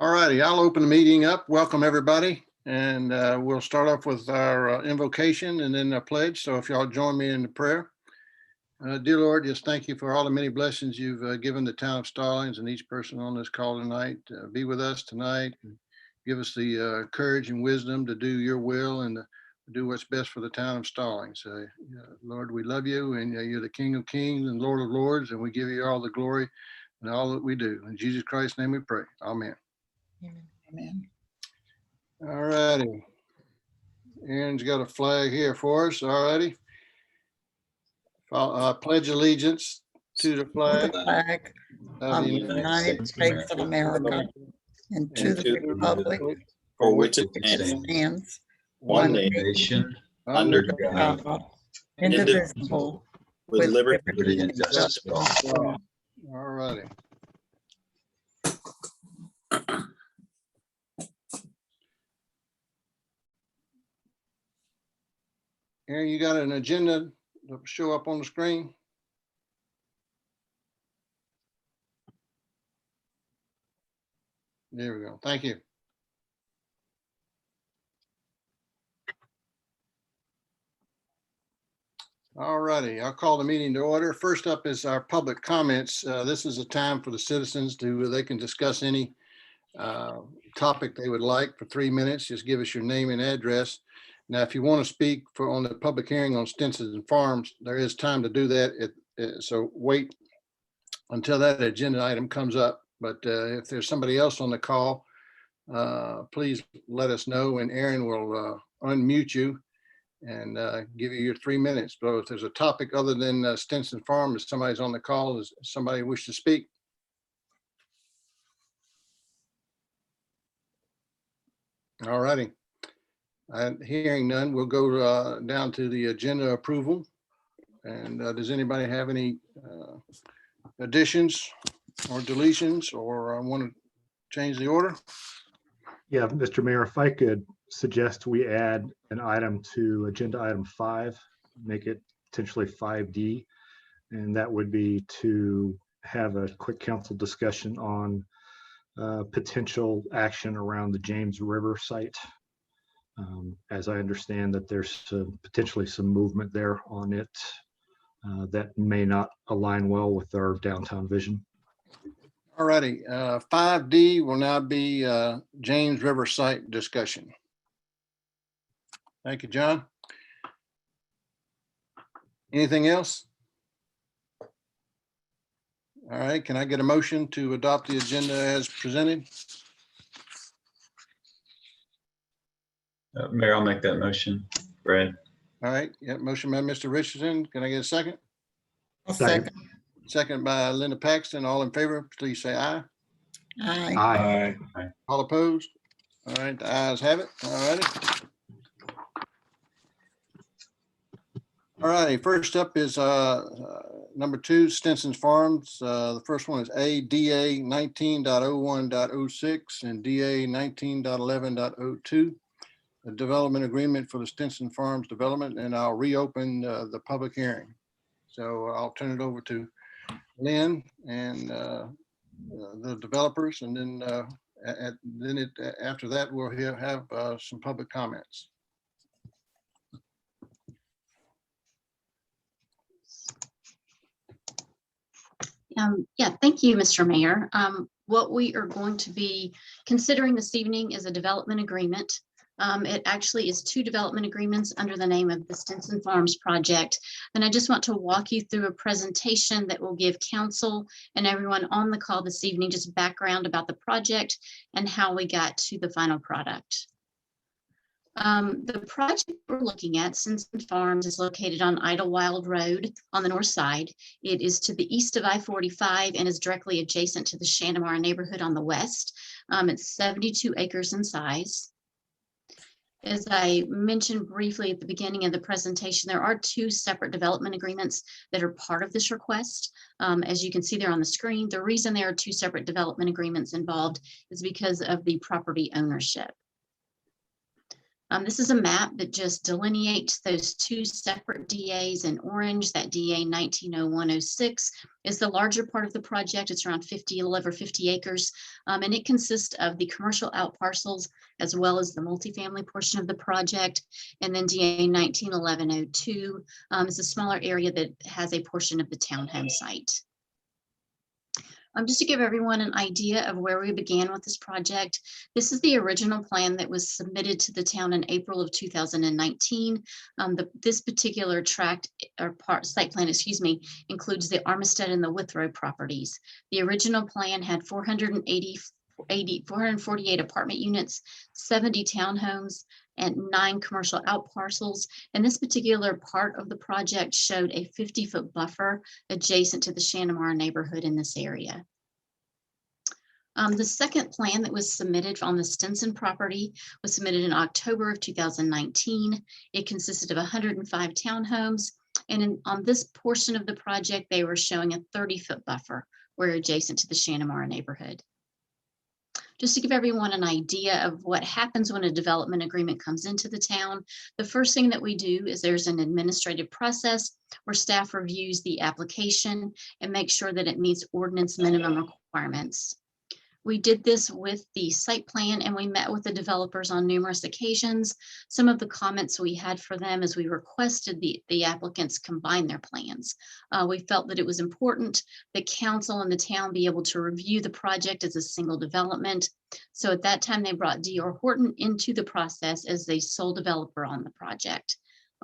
All righty, I'll open the meeting up. Welcome, everybody. And we'll start off with our invocation and then a pledge. So if y'all join me in the prayer. Dear Lord, just thank you for all the many blessings you've given the town of Stallings and each person on this call tonight. Be with us tonight. Give us the courage and wisdom to do your will and do what's best for the town of Stallings. Lord, we love you, and you're the King of Kings and Lord of Lords, and we give you all the glory and all that we do. In Jesus Christ's name we pray. Amen. Amen. All righty. Aaron's got a flag here for us. All righty. Pledge allegiance to the flag of the United States of America and to the republic for which it stands, one nation, under God, indivisible, with liberty and justice for all. All righty. Aaron, you got an agenda to show up on the screen? There we go. Thank you. All righty, I'll call the meeting to order. First up is our public comments. This is a time for the citizens they can discuss any topic they would like for 3 minutes. Just give us your name and address. Now, if you want to speak on the public hearing on Stinson Farms, there is time to do that. So wait until that agenda item comes up. But if there's somebody else on the call, please let us know, and Aaron will unmute you and give you your 3 minutes. But if there's a topic other than Stinson Farm, if somebody's on the call, does somebody wish to speak? All righty. Hearing none, we'll go down to the agenda approval. And does anybody have any additions or deletions, or want to change the order? Yeah, Mr. Mayor, if I could suggest we add an item to agenda item 5, make it potentially 5D, and that would be to have a quick council discussion on potential action around the James River site. As I understand that there's potentially some movement there on it that may not align well with our downtown vision. All righty, 5D will now be James River site discussion. Thank you, John. Anything else? All right, can I get a motion to adopt the agenda as presented? Mayor, I'll make that motion. Brad. All right, yeah, motion by Mr. Richardson. Can I get a second? A second. Second by Linda Paxton. All in favor, please say aye. Aye. Aye. All opposed? All right, the ayes have it. All righty. All righty, first up is number 2, Stinson Farms. The first one is ADA 19.01.06 and DA 19.11.02. The development agreement for the Stinson Farms development, and I'll reopen the public hearing. So I'll turn it over to Lynn and the developers, and then after that we'll have some public comments. Yeah, thank you, Mr. Mayor. What we are going to be considering this evening is a development agreement. It actually is 2 development agreements under the name of the Stinson Farms project. And I just want to walk you through a presentation that will give council and everyone on the call this evening just background about the project and how we got to the final product. The project we're looking at, Stinson Farms, is located on Idlewild Road on the north side. It is to the east of I-45 and is directly adjacent to the Shantamara neighborhood on the west. It's 72 acres in size. As I mentioned briefly at the beginning of the presentation, there are 2 separate development agreements that are part of this request. As you can see there on the screen, the reason there are 2 separate development agreements involved is because of the property ownership. This is a map that just delineates those two separate DAs in orange. That DA 190106 is the larger part of the project. It's around 50 acres, and it consists of the commercial out parcels as well as the multifamily portion of the project. And then DA 191102 is a smaller area that has a portion of the townhome site. Just to give everyone an idea of where we began with this project, this is the original plan that was submitted to the town in April of 2019. This particular tract or site plan, excuse me, includes the Armistead and the Withrow properties. The original plan had 448 apartment units, 70 townhomes, and 9 commercial out parcels. And this particular part of the project showed a 50-foot buffer adjacent to the Shanamara neighborhood in this area. The second plan that was submitted on the Stinson property was submitted in October of 2019. It consisted of 105 townhomes. And on this portion of the project, they were showing a 30-foot buffer where adjacent to the Shanamara neighborhood. Just to give everyone an idea of what happens when a development agreement comes into the town, the first thing that we do is there's an administrative process where staff reviews the application and make sure that it meets ordinance minimum requirements. We did this with the site plan and we met with the developers on numerous occasions. Some of the comments we had for them as we requested the applicants combine their plans. We felt that it was important that council and the town be able to review the project as a single development. So at that time, they brought D.R. Horton into the process as the sole developer on the project.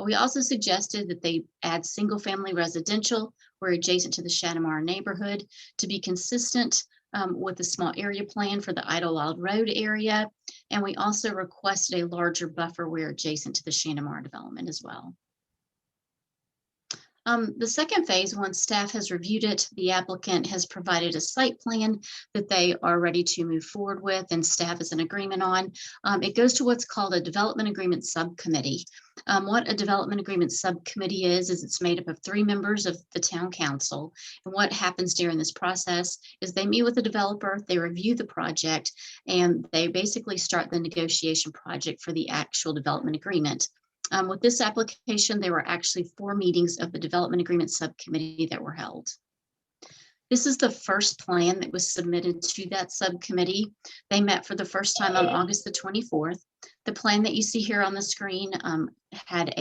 We also suggested that they add single family residential where adjacent to the Shanamara neighborhood to be consistent with a small area plan for the Idlewild Road area. And we also requested a larger buffer where adjacent to the Shanamara development as well. The second phase, once staff has reviewed it, the applicant has provided a site plan that they are ready to move forward with and staff is in agreement on. It goes to what's called a development agreement subcommittee. What a development agreement subcommittee is it's made up of 3 members of the town council. And what happens during this process is they meet with the developer, they review the project, and they basically start the negotiation project for the actual development agreement. With this application, there were actually 4 meetings of the development agreement subcommittee that were held. This is the first plan that was submitted to that subcommittee. They met for the first time on August the 24th. The plan that you see here on the screen had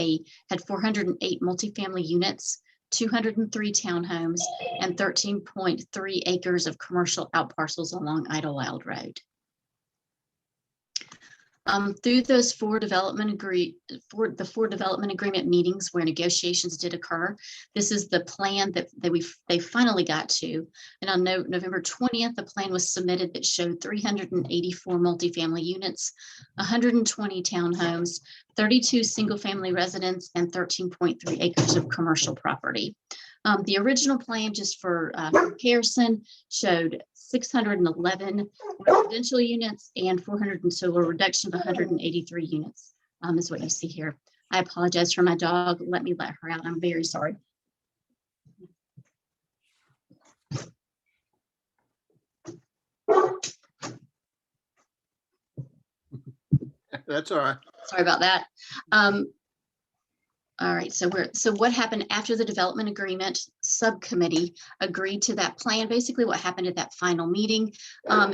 408 multifamily units, 203 townhomes, and 13.3 acres of commercial outparcels along Idlewild Road. Through those 4 development agreement meetings where negotiations did occur, this is the plan that they finally got to. And on November 20th, the plan was submitted that showed 384 multifamily units, 120 townhomes, 32 single-family residents, and 13.3 acres of commercial property. The original plan, just for comparison, showed 611 residential units and 400, so a reduction of 183 units is what you see here. I apologize for my dog. Let her out. I'm very sorry. That's all right. Sorry about that. All right, so what happened after the development agreement subcommittee agreed to that plan? Basically what happened at that final meeting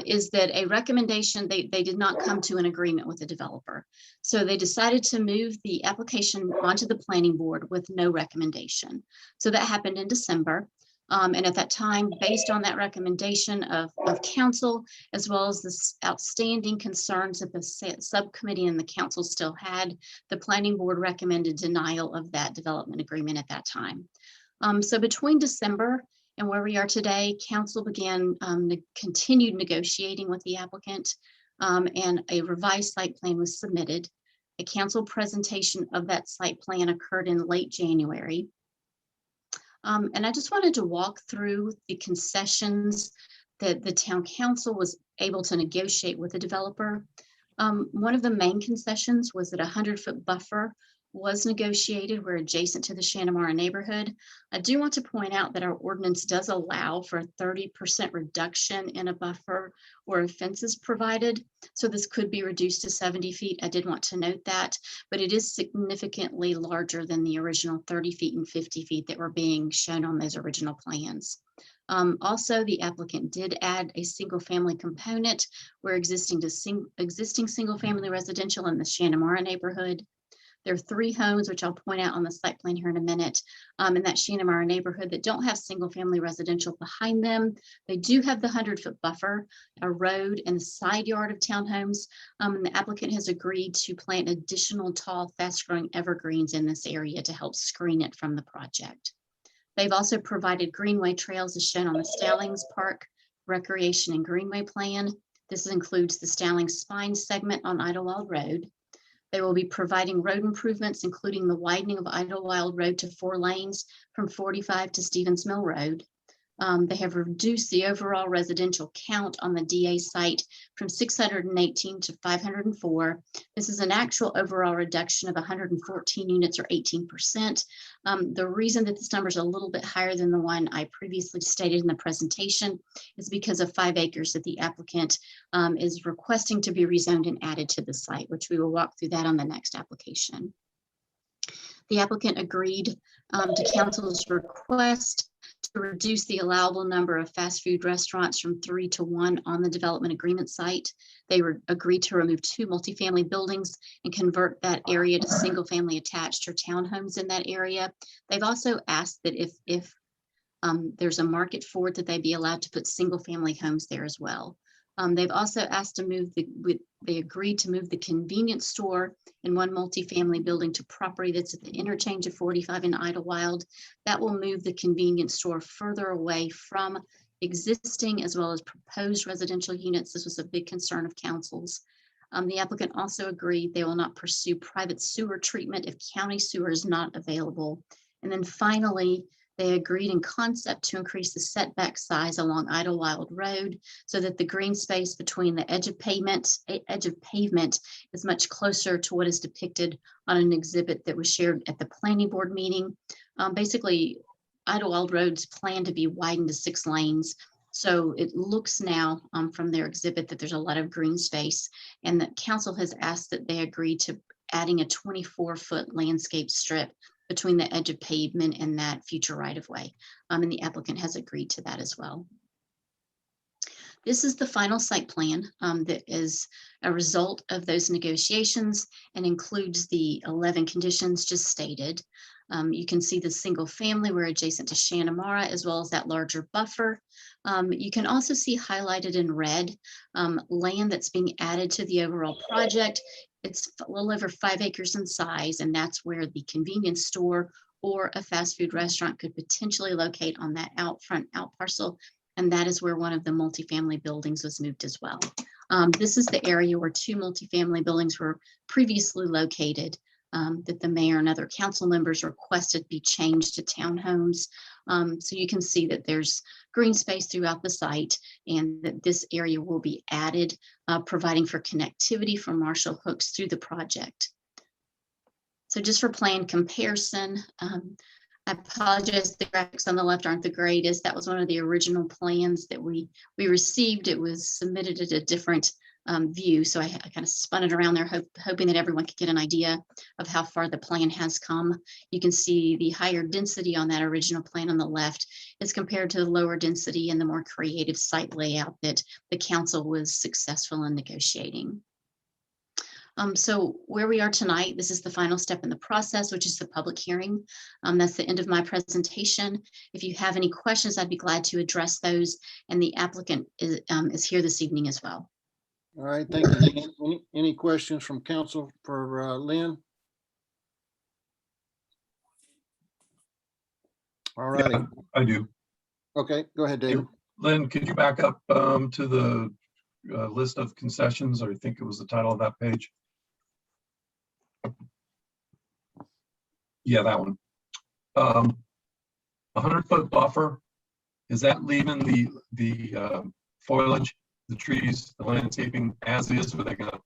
is that a recommendation, they did not come to an agreement with the developer. So they decided to move the application onto the planning board with no recommendation. So that happened in December. And at that time, based on that recommendation of council, as well as the outstanding concerns that the subcommittee and the council still had, the planning board recommended denial of that development agreement at that time. So between December and where we are today, council began continued negotiating with the applicant, and a revised site plan was submitted. A council presentation of that site plan occurred in late January. And I just wanted to walk through the concessions that the town council was able to negotiate with the developer. One of the main concessions was that a 100-foot buffer was negotiated. We're adjacent to the Shantamara neighborhood. I do want to point out that our ordinance does allow for a 30% reduction in a buffer or if fences provided. So this could be reduced to 70 feet. I did want to note that, but it is significantly larger than the original 30 feet and 50 feet that were being shown on those original plans. Also, the applicant did add a single family component where existing single family residential in the Shantamara neighborhood. There are 3 homes, which I'll point out on the site plan here in a minute, in that Shantamara neighborhood that don't have single family residential behind them. They do have the 100-foot buffer, a road, and the side yard of townhomes. And the applicant has agreed to plant additional tall, fast-growing evergreens in this area to help screen it from the project. They've also provided greenway trails as shown on the Stallings Park Recreation and Greenway Plan. This includes the Stallings Spine segment on Idlewild Road. They will be providing road improvements, including the widening of Idlewild Road to 4 lanes from 45 to Stevens Mill Road. They have reduced the overall residential count on the DA site from 618 to 504. This is an actual overall reduction of 114 units or 18%. The reason that this number is a little bit higher than the one I previously stated in the presentation is because of 5 acres that the applicant is requesting to be rezoned and added to the site, which we will walk through that on the next application. The applicant agreed to council's request to reduce the allowable number of fast food restaurants from 3 to 1 on the development agreement site. They agreed to remove 2 multifamily buildings and convert that area to single family attached or townhomes in that area. They've also asked that if there's a market for it, that they be allowed to put single family homes there as well. They've also asked to move they agreed to move the convenience store in 1 multifamily building to property that's at the interchange of 45 and Idlewild. That will move the convenience store further away from existing as well as proposed residential units. This was a big concern of council's. The applicant also agreed they will not pursue private sewer treatment if county sewer is not available. And then finally, they agreed in concept to increase the setback size along Idlewild Road so that the green space between the edge of pavement is much closer to what is depicted on an exhibit that was shared at the planning board meeting. Basically, Idlewild Road's planned to be widened to 6 lanes. So it looks now from their exhibit that there's a lot of green space, and the council has asked that they agree to adding a 24-foot landscape strip between the edge of pavement and that future right-of-way. And the applicant has agreed to that as well. This is the final site plan that is a result of those negotiations and includes the 11 conditions just stated. You can see the single family, we're adjacent to Shantamara, as well as that larger buffer. You can also see highlighted in red land that's being added to the overall project. It's a little over 5 acres in size, and that's where the convenience store or a fast food restaurant could potentially locate on that out parcel. And that is where one of the multifamily buildings was moved as well. This is the area where 2 multifamily buildings were previously located that the mayor and other council members requested be changed to townhomes. So you can see that there's green space throughout the site and that this area will be added, providing for connectivity for Marshall Hooks through the project. So just for plan comparison, I apologize, the graphics on the left aren't the greatest. That was one of the original plans that we received. It was submitted at a different view. So I kind of spun it around there, hoping that everyone could get an idea of how far the plan has come. You can see the higher density on that original plan on the left is compared to the lower density and the more creative site layout that the council was successful in negotiating. So where we are tonight, this is the final step in the process, which is the public hearing. That's the end of my presentation. If you have any questions, I'd be glad to address those. And the applicant is here this evening as well. All right, thank you, Lynn. Any questions from council for Lynn? All righty. Yeah, I do. Okay, go ahead, David. Lynn, could you back up to the list of concessions, or I think it was the title of that page? Yeah, that one. 100-foot buffer, is that leaving the foliage, the trees, the landscaping as is, or they gonna?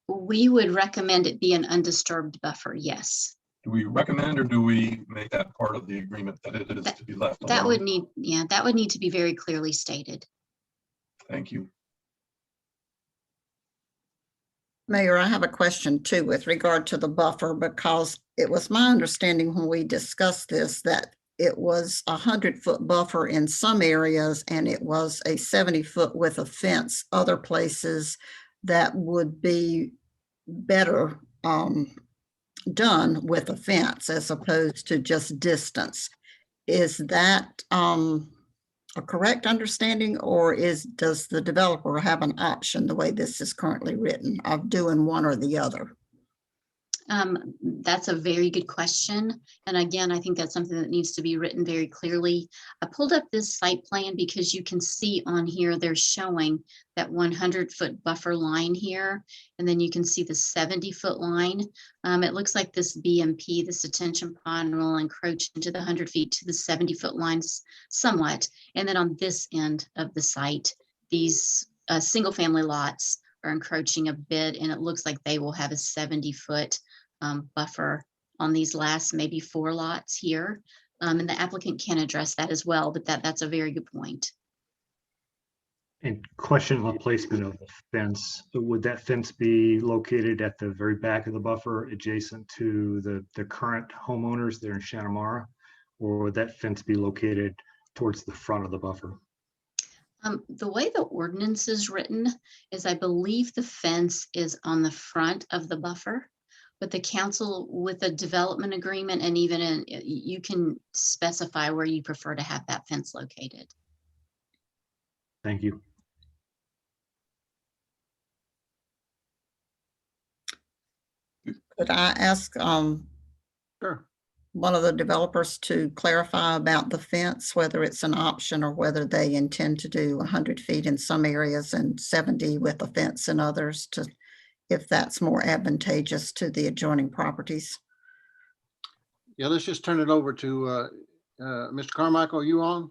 We would recommend it be an undisturbed buffer, yes. Do we recommend or do we make that part of the agreement that it is to be left That would alone? need, yeah, that would need to be very clearly stated. Thank you. Mayor, I have a question too with regard to the buffer, because it was my understanding when we discussed this that it was 100-foot buffer in some areas and it was a 70-foot with a fence. Other places that would be better done with a fence as opposed to just distance. Is that a correct understanding, or does the developer have an option, the way this is currently written, of doing one or the other? That's a very good question. And again, I think that's something that needs to be written very clearly. I pulled up this site plan because you can see on here, they're showing that 100-foot buffer line here. And then you can see the 70-foot line. It looks like this BMP, this detention pond, will encroach into the 100 feet to the 70-foot lines somewhat. And then on this end of the site, these single family lots are encroaching a bit, and it looks like they will have a 70-foot buffer on these last maybe 4 lots here. And the applicant can address that as well, but that's a very good point. And question on the placement of the fence. Would that fence be located at the very back of the buffer adjacent to the current homeowners there in Shanamara? Or would that fence be located towards the front of the buffer? The way the ordinance is written is I believe the fence is on the front of the buffer, but the council with a development agreement and even you can specify where you prefer to have that fence located. Thank you. Could I ask Sure. one of the developers to clarify about the fence, whether it's an option or whether they intend to do 100 feet in some areas and 70 with a fence in others, to if that's more advantageous to the adjoining properties? Yeah, let's just turn it over to Mr. Carmichael. Are you on?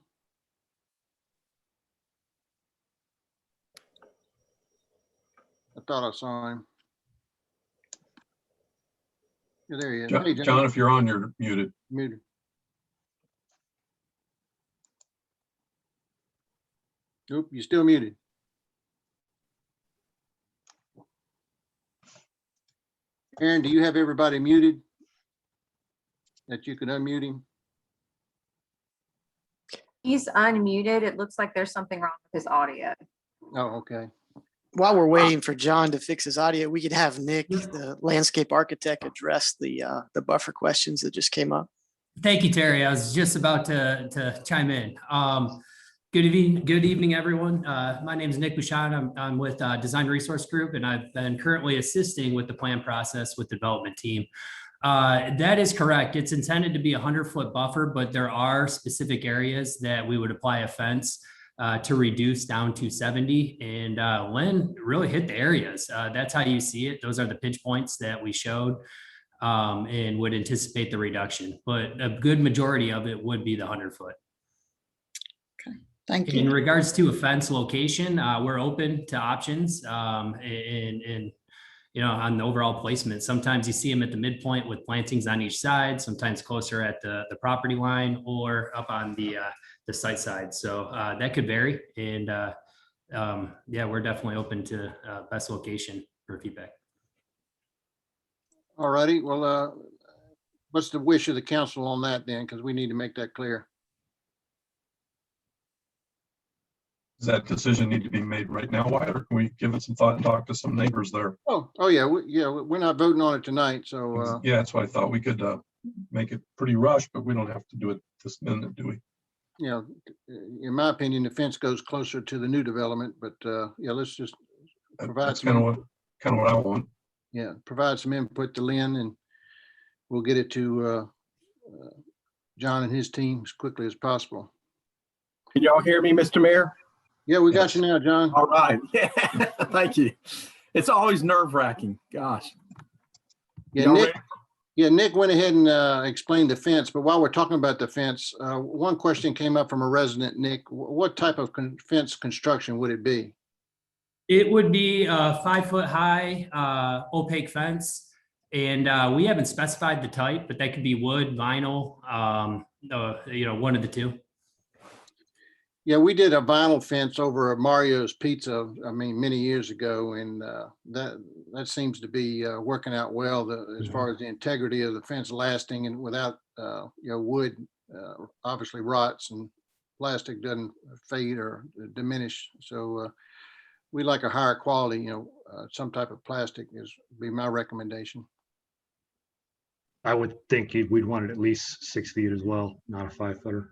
I thought I saw him. Yeah, there he is. Hey, John, if you're on, you're muted. Muted. Nope, you're still muted. Aaron, do you have everybody muted? That you can unmute him? He's unmuted. It looks like there's something wrong with his audio. Oh, okay. While we're waiting for John to fix his audio, we could have Nick, the landscape architect, address the buffer questions that just came up. Thank you, Terry. I was just about to chime in. Good evening, everyone. My name is Nick Bouchon. I'm with Design Resource Group, and I've been currently assisting with the plan process with the development team. That is correct. It's intended to be a 100-foot buffer, but there are specific areas that we would apply a fence to reduce down to 70. And Lynn really hit the areas. That's how you see it. Those are the pinch points that we showed and would anticipate the reduction. But a good majority of it would be the 100-foot. Thank In you. regards to a fence location, we're open to options and you know, on the overall placement. Sometimes you see them at the midpoint with plantings on each side, sometimes closer at the property line or up on the site side. So that could vary. And yeah, we're definitely open to best location for feedback. All righty. Well, what's the wish of the council on that then? Because we need to make that clear. Does that decision need to be made right now, Wyatt, or can we give it some thought and talk to some neighbors there? Oh yeah, we're not voting on it tonight, so Yeah, that's why I thought we could make it pretty rushed, but we don't have to do it this minute, do we? you know, in my opinion, the fence goes closer to the new development, but yeah, let's just provide That's kind of what I want. yeah, provide some input to Lynn, and we'll get it to John and his team as quickly as possible. Can y'all hear me, Mr. Mayor? Yeah, we got you now, John. All right. Yeah, thank you. It's always nerve wracking. Gosh. Yeah, Y'all Nick. ready? Yeah, Nick went ahead and explained the fence, but while we're talking about the fence, one question came up from a resident, Nick. What type of fence construction would it be? It would be a 5-foot high opaque fence. And we haven't specified the type, but that could be wood, vinyl, one of the two. Yeah, we did a vinyl fence over at Mario's Pizza, I mean, many years ago, and that seems to be working out well as far as the integrity of the fence lasting and without, wood obviously rots and plastic doesn't fade or diminish. So we like a higher quality, some type of plastic be my recommendation. I would think we'd want it at least 6 feet as well, not a 5-footer.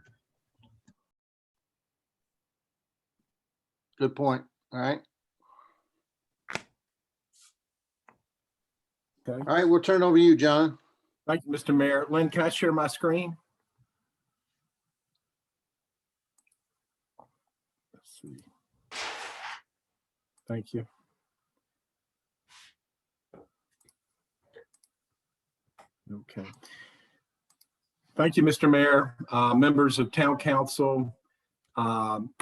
Good point. All right. Okay. All right, we'll turn it over to you, John. Thank you, Mr. Mayor. Lynn, can I share my screen? Let's see. Thank you. Okay. Thank you, Mr. Mayor, members of Town Council,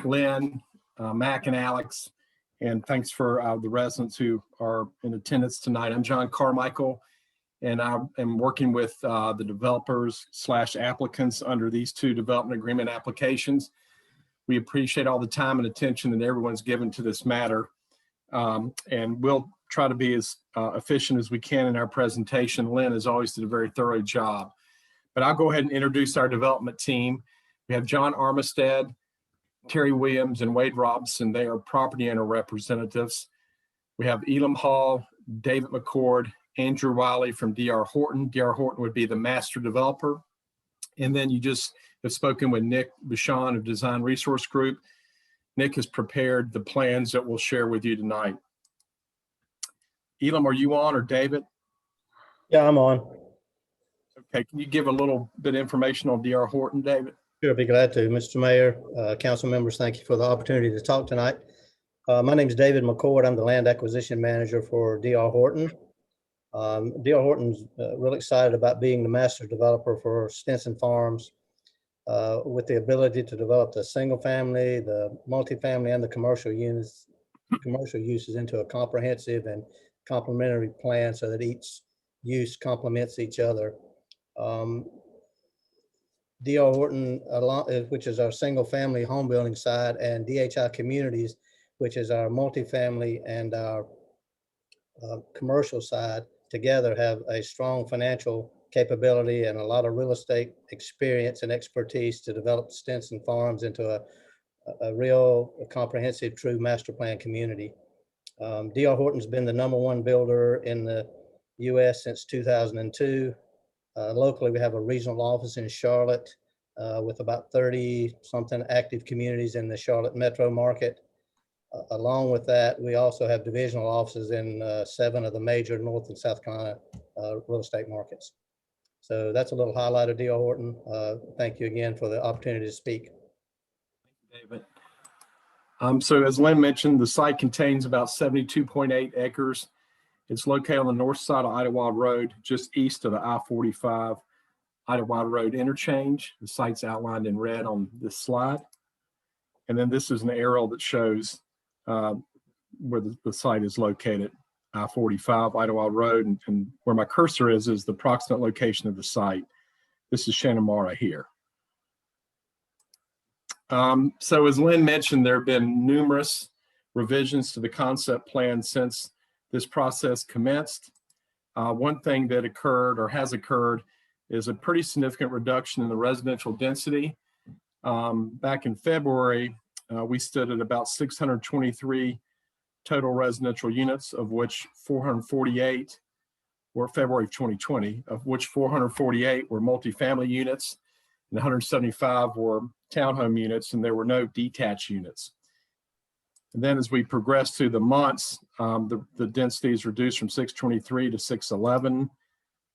Lynn, Mac and Alex, and thanks for the residents who are in attendance tonight. I'm John Carmichael, and I am working with the developers / applicants under these 2 development agreement applications. We appreciate all the time and attention that everyone's given to this matter, and we'll try to be as efficient as we can in our presentation. Lynn has always did a very thorough job, but I'll go ahead and introduce our development team. We have John Armistead, Terry Williams, and Wade Robinson. They are property owner representatives. We have Elam Hall, David McCord, Andrew Wiley from D.R. Horton. D.R. Horton would be the master developer. And then you just have spoken with Nick Bouchon of Design Resource Group. Nick has prepared the plans that we'll share with you tonight. Elam, are you on, or David? Yeah, I'm on. Okay, can you give a little bit of information on D.R. Horton, David? Sure, I'd be glad to. Mr. Mayor, council members, thank you for the opportunity to talk tonight. My name is David McCord. I'm the land acquisition manager for D.R. Horton. D.R. Horton's really excited about being the master developer for Stinson Farms with the ability to develop the single family, the multifamily, and the commercial uses into a comprehensive and complementary plan so that each use complements each other. D.R. Horton, which is our single family home building side, and DHI Communities, which is our multifamily and our commercial side, together have a strong financial capability and a lot of real estate experience and expertise to develop Stinson Farms into a real comprehensive, true master plan community. D.R. Horton's been the #1 builder in the U.S. since 2002. Locally, we have a regional office in Charlotte with about 30-something active communities in the Charlotte metro market. Along with that, we also have divisional offices in 7 of the major North and South Carolina real estate markets. So that's a little highlight of D.R. Horton. Thank you again for the opportunity to speak. Thank you, David. So as Lynn mentioned, the site contains about 72.8 acres. It's located on the north side of Idlewild Road, just east of the I-45 Idlewild Road interchange. The site's outlined in red on this slide. And then this is an aerial that shows where the site is located, I-45 Idlewild Road. And where my cursor is the approximate location of the site. This is Shanamara here. So as Lynn mentioned, there have been numerous revisions to the concept plan since this process commenced. One thing that occurred or has occurred is a pretty significant reduction in the residential density. Back in February, we stood at about 623 total residential units, of which 448 were February of 2020, of which 448 were multifamily units and 175 were townhome units, and there were no detached units. And then as we progress through the months, the density is reduced from 623 to 611,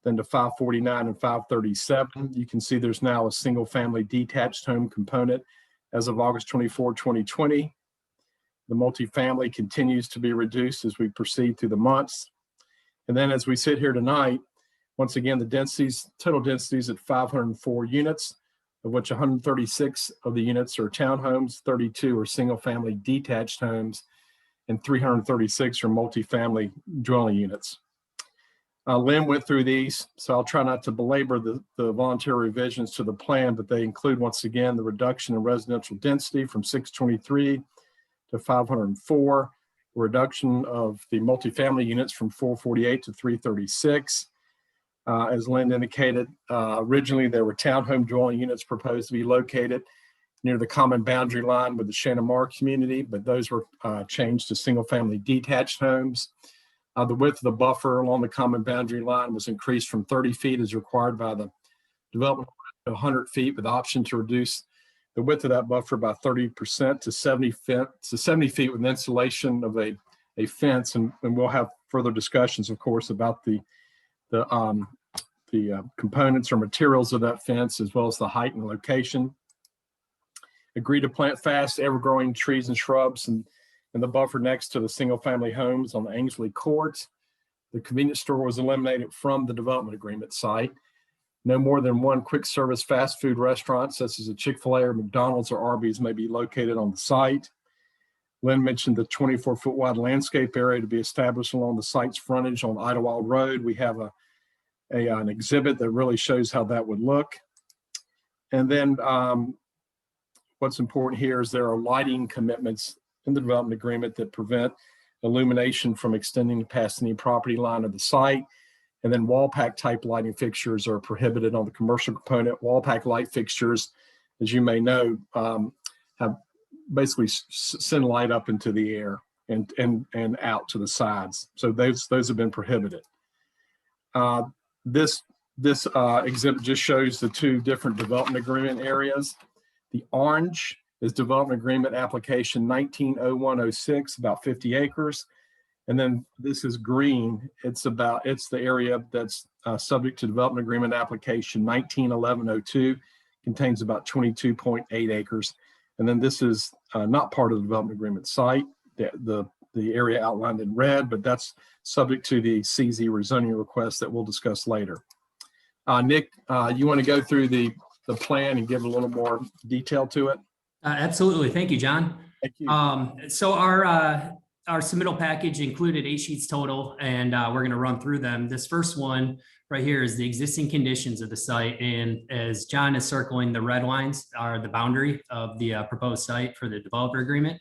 then to 549 and 537. You can see there's now a single family detached home component as of August 24, 2020. The multifamily continues to be reduced as we proceed through the months. And then as we sit here tonight, once again, the total densities at 504 units, of which 136 of the units are townhomes, 32 are single family detached homes, and 336 are multifamily dwelling units. Lynn went through these, so I'll try not to belabor the voluntary revisions to the plan, but they include, once again, the reduction in residential density from 623 to 504, reduction of the multifamily units from 448 to 336. As Lynn indicated, originally there were townhome dwelling units proposed to be located near the common boundary line with the Shannon Mar community, but those were changed to single-family detached homes. The width of the buffer along the common boundary line was increased from 30 feet as required by the development to 100 feet, with the option to reduce the width of that buffer by 30% to 70 feet with installation of a fence. And we'll have further discussions, of course, about the components or materials of that fence, as well as the height and location. Agree to plant fast ever-growing trees and shrubs and the buffer next to the single-family homes on the Ainsley Court. The convenience store was eliminated from the development agreement site. No more than one quick service fast food restaurant, such as a Chick-fil-A or McDonald's or Arby's, may be located on the site. Lynn mentioned the 24-foot wide landscape area to be established along the site's frontage on Idlewild Road. We have an exhibit that really shows how that would look. And then what's important here is there are lighting commitments in the development agreement that prevent illumination from extending past any property line of the site. And then wall pack type lighting fixtures are prohibited on the commercial component. Wall pack light fixtures, as you may know, have basically send light up into the air and out to the sides. So those have been prohibited. This exhibit just shows the two different development agreement areas. The orange is development agreement application 190106, about 50 acres. And then this is green. It's the area that's subject to development agreement application 191102, contains about 22.8 acres. And then this is not part of the development agreement site, the area outlined in red, but that's subject to the CZ rezoning request that we'll discuss later. Nick, you want to go through the plan and give a little more detail to it? Absolutely. Thank you, John. Thank you. So our submittal package included 8 sheets total, and we're going to run through them. This first one right here is the existing conditions of the site. And as John is circling, the red lines are the boundary of the proposed site for the developer agreement.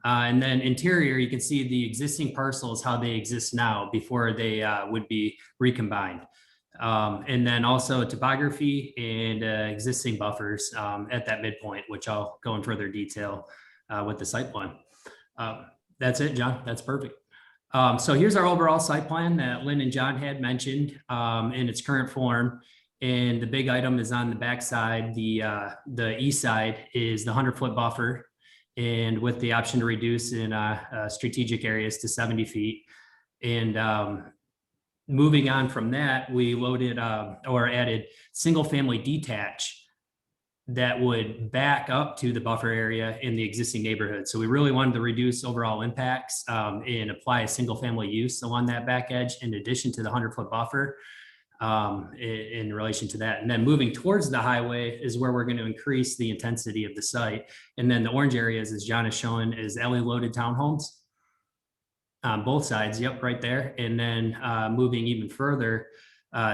And then interior, you can see the existing parcels, how they exist now before they would be recombined. And then also topography and existing buffers at that midpoint, which I'll go in further detail with the site plan. That's it, John. That's perfect. So here's our overall site plan that Lynn and John had mentioned in its current form. And the big item is on the back side. The east side is the 100-foot buffer, and with the option to reduce in strategic areas to 70 feet. And moving on from that, we loaded or added single-family detached that would back up to the buffer area in the existing neighborhood. So we really wanted to reduce overall impacts and apply a single-family use along that back edge in addition to the 100-foot buffer in relation to that. And then moving towards the highway is where we're going to increase the intensity of the site. And then the orange areas, as John is showing, is alley-loaded townhomes on both sides. Yep, right there. And then moving even further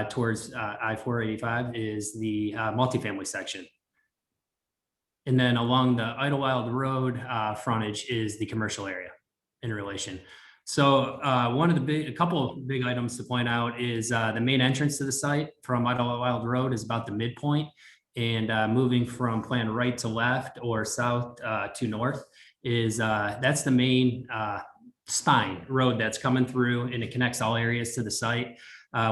towards I-485 is the multifamily section. And then along the Idlewild Road frontage is the commercial area in relation. So a couple of big items to point out is the main entrance to the site from Idlewild Road is about the midpoint, and moving from plan right to left or south to north is that's the main spine road that's coming through, and it connects all areas to the site.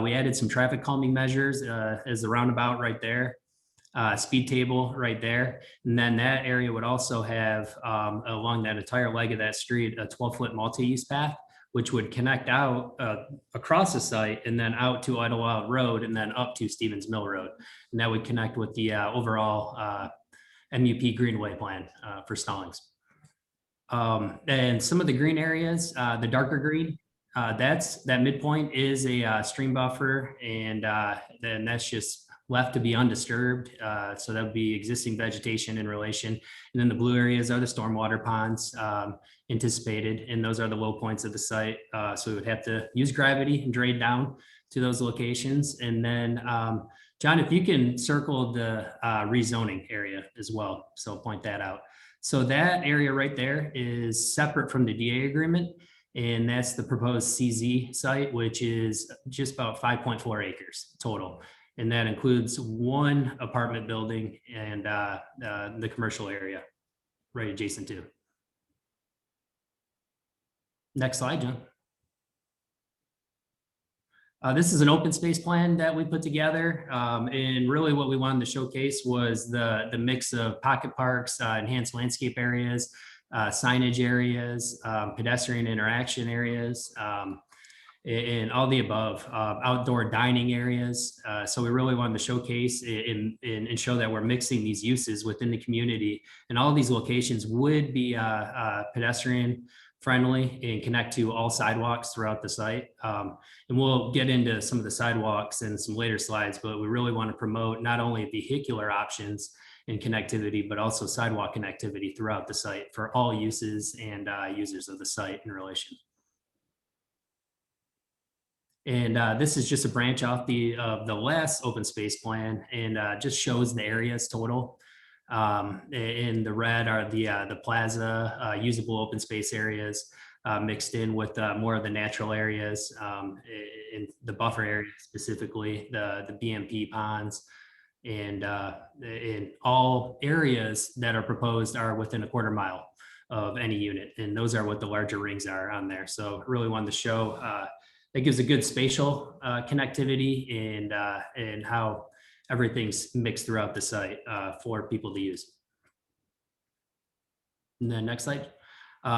We added some traffic calming measures as the roundabout right there. Speed table right there. And then that area would also have along that entire leg of that street, a 12-foot multi-use path, which would connect out across the site and then out to Idlewild Road and then up to Stevens Mill Road. And that would connect with the overall MUP Greenway plan for Stallings. And some of the green areas, the darker green, that midpoint is a stream buffer, and then that's just left to be undisturbed. So that would be existing vegetation in relation. And then the blue areas are the stormwater ponds anticipated, and those are the low points of the site. So we would have to use gravity and drain down to those locations. And then, John, if you can circle the rezoning area as well, so point that out. So that area right there is separate from the DA agreement, and that's the proposed CZ site, which is just about 5.4 acres total. And that includes one apartment building and the commercial area right adjacent to. Next slide, John. This is an open space plan that we put together. And really what we wanted to showcase was the mix of pocket parks, enhanced landscape areas, signage areas, pedestrian interaction areas, and all the above, outdoor dining areas. So we really wanted to showcase and show that we're mixing these uses within the community. And all of these locations would be pedestrian friendly and connect to all sidewalks throughout the site. And we'll get into some of the sidewalks in some later slides, but we really want to promote not only vehicular options and connectivity, but also sidewalk connectivity throughout the site for all uses and users of the site in relation. And this is just a branch off the last open space plan, and just shows the areas total. In the red are the plaza usable open space areas mixed in with more of the natural areas, in the buffer area specifically, the BMP ponds, and in all areas that are proposed are within a quarter mile of any unit, and those are what the larger rings are on there. So really wanted to show it gives a good spatial connectivity and how everything's mixed throughout the site for people to use. And then next slide.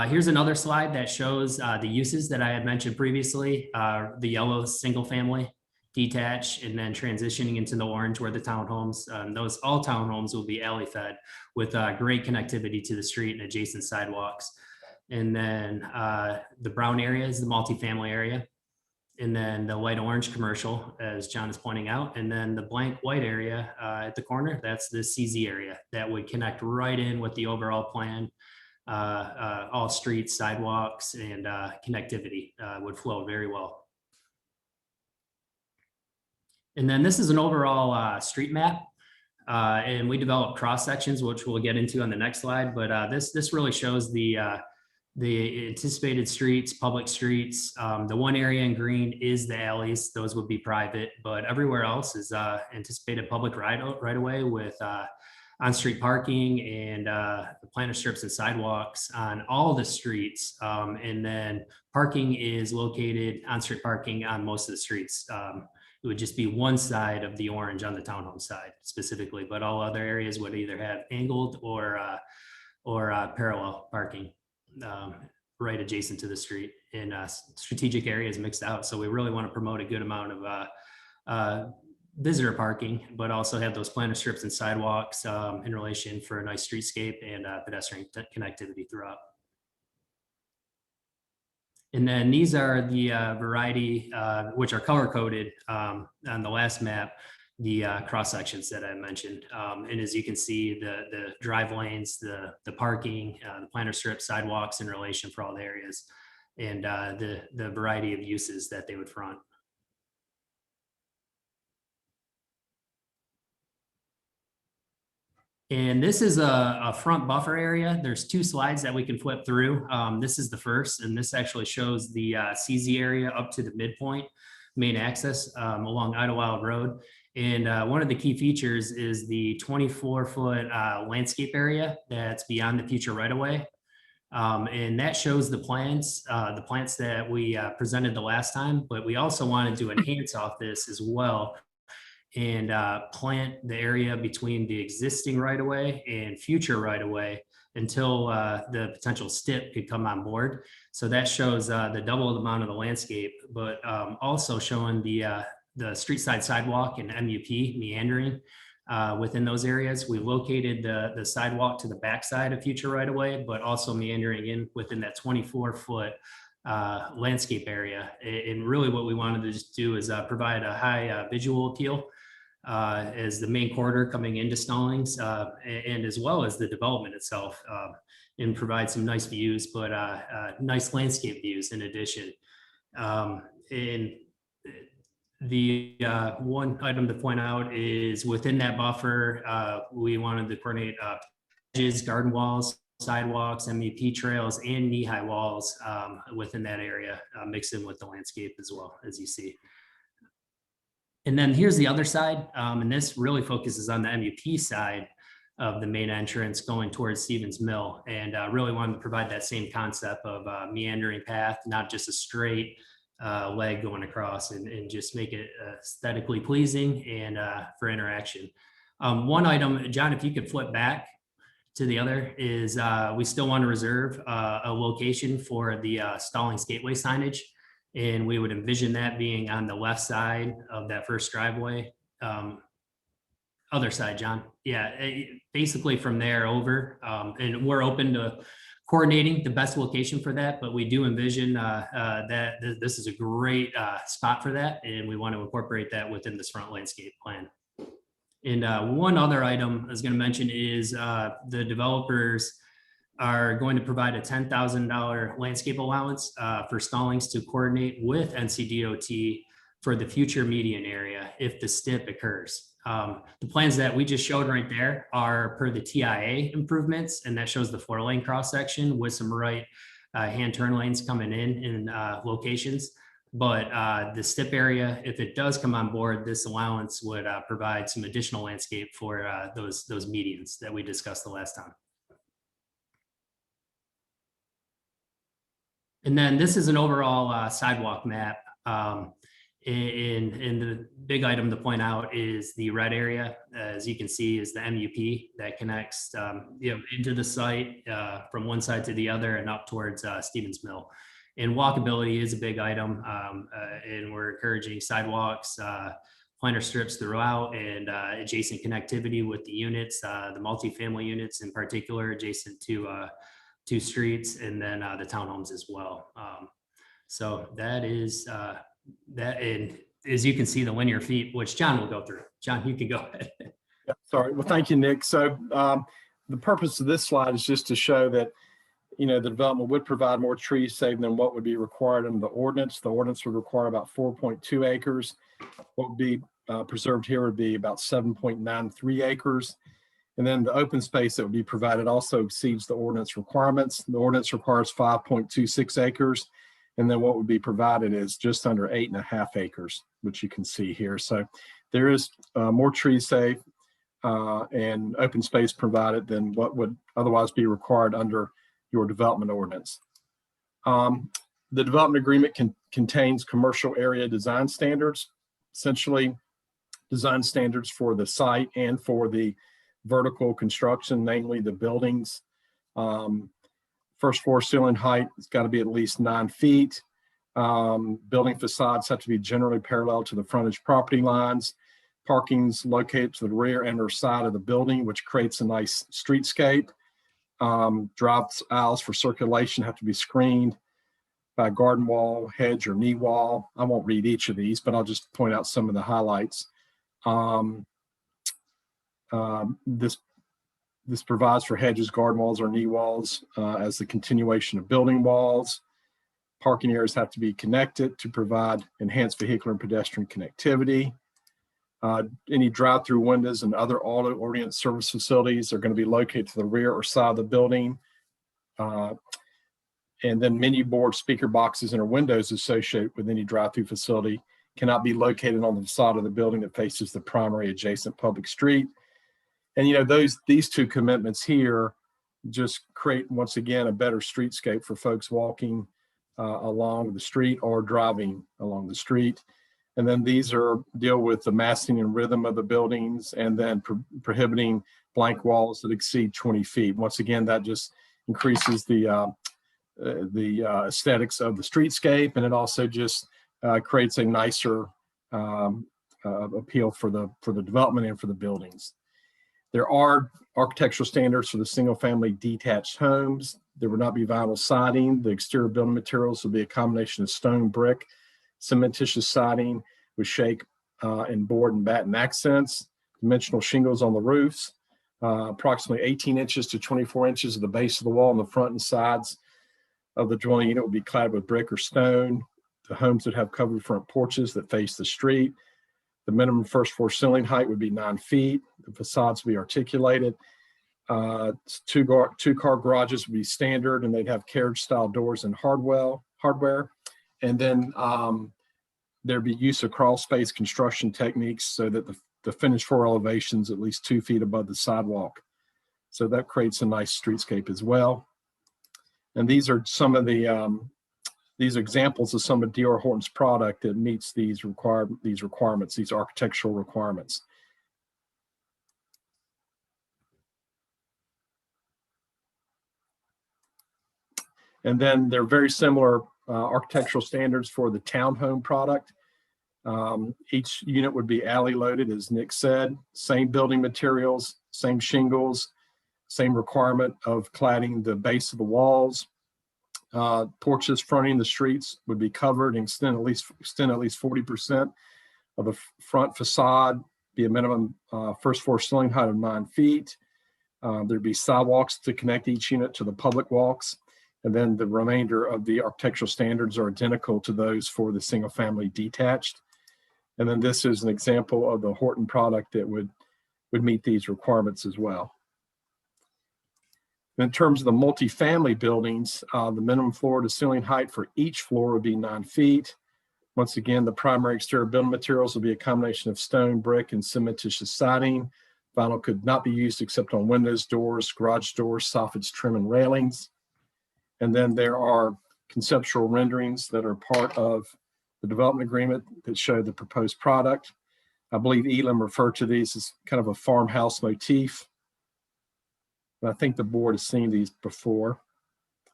Here's another slide that shows the uses that I had mentioned previously, the yellow single family, detached, and then transitioning into the orange where the townhomes, those all townhomes will be alley fed with great connectivity to the street and adjacent sidewalks. And then the brown area is the multifamily area. And then the light orange commercial, as John is pointing out, and then the blank white area at the corner, that's the CZ area that would connect right in with the overall plan. All streets, sidewalks, and connectivity would flow very well. And then this is an overall street map. And we developed cross sections, which we'll get into on the next slide. But this really shows the anticipated streets, public streets. The one area in green is the alleys. Those would be private, but everywhere else is anticipated public right away with on-street parking and planter strips and sidewalks on all the streets. And then parking is located, on-street parking on most of the streets. It would just be one side of the orange on the townhome side specifically, but all other areas would either have angled or parallel parking right adjacent to the street, and strategic areas mixed out. So we really want to promote a good amount of visitor parking, but also have those planter strips and sidewalks in relation for a nice streetscape and pedestrian connectivity throughout. And then these are the variety, which are color coded on the last map, the cross sections that I mentioned. And as you can see, the drive lanes, the parking, the planter strip, sidewalks in relation for all the areas, and the variety of uses that they would front. And this is a front buffer area. There's two slides that we can flip through. This is the first, and this actually shows the CZ area up to the midpoint, main access along Idlewild Road. And one of the key features is the 24-foot landscape area that's beyond the future right-of-way. And that shows the plants that we presented the last time, but we also wanted to enhance off this as well and plant the area between the existing right-of-way and future right-of-way until the potential STIP could come on board. So that shows the double amount of the landscape, but also showing the street side sidewalk and MUP meandering within those areas. We located the sidewalk to the backside of future right-of-way, but also meandering in within that 24-foot landscape area. And really what we wanted to just do is provide a high visual appeal as the main corridor coming into Stallings, and as well as the development itself, and provide some nice views, but nice landscape views in addition. And The one item to point out is within that buffer, we wanted to coordinate hedges, garden walls, sidewalks, MEP trails, and knee-high walls within that area, mixed in with the landscape as well, as you see. And then here's the other side, and this really focuses on the MEP side of the main entrance going towards Stevens Mill, and really wanted to provide that same concept of meandering path, not just a straight leg going across, and just make it aesthetically pleasing and for interaction. One item, John, if you could flip back to the other, is we still want to reserve a location for the Stallings Gateway signage. And we would envision that being on the left side of that first driveway. Other side, John. Yeah, basically from there over. And we're open to coordinating the best location for that, but we do envision that this is a great spot for that. And we want to incorporate that within this front landscape plan. And one other item I was going to mention is the developers are going to provide a $10,000 landscape allowance for Stallings to coordinate with NCDOT for the future median area if the STIP occurs. The plans that we just showed right there are per the TIA improvements, and that shows the 4-lane cross section with some right hand turn lanes coming in locations. But the STIP area, if it does come on board, this allowance would provide some additional landscape for those medians that we discussed the last time. And then this is an overall sidewalk map. And the big item to point out is the red area, as you can see, is the MUP that connects into the site from one side to the other and up towards Stevens Mill. And walkability is a big item, and we're encouraging sidewalks, planter strips throughout, and adjacent connectivity with the units, the multifamily units in particular, adjacent to 2 streets, and then the townhomes as well. So that is that. And as you can see, the linear feet, which John will go through. John, you can go ahead. Yeah, sorry. Well, thank you, Nick. So the purpose of this slide is just to show that, the development would provide more trees saved than what would be required under the ordinance. The ordinance would require about 4.2 acres. What would be preserved here would be about 7.93 acres. And then the open space that would be provided also exceeds the ordinance requirements. The ordinance requires 5.26 acres. And then what would be provided is just under 8.5 acres, which you can see here. So there is more trees saved and open space provided than what would otherwise be required under your development ordinance. The development agreement contains commercial area design standards, essentially design standards for the site and for the vertical construction, namely the buildings. First floor ceiling height has got to be at least 9 feet. Building facades have to be generally parallel to the frontage property lines. Parking's located to the rear and or side of the building, which creates a nice streetscape. Drive aisles for circulation have to be screened by a garden wall, hedge, or knee wall. I won't read each of these, but I'll just point out some of the highlights. This provides for hedges, garden walls, or knee walls as the continuation of building walls. Parking areas have to be connected to provide enhanced vehicular and pedestrian connectivity. Any drive-through windows and other auto-oriented service facilities are going to be located to the rear or side of the building. And then menu board, speaker boxes, and or windows associated with any drive-through facility cannot be located on the facade of the building that faces the primary adjacent public street. And these 2 commitments here just create, once again, a better streetscape for folks walking along the street or driving along the street. And then these deal with the massing and rhythm of the buildings, and then prohibiting blank walls that exceed 20 feet. Once again, that just increases the aesthetics of the streetscape, and it also just creates a nicer appeal for the development and for the buildings. There are architectural standards for the single-family detached homes. There would not be vinyl siding. The exterior building materials will be a combination of stone, brick, cementitious siding with shake and board and batten accents, dimensional shingles on the roofs, approximately 18 inches to 24 inches of the base of the wall on the front and sides of the dwelling unit will be clad with brick or stone. the homes would have covered front porches that face the street. The minimum first floor ceiling height would be 9 feet. The facades would be articulated. Two-car garages would be standard, and they'd have carriage-style doors and hardware. And then there'd be use of crawl space construction techniques so that the finished floor elevation's at least 2 feet above the sidewalk. So that creates a nice streetscape as well. And these are some of the these examples of some of D.R. Horton's product that meets these requirements, these architectural requirements. And then they're very similar architectural standards for the townhome product. Each unit would be alley loaded, as Nick said, same building materials, same shingles, same requirement of cladding the base of the walls. Porches fronting the streets would be covered and extend at least 40% of the front facade, be a minimum first floor ceiling height of 9 feet. There'd be sidewalks to connect each unit to the public walks. And then the remainder of the architectural standards are identical to those for the single family detached. And then this is an example of the Horton product that would meet these requirements as well. In terms of the multifamily buildings, the minimum floor to ceiling height for each floor would be 9 feet. Once again, the primary exterior building materials will be a combination of stone, brick, and cementitious siding. Vinyl could not be used except on windows, doors, garage doors, soffits, trim, and railings. And then there are conceptual renderings that are part of the development agreement that show the proposed product. I believe Elam referred to these as kind of a farmhouse motif. I think the board has seen these before.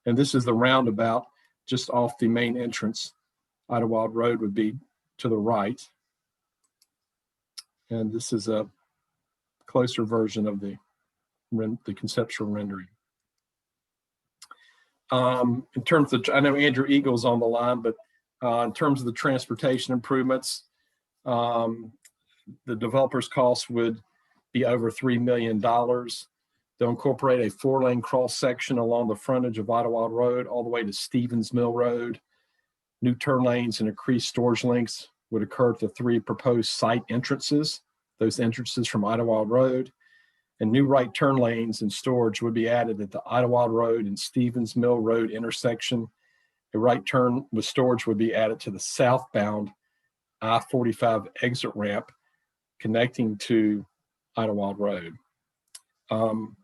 And this is the roundabout just off the main entrance. Idlewild Road would be to the right. And this is a closer version of the conceptual rendering. In terms of, I know Andrew Eagle's on the line, but in terms of the transportation improvements, the developer's cost would be over $3 million. They'll incorporate a 4-lane cross section along the frontage of Idlewild Road all the way to Stevens Mill Road. New turn lanes and increased storage links would occur at the 3 proposed site entrances, those entrances from Idlewild Road. And new right turn lanes and storage would be added at the Idlewild Road and Stevens Mill Road intersection. A right turn with storage would be added to the southbound I-45 exit ramp connecting to Idlewild Road.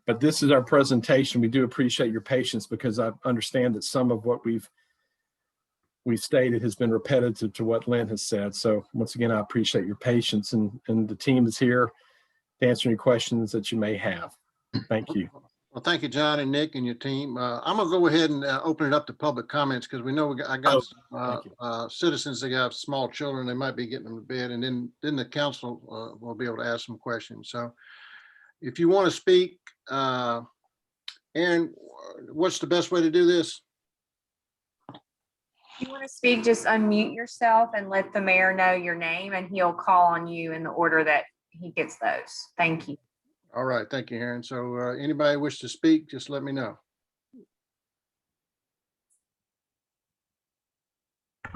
But this is our presentation. We do appreciate your patience because I understand that some of what we've stated has been repetitive to what Lynn has said. So once again, I appreciate your patience, and the team is here to answer any questions that you may have. Thank you. Well, thank you, John and Nick and your team. I'm gonna go ahead and open it up to public comments because we know I got citizens that have small children. They might be getting them to bed, and then the council will be able to ask some questions. So if you want to speak, Aaron, what's the best way to do this? If you want to speak, just unmute yourself and let the mayor know your name, and he'll call on you in the order that he gets those. Thank you. All right, thank you, Aaron. So anybody wish to speak, just let me know.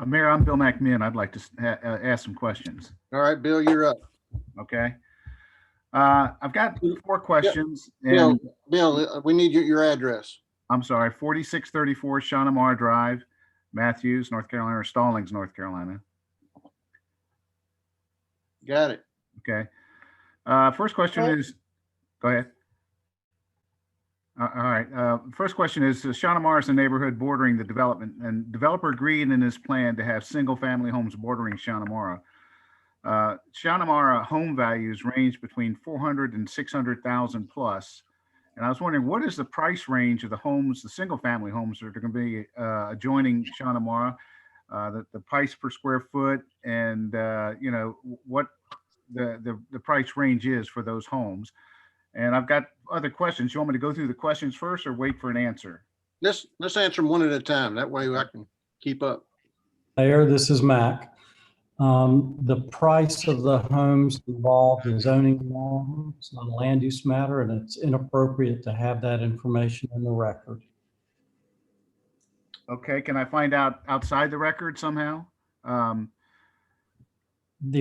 Mayor, I'm Bill McMahon. I'd like to ask some questions. All right, Bill, you're up. Okay. I've got 4 questions. Bill, And we need your address. I'm sorry, 4634 Shawnamar Drive, Matthews, North Carolina, or Stallings, North Carolina. Got it. Okay. First question is, go ahead. All right. First question is, Shawnamar is a neighborhood bordering the development, and developer agreed in his plan to have single-family homes bordering Shawnamara. Shawnamara home values range between 400 and 600,000 plus. And I was wondering, what is the price range of the homes, the single-family homes that are going to be adjoining Shawnamara, the price per square foot, and you know what the price range is for those homes. And I've got other questions. You want me to go through the questions first or wait for an answer? Let's answer them one at a time. That way I can keep up. Mayor, this is Mac. The price of the homes involved in zoning law, it's not a land use matter, and it's inappropriate to have that information in the record. Okay, can I find out outside the record somehow? The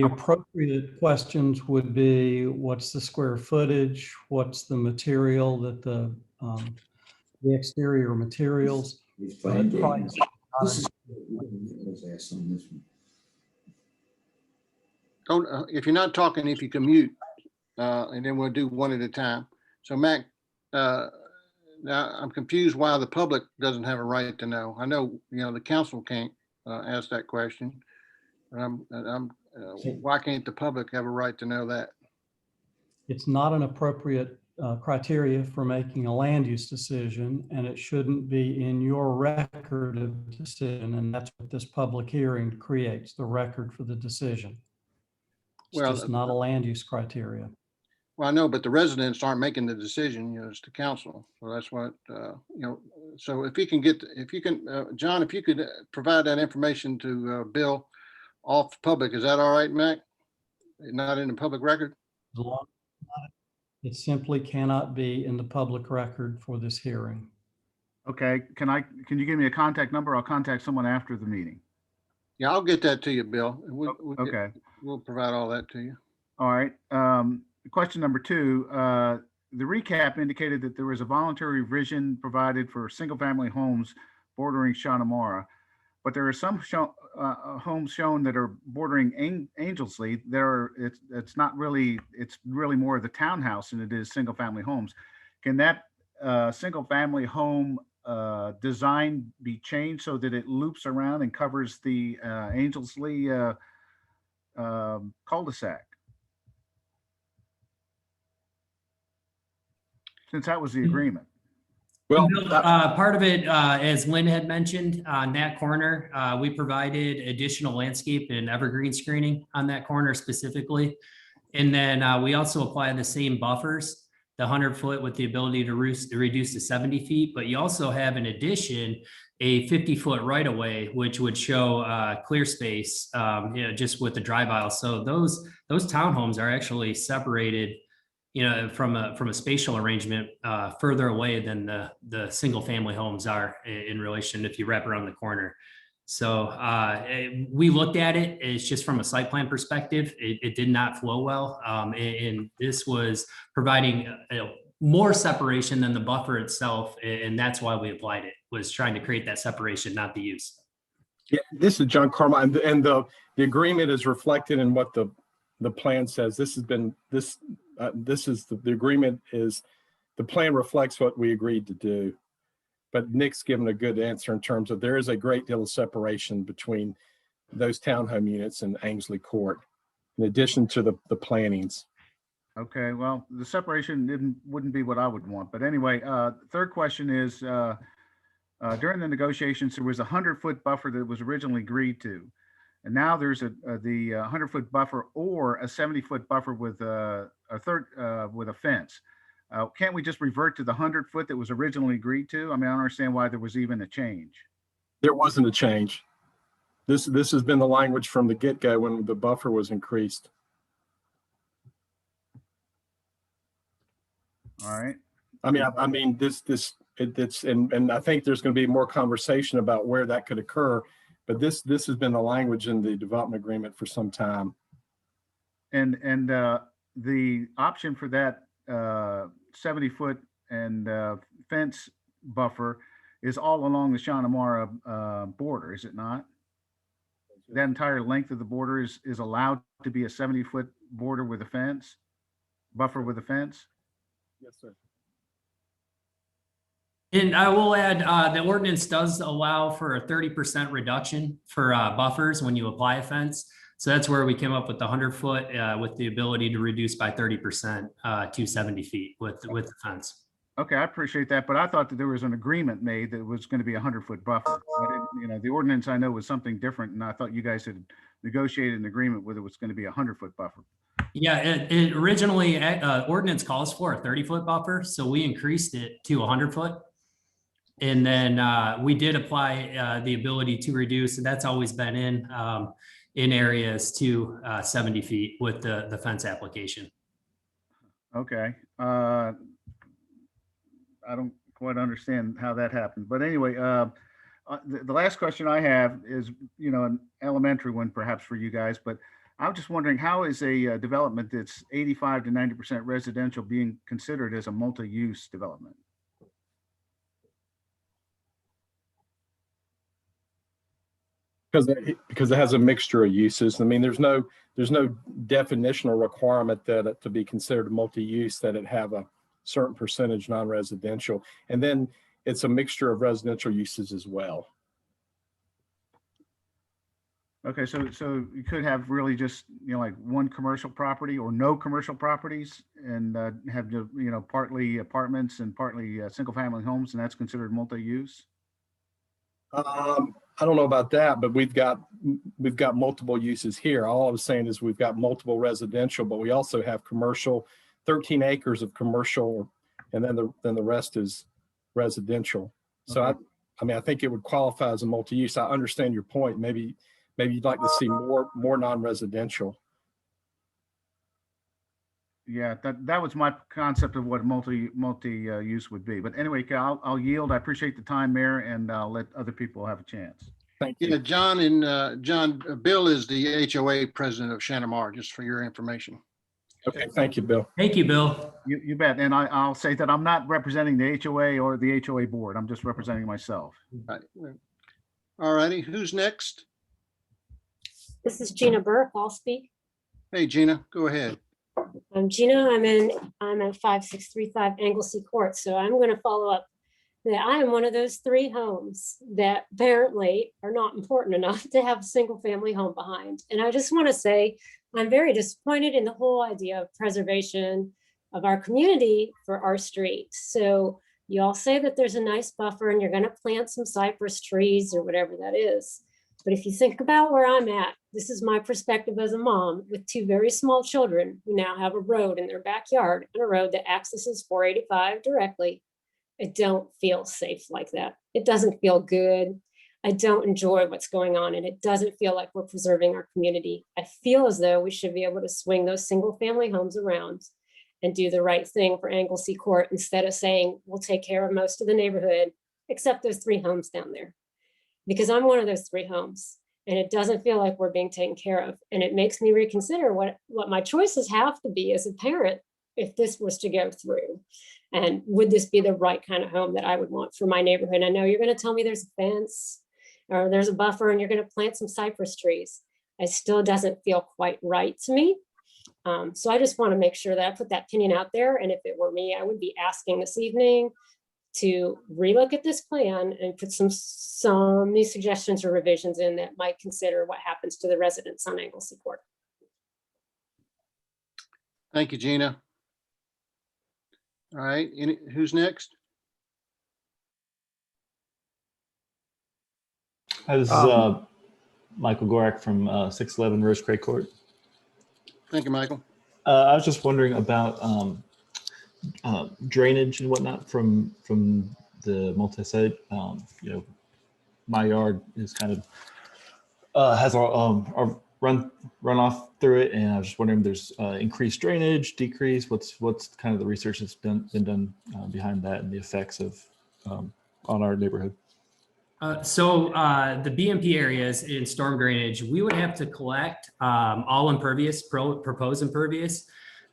appropriate questions would be, what's the square footage? What's the material that the exterior materials? Price. Don't, if you're not talking, if you can mute, and then we'll do one at a time. So Mac, now I'm confused why the public doesn't have a right to know. I know, the council can't ask that question. Why can't the public have a right to know that? It's not an appropriate criteria for making a land use decision, and it shouldn't be in your record of decision. And that's what this public hearing creates, the record for the decision. It's Well, just not a land use criteria. Well, I know, but the residents aren't making the decision, it's the council. So that's what, so if you can John, if you could provide that information to Bill off public, is that all right, Mac? Not in the public record? It simply cannot be in the public record for this hearing. Okay, can you give me a contact number? I'll contact someone after the meeting. Yeah, I'll get that to you, Bill. Okay. We'll provide all that to you. All right. Question number 2, the recap indicated that there was a voluntary revision provided for single-family homes bordering Shawneemara, but there are some homes shown that are bordering Angelsley. It's really more of the townhouse than it is single-family homes. Can that single-family home design be changed so that it loops around and covers the Angelsley cul-de-sac? Since that was the agreement. Well, part of it, as Lynn had mentioned, on that corner, we provided additional landscape and evergreen screening on that corner specifically. And then we also apply the same buffers, the 100-foot with the ability to reduce to 70 feet. But you also have, in addition, a 50-foot right of way, which would show clear space, just with the drive aisle. So those townhomes are actually separated, from a spatial arrangement further away than the single family homes are in relation if you wrap around the corner. So we looked at it. It's just from a site plan perspective, it did not flow well. And this was providing more separation than the buffer itself. And that's why we applied it, was trying to create that separation, not the use. Yeah, this is John Carmine, and the agreement is reflected in what the plan says. The agreement is, the plan reflects what we agreed to do. But Nick's given a good answer in terms of there is a great deal of separation between those townhome units and Ainsley Court, in addition to the plantings. Okay, well, the separation wouldn't be what I would want. But anyway, third question is, during the negotiations, there was a 100-foot buffer that was originally agreed to. And now there's the 100-foot buffer or a 70-foot buffer with a fence. Can't we just revert to the 100-foot that was originally agreed to? I mean, I don't understand why there was even a change. There wasn't a change. This has been the language from the get-go when the buffer was increased. All right. I mean, it's and I think there's going to be more conversation about where that could occur. But this has been the language in the development agreement for some time. And the option for that 70-foot and fence buffer is all along the Shawneemara border, is it not? That entire length of the border is allowed to be a 70-foot border with a fence, buffer with a fence? Yes, sir. And I will add, the ordinance does allow for a 30% reduction for buffers when you apply a fence. So that's where we came up with the 100-foot with the ability to reduce by 30% to 70 feet with the fence. Okay, I appreciate that, but I thought that there was an agreement made that it was going to be a 100-foot buffer. The ordinance I know was something different, and I thought you guys had negotiated an agreement whether it was going to be a 100-foot buffer. Yeah, it originally ordinance calls for a 30-foot buffer, so we increased it to 100-foot. And then we did apply the ability to reduce, and that's always been in areas to 70 feet with the fence application. Okay. I don't quite understand how that happened, but anyway, The last question I have is, an elementary one perhaps for you guys, but I'm just wondering, how is a development that's 85 to 90% residential being considered as a multi-use development? Because it has a mixture of uses. I mean, there's no definitional requirement that to be considered a multi-use, that it have a certain percentage non-residential. And then it's a mixture of residential uses as well. Okay, so you could have really just, like one commercial property or no commercial properties and have, partly apartments and partly single family homes, and that's considered multi-use? I don't know about that, but we've got multiple uses here. All I was saying is we've got multiple residential, but we also have commercial, 13 acres of commercial, and then the rest is residential. So Okay. I think it would qualify as a multi-use. I understand your point. Maybe you'd like to see more non-residential. Yeah, that was my concept of what multi-use would be. But anyway, I'll yield. I appreciate the time, Mayor, and I'll let other people have a chance. Thank you. Yeah, John, Bill is the HOA president of Shantamar, just for your information. Okay, thank you, Bill. Thank you, Bill. You bet. And I'll say that I'm not representing the HOA or the HOA board. I'm just representing myself. Right. All righty, who's next? This is Gina Burke. I'll speak. Hey, Gina, go ahead. I'm Gina. I'm at 5635 Anglesey Court. So I'm going to follow up that I am one of those 3 homes that apparently are not important enough to have a single family home behind. And I just want to say I'm very disappointed in the whole idea of preservation of our community for our street. So you all say that there's a nice buffer and you're going to plant some cypress trees or whatever that is. But if you think about where I'm at, this is my perspective as a mom with 2 very small children who now have a road in their backyard and a road that accesses 485 directly. I don't feel safe like that. It doesn't feel good. I don't enjoy what's going on, and it doesn't feel like we're preserving our community. I feel as though we should be able to swing those single family homes around and do the right thing for Anglesey Court instead of saying we'll take care of most of the neighborhood except those 3 homes down there. Because I'm one of those 3 homes and it doesn't feel like we're being taken care of. And it makes me reconsider what my choices have to be as a parent if this was to go through. And would this be the right kind of home that I would want for my neighborhood? I know you're going to tell me there's a fence or there's a buffer and you're going to plant some cypress trees. It still doesn't feel quite right to me. So I just want to make sure that I put that opinion out there. And if it were me, I would be asking this evening to relook at this plan and put some new suggestions or revisions in that might consider what happens to the residents on Anglesey Court. Thank you, Gina. All right, who's next? Hi, this is Michael Gorak from 611 Rose Craig Court. Thank you, Michael. I was just wondering about drainage and whatnot from the multi-site. My yard is kind of has our runoff through it, and I was just wondering if there's increased drainage, decrease. What's kind of the research that's been done behind that and the effects of on our neighborhood? So the BMP areas in storm drainage, we would have to collect all impervious, proposed impervious,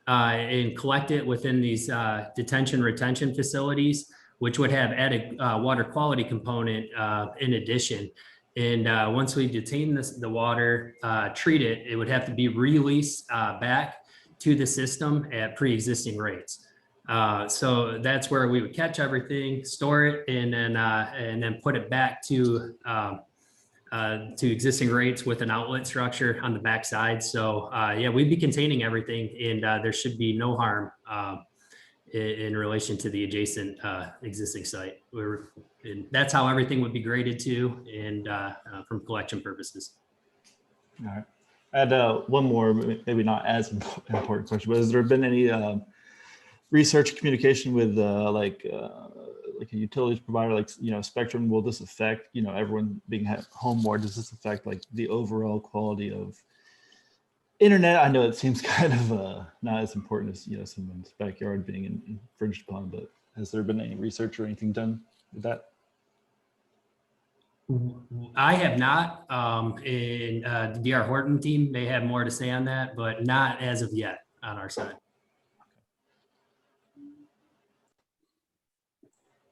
and collect it within these detention retention facilities, which would have added water quality component in addition. And once we detain the water, treat it, it would have to be released back to the system at pre-existing rates. So that's where we would catch everything, store it, and then put it back to existing rates with an outlet structure on the backside. So yeah, we'd be containing everything, and there should be no harm in relation to the adjacent existing site. And that's how everything would be graded to, and from collection purposes. All right. I had one more, maybe not as important question, but has there been any research communication with like a utilities provider, like, Spectrum? Will this affect, everyone being at home more? Does this affect like the overall quality of internet? I know it seems kind of not as important as, someone's backyard being infringed upon, but has there been any research or anything done with that? I have not, and the DR Horton team may have more to say on that, but not as of yet on our side.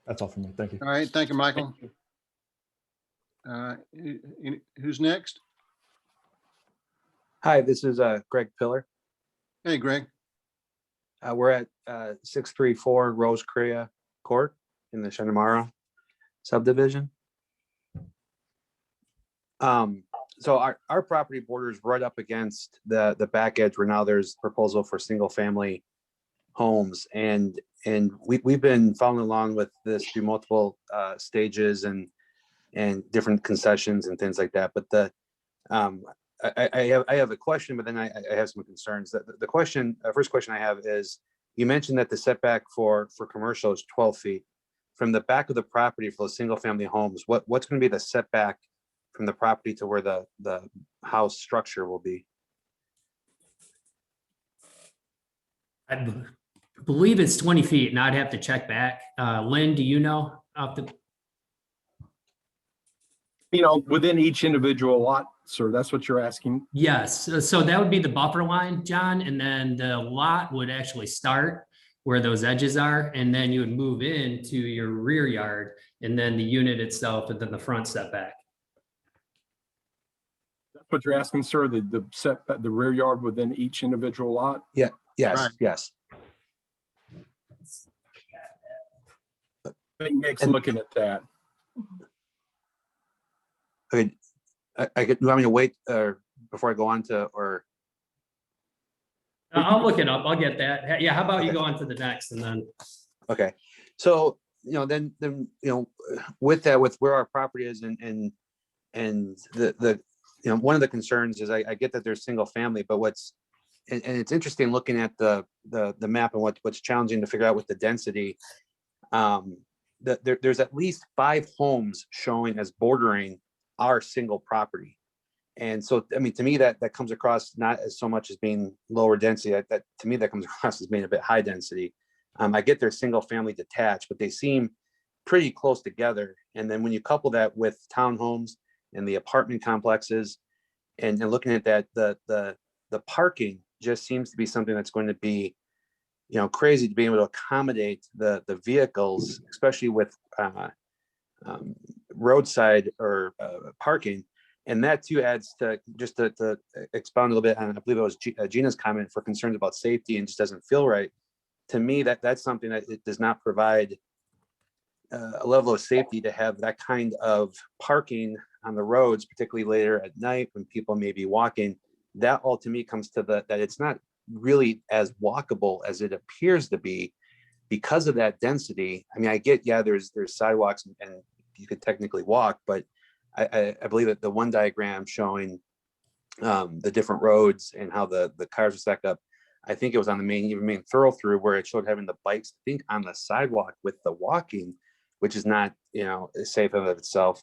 That's all from me. Thank you. All right, thank you, Michael. Who's next? Hi, this is Greg Pillar. Hey, Greg. We're at 634 Rose Korea Court in the Shenamara subdivision. So our property borders right up against the back edge where now there's proposal for single family homes, and we've been following along with this through multiple stages and different concessions and things like that. But I have a question, but then I have some concerns. The question, first question I have is, you mentioned that the setback for commercial is 12 feet. From the back of the property for those single family homes, what's going to be the setback from the property to where the house structure will be? I believe it's 20 feet, and I'd have to check back. Lynn, do you know off the? Within each individual lot, sir, that's what you're asking? Yes, so that would be the buffer line, John, and then the lot would actually start where those edges are, and then you would move into your rear yard, and then the unit itself, and then the front setback. That's what you're asking, sir, the setback, the rear yard within each individual lot? Yeah, yes, Right. yes. I think Nick's looking at that. Okay, I could, you want me to wait before I go on to, or? I'll look it up. I'll get that. Yeah, how about you go on to the next and then. Okay, so, then, with that, with where our property is and the one of the concerns is I get that there's single family, but and it's interesting looking at the map and what's challenging to figure out with the density. There's at least 5 homes showing as bordering our single property. And so, I mean, to me, that comes across not as so much as being lower density, that to me, that comes across as being a bit high density. I get they're single family detached, but they seem pretty close together. And then when you couple that with townhomes and the apartment complexes and looking at that, the parking just seems to be something that's going to be, crazy to be able to accommodate the vehicles, especially with roadside or parking. And that too adds to, just to expound a little bit on, I believe it was Gina's comment for concerns about safety and just doesn't feel right. To me, that's something that it does not provide a level of safety to have that kind of parking on the roads, particularly later at night when people may be walking. That all to me comes to that it's not really as walkable as it appears to be because of that density. I mean, I get, yeah, there's sidewalks and you could technically walk, but I believe that the one diagram showing the different roads and how the cars are stacked up, I think it was on the main thorough through where it showed having the bikes, I think, on the sidewalk with the walking, which is not, safe of itself.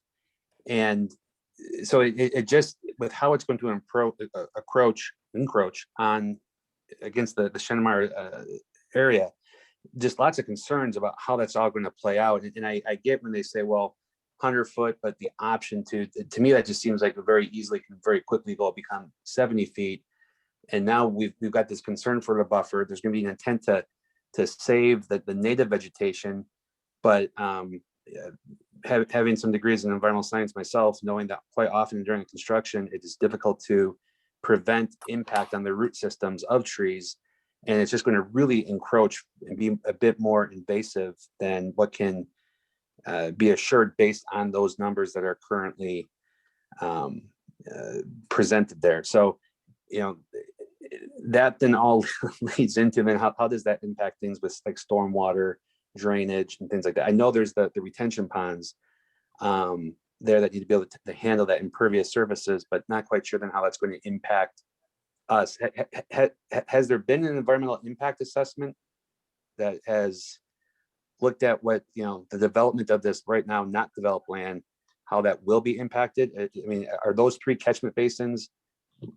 And so it just, with how it's going to encroach on against the Shenamara area, just lots of concerns about how that's all going to play out. And I get when they say, well, 100 foot, but the option to me, that just seems like a very quickly become 70 feet. And now we've got this concern for the buffer. There's going to be an intent to save the native vegetation, but having some degrees in environmental science myself, knowing that quite often during construction, it is difficult to prevent impact on the root systems of trees. And it's just going to really encroach and be a bit more invasive than what can be assured based on those numbers that are currently presented there. So, that then all leads into then how does that impact things with like stormwater drainage and things like that. I know there's the retention ponds there that need to be able to handle that impervious surfaces, but not quite sure then how that's going to impact us. Has there been an environmental impact assessment that has looked at what, the development of this right now, not developed land, how that will be impacted? I mean, are those 3 catchment basins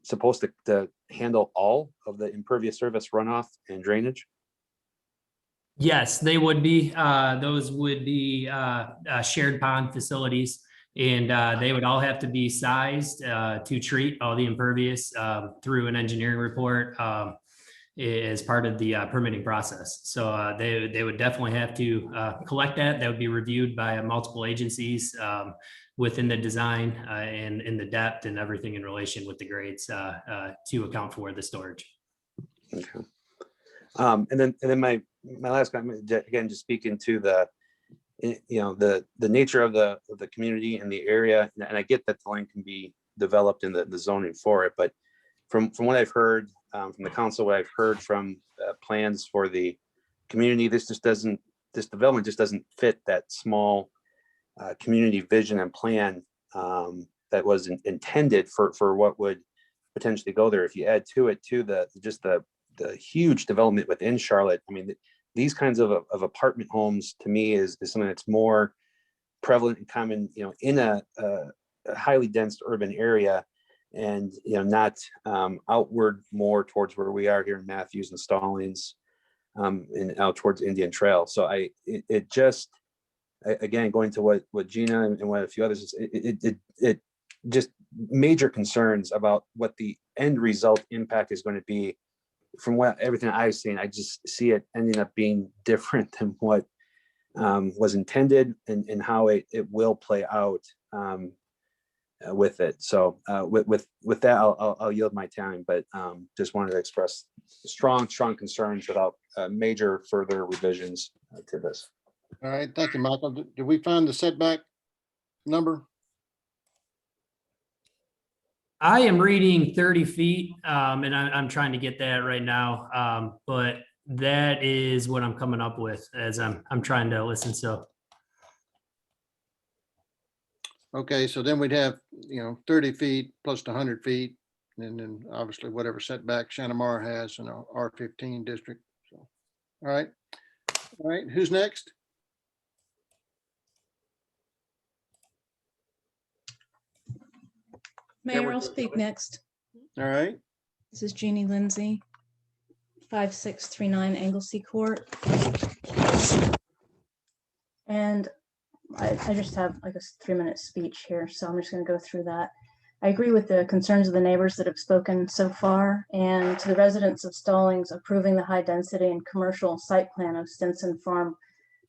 supposed to handle all of the impervious surface runoff and drainage? Yes, they would be. Those would be shared pond facilities. And they would all have to be sized to treat all the impervious through an engineering report as part of the permitting process. So they would definitely have to collect that. That would be reviewed by multiple agencies within the design and in the depth and everything in relation with the grades to account for the storage. Okay. And then my last comment, again, just speaking to the, the nature of the community and the area, and I get that the land can be developed in the zoning for it, but from what I've heard from the council, what I've heard from plans for the community, this development just doesn't fit that small community vision and plan that was intended for what would potentially go there. If you add to it too the huge development within Charlotte, I mean, these kinds of apartment homes to me is something that's more prevalent and common, in a highly dense urban area, and not outward more towards where we are here in Matthews and Stallings, and out towards Indian Trail. So again, going to what Gina and what a few others, it just major concerns about what the end result impact is going to be. From everything I've seen, I just see it ending up being different than what was intended and how it will play out with it. So with that, I'll yield my time, but just wanted to express strong concerns about major further revisions to this. All right, thank you, Michael. Did we find the setback number? I am reading 30 feet, and I'm trying to get that right now, but that is what I'm coming up with as I'm trying to listen. So, Okay, so then we'd have 30 feet plus the 100 feet, and then obviously whatever setback Shanamar has in our R15 district. So, all right, who's next? Mayor, I'll speak next. All right. This is Jeannie Lindsay, 5639 Anglesey Court. And I just have like a 3-minute speech here, so I'm just going to go through that. I agree with the concerns of the neighbors that have spoken so far, and to the residents of Stallings, approving the high density and commercial site plan of Stinson Farm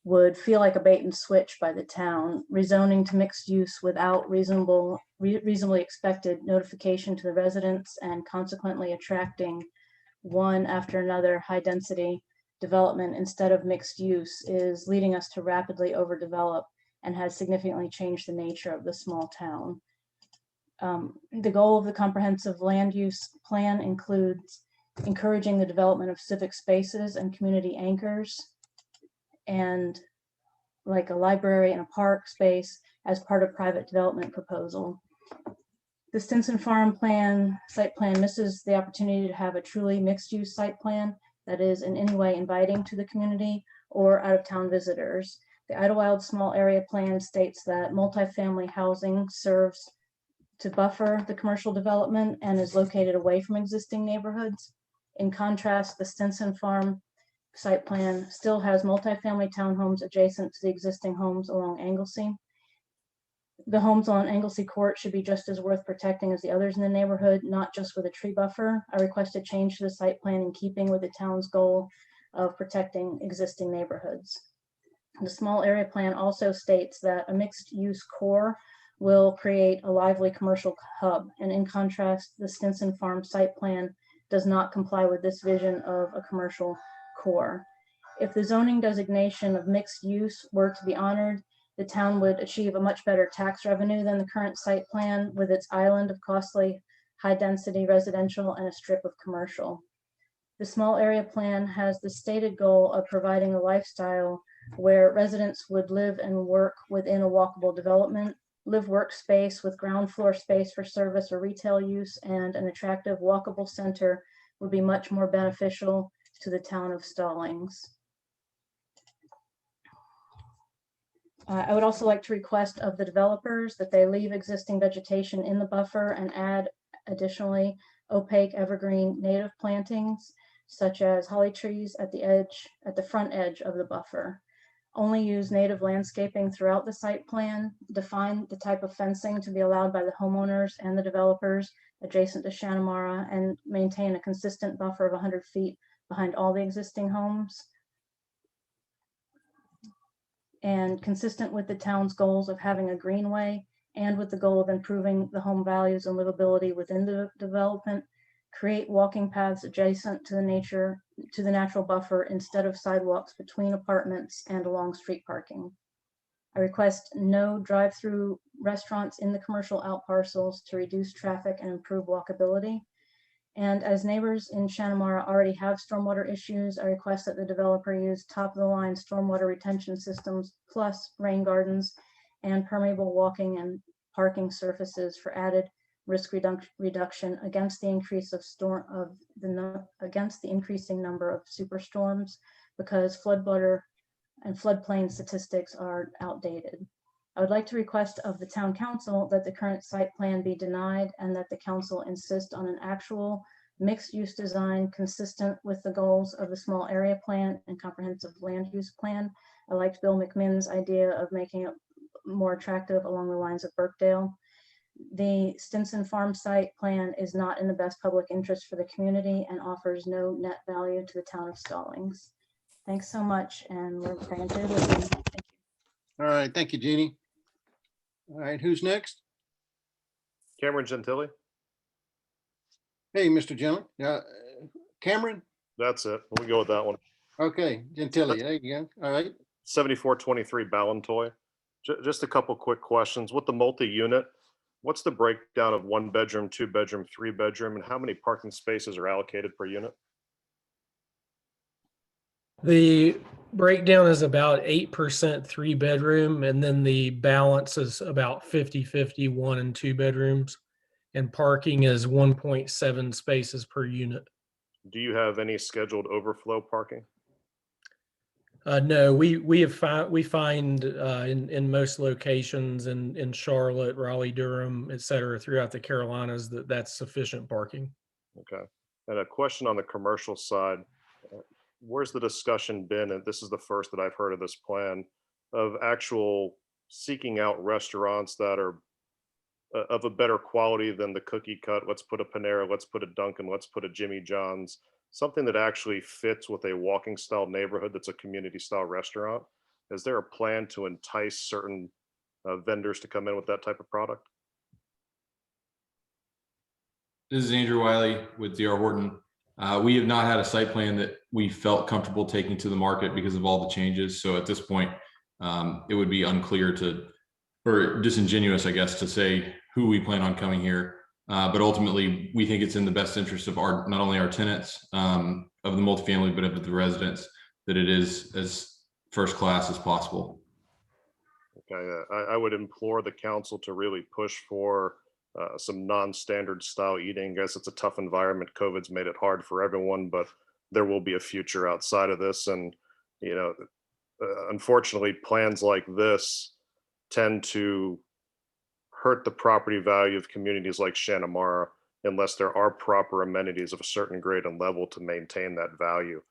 would feel like a bait and switch by the town, rezoning to mixed use without reasonably expected notification to the residents, and consequently attracting one after another high density development instead of mixed use is leading us to rapidly overdevelop and has significantly changed the nature of the small town. The goal of the comprehensive land use plan includes encouraging the development of civic spaces and community anchors, and like a library and a park space as part of private development proposal. The Stinson Farm site plan misses the opportunity to have a truly mixed use site plan that is in any way inviting to the community or out of town visitors. The Idlewild small area plan states that multifamily housing serves to buffer the commercial development and is located away from existing neighborhoods. In contrast, the Stinson Farm site plan still has multifamily townhomes adjacent to the existing homes along Anglesey. The homes on Anglesey Court should be just as worth protecting as the others in the neighborhood, not just with a tree buffer. I request a change to the site plan in keeping with the town's goal of protecting existing neighborhoods. The small area plan also states that a mixed use core will create a lively commercial hub, and in contrast, the Stinson Farm site plan does not comply with this vision of a commercial core. If the zoning designation of mixed use were to be honored, the town would achieve a much better tax revenue than the current site plan with its island of costly high density residential and a strip of commercial. The small area plan has the stated goal of providing a lifestyle where residents would live and work within a walkable development, live workspace with ground floor space for service or retail use, and an attractive walkable center would be much more beneficial to the town of Stallings. I would also like to request of the developers that they leave existing vegetation in the buffer and add additionally opaque evergreen native plantings such as holly trees at the front edge of the buffer. only use native landscaping throughout the site plan, define the type of fencing to be allowed by the homeowners and the developers adjacent to Shanamara, and maintain a consistent buffer of 100 feet behind all the existing homes. And consistent with the town's goals of having a greenway and with the goal of improving the home values and livability within the development, create walking paths adjacent to the natural buffer instead of sidewalks between apartments and along street parking. I request no drive-through restaurants in the commercial outparcels to reduce traffic and improve walkability. And as neighbors in Shanamara already have stormwater issues, I request that the developer use top-of-the-line stormwater retention systems plus rain gardens and permeable walking and parking surfaces for added risk reduction against the increase of against the increasing number of superstorms, because floodwater and floodplain statistics are outdated. I would like to request of the town council that the current site plan be denied and that the council insist on an actual mixed-use design consistent with the goals of the small area plan and comprehensive land use plan. I liked Bill McMinn's idea of making it more attractive along the lines of Birkdale. The Stinson Farm site plan is not in the best public interest for the community and offers no net value to the town of Stallings. Thanks so much, and we're praying to listen. All right, thank you, Jeannie. All right, who's next? Cameron Gentili. Hey, Mr. Gentleman. Cameron? That's it. We'll go with that one. Okay, Gentili, there you go. All right. 7423 Ballantoy. Just a couple quick questions. With the multi-unit, what's the breakdown of 1 bedroom, 2 bedroom, 3 bedroom, and how many parking spaces are allocated per unit? The breakdown is about 8% 3 bedroom, and then the balance is about 50-50 1 and 2 bedrooms. And parking is 1.7 spaces per unit. Do you have any scheduled overflow parking? No, we find in most locations in Charlotte, Raleigh, Durham, et cetera, throughout the Carolinas that's sufficient parking. Okay. And a question on the commercial side. Where's the discussion been, and this is the first that I've heard of this plan, of actual seeking out restaurants that are of a better quality than the cookie cut? Let's put a Panera, let's put a Dunkin', let's put a Jimmy John's, something that actually fits with a walking style neighborhood that's a community style restaurant. Is there a plan to entice certain vendors to come in with that type of product? This is Andrew Wiley with D.R. Horton. We have not had a site plan that we felt comfortable taking to the market because of all the changes. So at this point, it would be unclear or disingenuous, I guess, to say who we plan on coming here. But ultimately, we think it's in the best interest of not only our tenants of the multifamily, but of the residents, that it is as first class as possible. Okay, I would implore the council to really push for some non-standard style eating. I guess it's a tough environment. COVID's made it hard for everyone, but there will be a future outside of this. And, you know, unfortunately, plans like this tend to hurt the property value of communities like Shanamara unless there are proper amenities of a certain grade and level to maintain that value.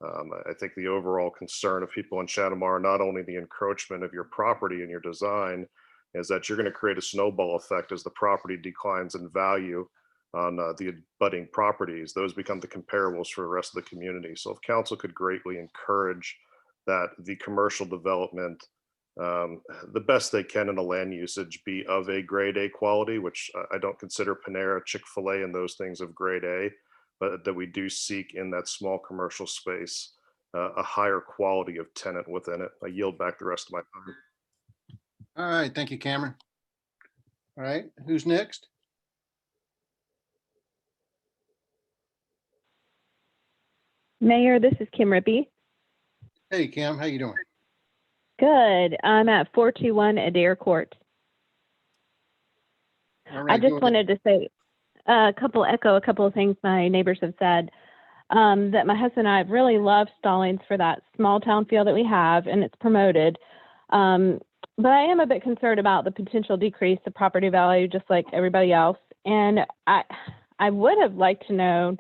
I think the overall concern of people in Shanamara, not only the encroachment of your property and your design, is that you're going to create a snowball effect as the property declines in value on the abutting properties. Those become the comparables for the rest of the community. So if council could greatly encourage that the commercial development, the best they can in a land usage, be of a grade A quality, which I don't consider Panera, Chick-fil-A and those things of grade A, but that we do seek in that small commercial space a higher quality of tenant within it. I yield back the rest of my time. All right, thank you, Cameron. All right, who's next? Mayor, this is Kim Rippey. Hey, Kim, how you doing? Good. I'm at 421 Adair Court. All right, I just wanted to say echo a couple of things my neighbors have said. That my husband and I really love Stallings for that small town feel that we have, and it's promoted. But I am a bit concerned about the potential decrease of property value, just like everybody else. And I would have liked to know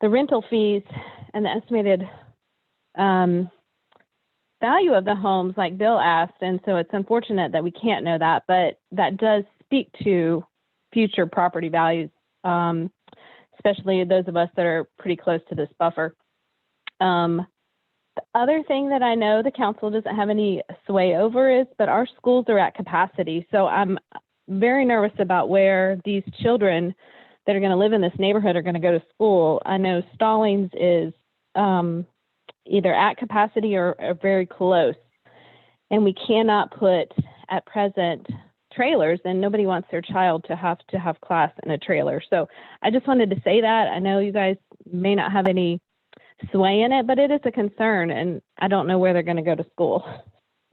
the rental fees and the estimated value of the homes, like Bill asked, and so it's unfortunate that we can't know that, but that does speak to future property values, especially those of us that are pretty close to this buffer. The other thing that I know the council doesn't have any sway over is, but our schools are at capacity. So I'm very nervous about where these children that are going to live in this neighborhood are going to go to school. I know Stallings is either at capacity or very close, and we cannot put at present trailers, and nobody wants their child to have class in a trailer. So I just wanted to say that. I know you guys may not have any sway in it, but it is a concern, and I don't know where they're going to go to school.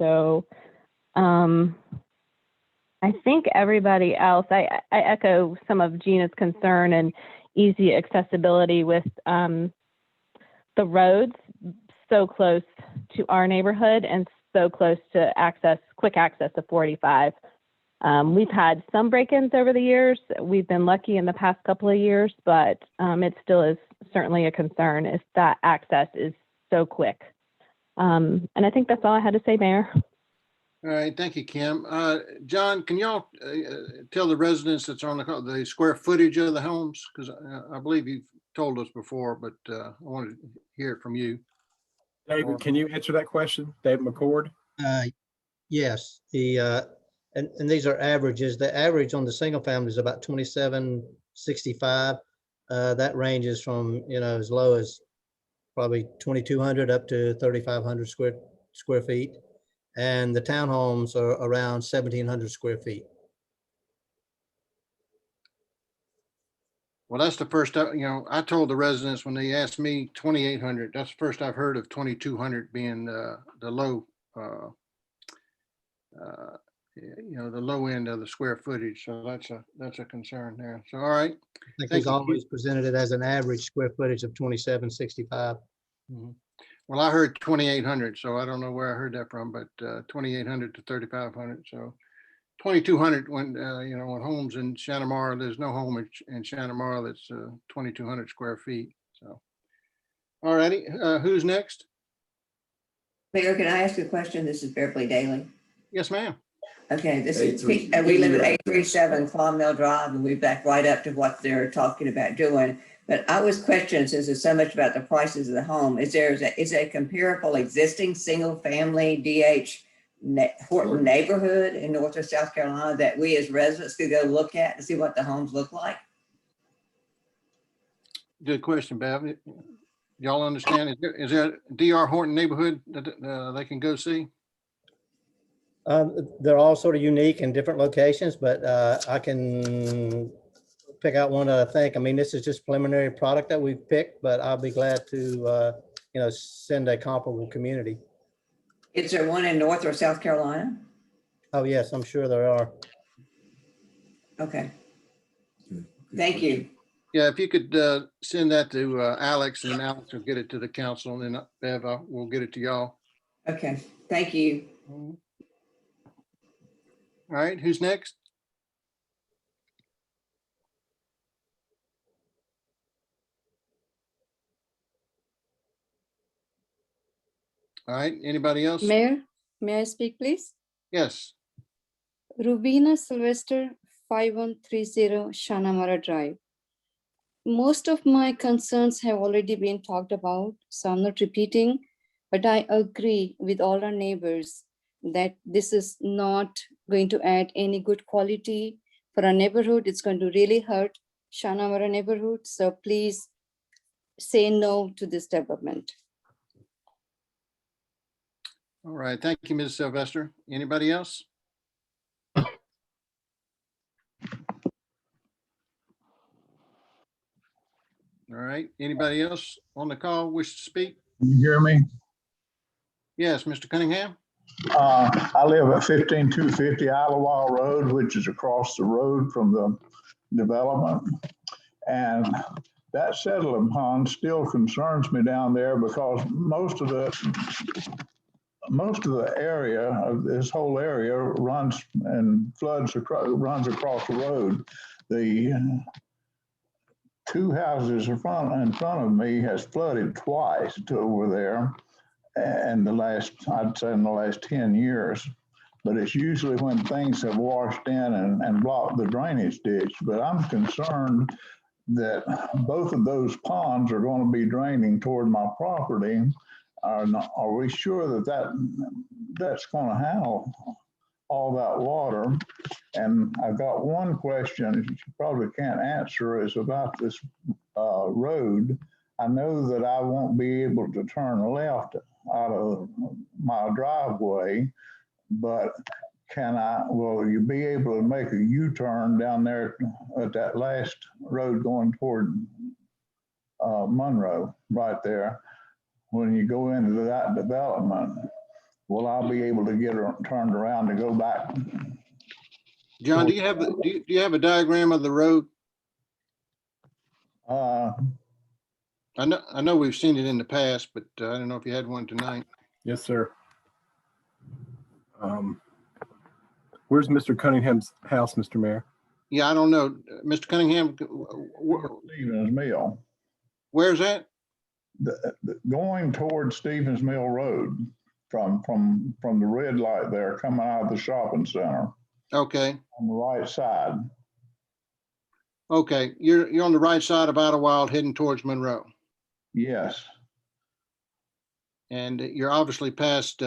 So I think everybody else, I echo some of Gina's concern and easy accessibility with the roads so close to our neighborhood and so close to quick access to 45. We've had some break-ins over the years. We've been lucky in the past couple of years, but it still is certainly a concern if that access is so quick. And I think that's all I had to say, Mayor. All right, thank you, Kim. John, can y'all tell the residents that's on the square footage of the homes? Because I believe you've told us before, but I wanted to hear it from you. David, can you answer that question? David McCord? Yes, and these are averages. The average on the single family is about 2765. That ranges from, as low as probably 2,200 up to 3,500 square feet. And the townhomes are around 1,700 square feet. Well, that's the first, I told the residents when they asked me 2,800, that's the first I've heard of 2,200 being the low, the low end of the square footage. So that's a concern there. So, all right. I think he's always presented it as an average square footage of 2,765. Mm-hmm. Well, I heard 2,800, so I don't know where I heard that from, but 2,800 to 3,500. So 2,200 when, when homes in Santa Mara, there's no home in Santa Mara that's 2,200 square feet. So, all righty, who's next? Mayor, can I ask a question? This is Beverly Daly. Yes, ma'am. Okay, this is, we live at 837 Claw Mill Drive, and we back right up to what they're talking about doing. But I was questioning, since there's so much about the prices of the home, is a comparable existing single family DH Horton neighborhood in North or South Carolina that we as residents could go look at to see what the homes look like? Good question, Bev. Y'all understand? Is there a DR Horton neighborhood that they can go see? They're all sort of unique in different locations, but I can pick out one that I think. I mean, this is just preliminary product that we've picked, but I'll be glad to, send a comparable community. Is there one in North or South Carolina? Oh, yes, I'm sure there are. Okay. Thank you. Yeah, if you could send that to Alex, and Alex will get it to the council, and then Bev, we'll get it to y'all. Okay, thank you. All right, who's next? All right, anybody else? Mayor, may I speak, please? Yes. Rubina Sylvester, 5130 Shanamara Drive. Most of my concerns have already been talked about, so I'm not repeating, but I agree with all our neighbors that this is not going to add any good quality for our neighborhood. It's going to really hurt Shanamara neighborhood. So please say no to this development. All right, thank you, Ms. Sylvester. Anybody else? All right, anybody else on the call wish to speak? Can you hear me? Yes, Mr. Cunningham. I live at 15250 Idlewild Road, which is across the road from the development. And that settling pond still concerns me down there because most of the area of this whole area runs and floods runs across the road. The two houses in front of me has flooded twice to over there. in the last, I'd say in the last 10 years. But it's usually when things have washed in and blocked the drainage ditch. But I'm concerned that both of those ponds are going to be draining toward my property. Are we sure that's going to handle all that water? And I've got one question that you probably can't answer, is about this road. I know that I won't be able to turn left out of my driveway, but will you be able to make a U-turn down there at that last road going toward Monroe, right there? When you go into that development, will I be able to get turned around to go back? John, do you have a diagram of the road? I know we've seen it in the past, but I don't know if you had one tonight. Yes, sir. Where's Mr. Cunningham's house, Mr. Mayor? Yeah, I don't know. Mr. Cunningham, Stevens Mill. Where's that? Going towards Stevens Mill Road from the red light there, coming out of the shopping center. Okay. On the right side. Okay, you're on the right side of Idlewild heading towards Monroe. Yes. And you're obviously past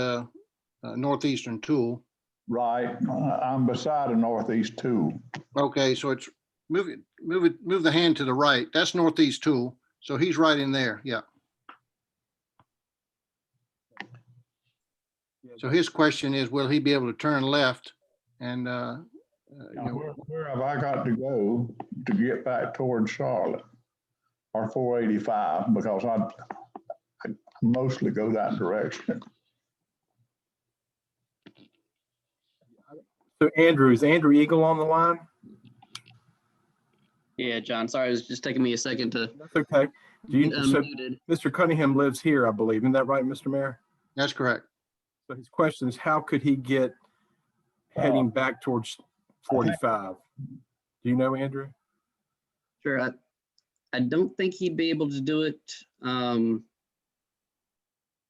Northeastern Tool. Right. I'm beside a Northeast Tool. Okay, so it's move the hand to the right. That's Northeast Tool. So he's right in there. Yeah. So his question is, will he be able to turn left? And where have I got to go to get back towards Charlotte or 485? Because I mostly go that direction. So Andrew, is Andrew Eagle on the line? Yeah, John, sorry, it was just taking me a second to. That's okay. So unmuted. Mr. Cunningham lives here, I believe. Isn't that right, Mr. Mayor? That's correct. So his question is, how could he get heading back towards 45? Do you know, Andrew? Sure, I don't think he'd be able to do it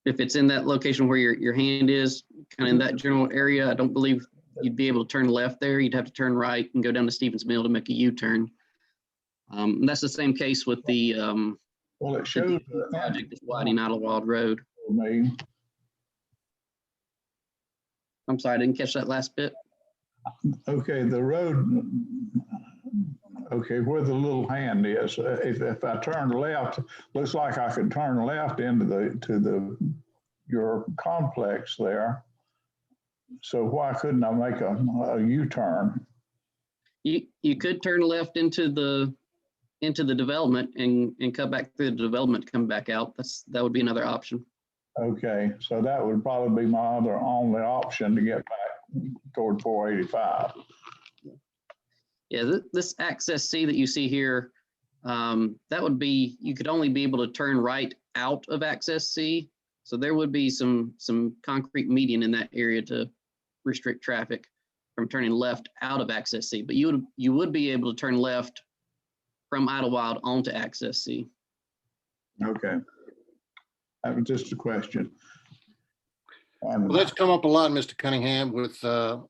if it's in that location where your hand is, kind of in that general area. I don't believe you'd be able to turn left there. You'd have to turn right and go down to Stevens Mill to make a U-turn. That's the same case with the well, it shows the project that's widening Idlewild Road. I'm sorry, I didn't catch that last bit. Okay, the road. Okay, where the little hand is. If I turn left, looks like I could turn left into your complex there. So why couldn't I make a U-turn? You could turn left into the development and cut back through the development, come back out. That would be another option. Okay, so that would probably be my only option to get back toward 485. Yeah, this access C that you see here, that would be, you could only be able to turn right out of access C. So there would be some concrete median in that area to restrict traffic from turning left out of access C. But you would be able to turn left from Idlewild onto access C. Okay. That was just a question. Well, that's come up a lot, Mr. Cunningham, with the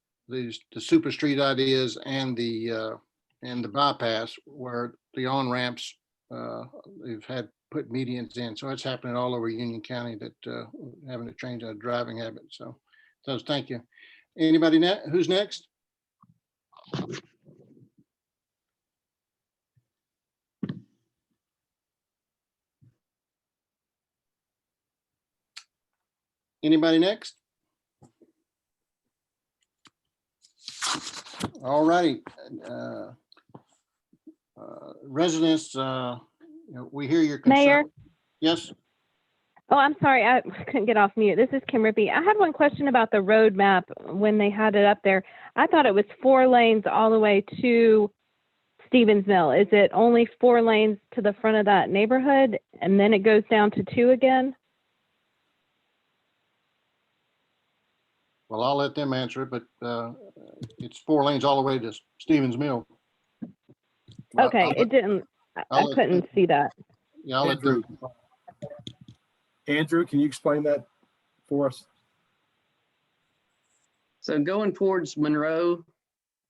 super street ideas and the bypass, where the on-ramps they've had put medians in. So it's happening all over Union County, that having to change our driving habits. So thank you. Anybody who's next? Anybody next? All righty. Residents, we hear your concern. Mayor? Yes. Oh, I'm sorry, I couldn't get off mute. This is Kim Rippey. I had one question about the road map when they had it up there. I thought it was 4 lanes all the way to Stevens Mill. Is it only 4 lanes to the front of that neighborhood and then it goes down to 2 again? Well, I'll let them answer it, but it's 4 lanes all the way to Stevens Mill. Okay, it didn't, I couldn't see that. Yeah, I'll let Drew. Andrew, can you explain that for us? So going towards Monroe,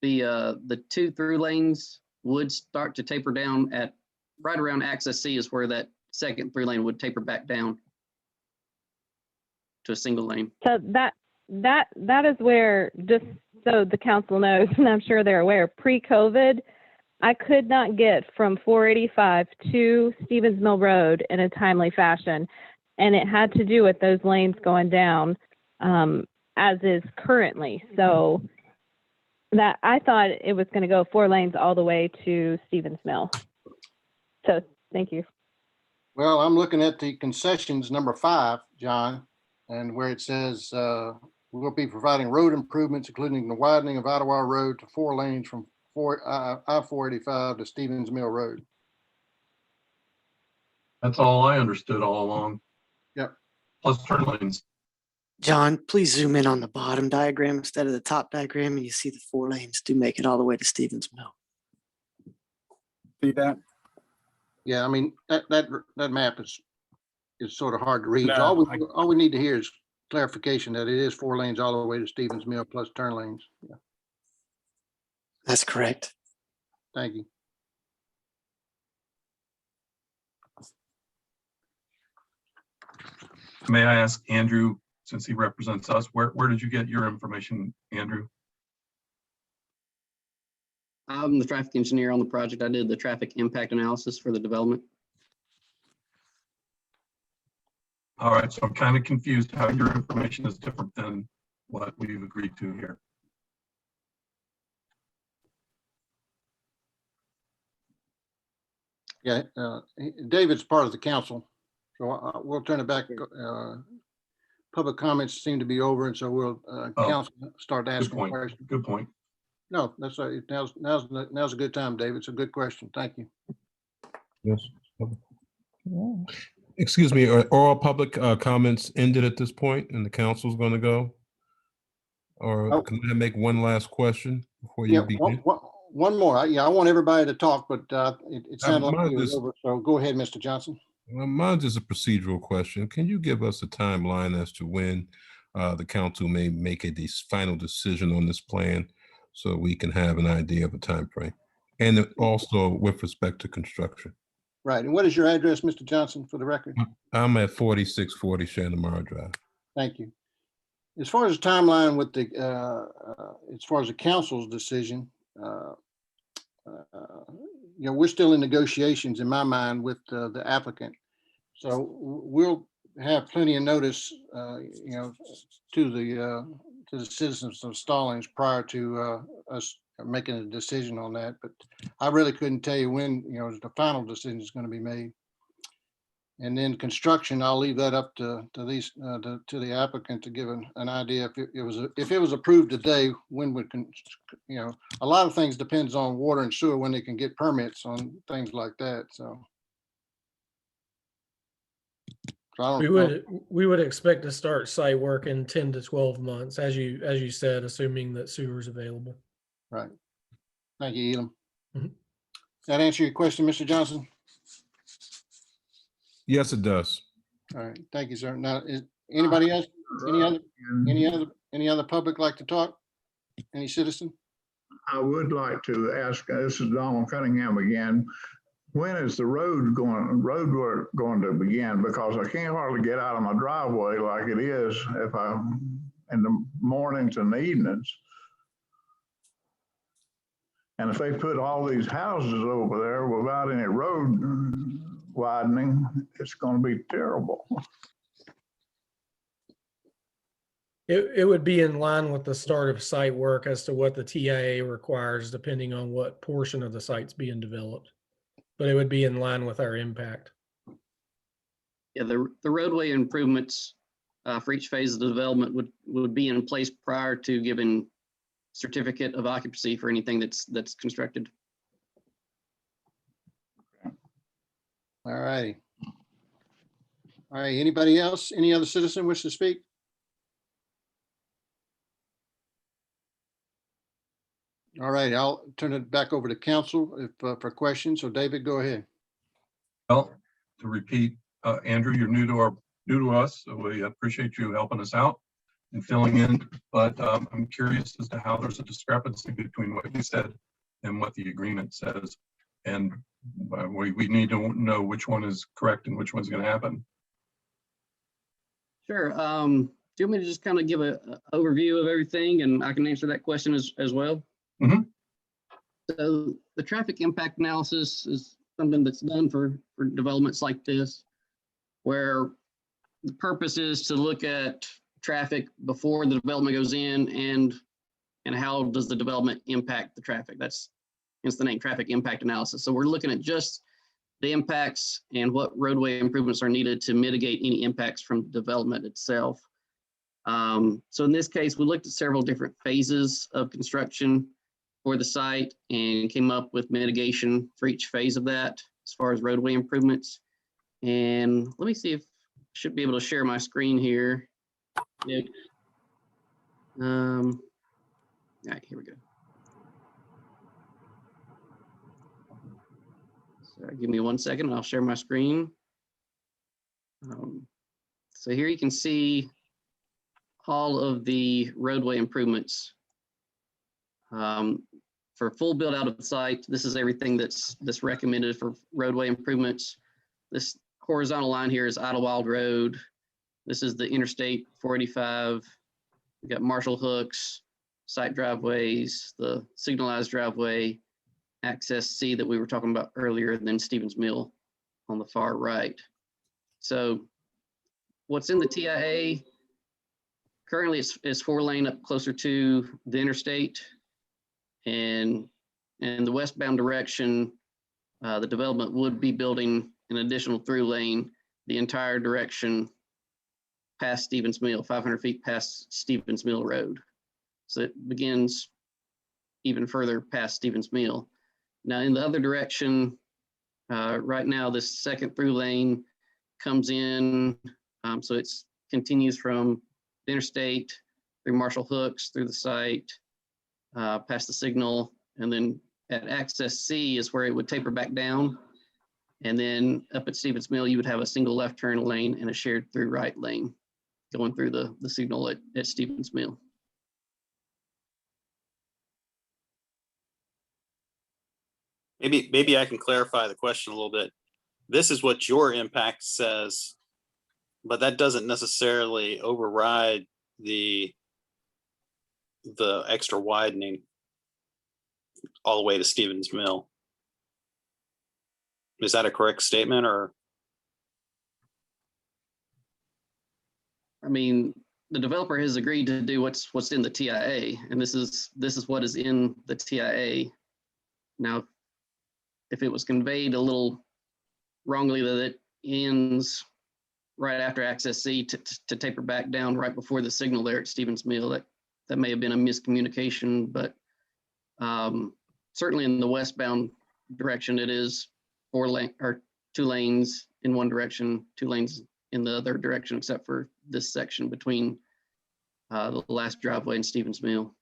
the two through lanes would start to taper down at right around access C is where that second through lane would taper back down to a single lane. So that is where, just so the council knows, and I'm sure they're aware, pre-COVID, I could not get from 485 to Stevens Mill Road in a timely fashion. And it had to do with those lanes going down, as is currently. So that I thought it was going to go 4 lanes all the way to Stevens Mill. So thank you. Well, I'm looking at the concessions number 5, John, and where it says we'll be providing road improvements, including the widening of Ottawa Road to 4 lanes from I-485 to Stevens Mill Road. That's all I understood all along. Yep. Plus turn lanes. John, please zoom in on the bottom diagram instead of the top diagram, and you see the 4 lanes do make it all the way to Stevens Mill. See that? Yeah, I mean, that map is sort of hard to read. So No, all we need to hear is clarification that it is 4 lanes all the way to Stevens Mill plus turn lanes. Yeah. That's correct. Thank you. May I ask Andrew, since he represents us, where did you get your information, Andrew? I'm the traffic engineer on the project. I did the traffic impact analysis for the development. All right, so I'm kind of confused how your information is different than what we've agreed to here. Yeah, David's part of the council, so we'll turn it back. Public comments seem to be over, and so we'll council start asking questions. Good point. No, that's right. Now's a good time, David. It's a good question. Thank you. Yes. Excuse me, are all public comments ended at this point and the council's going to go? Or can I make one last question before you begin? One more. I want everybody to talk, but it sounded like it was just- over. So go ahead, Mr. Johnson. Well, mine's just a procedural question. Can you give us a timeline as to when the council may make a final decision on this plan so we can have an idea of a time frame? And also with respect to construction. Right. And what is your address, Mr. Johnson, for the record? I'm at 4640 Shantamara Drive. Thank you. As far as the timeline with the, as far as the council's decision, we're still in negotiations in my mind with the applicant. So we'll have plenty of notice, to the citizens of Stallings prior to us making a decision on that. But I really couldn't tell you when, the final decision is going to be made. And then construction, I'll leave that up to the applicant to give an idea if it was approved today, when would, a lot of things depends on water and sewer, when they can get permits on things like that. So I don't know. We would expect to start site work in 10 to 12 months, as you said, assuming that sewer is available. Right. Thank you, Elam. Mm-hmm. Does that answer your question, Mr. Johnson? Yes, it does. All right. Thank you, sir. Now, is anybody else, any other public like to talk? Any citizen? I would like to ask, this is Donald Cunningham again. When is the road work going to begin? Because I can't hardly get out of my driveway like it is if I'm in the mornings and the evenings. And if they put all these houses over there without any road widening, it's going to be terrible. It would be in line with the start of site work as to what the TIA requires, depending on what portion of the site's being developed. But it would be in line with our impact. Yeah, the roadway improvements for each phase of the development would be in place prior to giving certificate of occupancy for anything that's constructed. All righty. All right. Anybody else? Any other citizen wish to speak? All right. I'll turn it back over to council for questions. So David, go ahead. Well, to repeat, Andrew, you're new to new to us, so we appreciate you helping us out and filling in. But I'm curious as to how there's a discrepancy between what you said and what the agreement says. And we need to know which one is correct and which one's going to happen. Sure. Do you want me to just kind of give a overview of everything, and I can answer that question as well? Mhm. So the traffic impact analysis is something that's done for developments like this, where the purpose is to look at traffic before the development goes in and how does the development impact the traffic. That's hence the name traffic impact analysis. So we're looking at just the impacts and what roadway improvements are needed to mitigate any impacts from development itself. So in this case, we looked at several different phases of construction for the site and came up with mitigation for each phase of that as far as roadway improvements. And let me see if I should be able to share my screen here. Yeah. All right, here we go. So give me 1 second, I'll share my screen. So here you can see all of the roadway improvements. For full build out of the site, this is everything that's recommended for roadway improvements. This horizontal line here is Idlewild Road. This is the Interstate 485. We've got Marshall Hooks, site driveways, the signalized driveway, access C that we were talking about earlier, and then Stevens Mill on the far right. So what's in the TIA currently is 4-lane up closer to the interstate, and in the westbound direction, the development would be building an additional through lane the entire direction past Stevens Mill, 500 feet past Stevens Mill Road. So it begins even further past Stevens Mill. Now in the other direction, right now this second through lane comes in, so it continues from the interstate through Marshall Hooks, through the site, past the signal, and then at access C is where it would taper back down. And then up at Stevens Mill, you would have a single left turn lane and a shared through right lane going through the signal at Stevens Mill. Maybe I can clarify the question a little bit. This is what your impact says, but that doesn't necessarily override the extra widening all the way to Stevens Mill. Is that a correct statement, or? I mean, the developer has agreed to do what's in the TIA, and this is what is in the TIA. Now, if it was conveyed a little wrongly that it ends right after access C to taper back down right before the signal there at Stevens Mill, that may have been a miscommunication, but certainly in the westbound direction, it is 2 lanes in one direction, 2 lanes in the other direction, except for this section between the last driveway and Stevens Mill.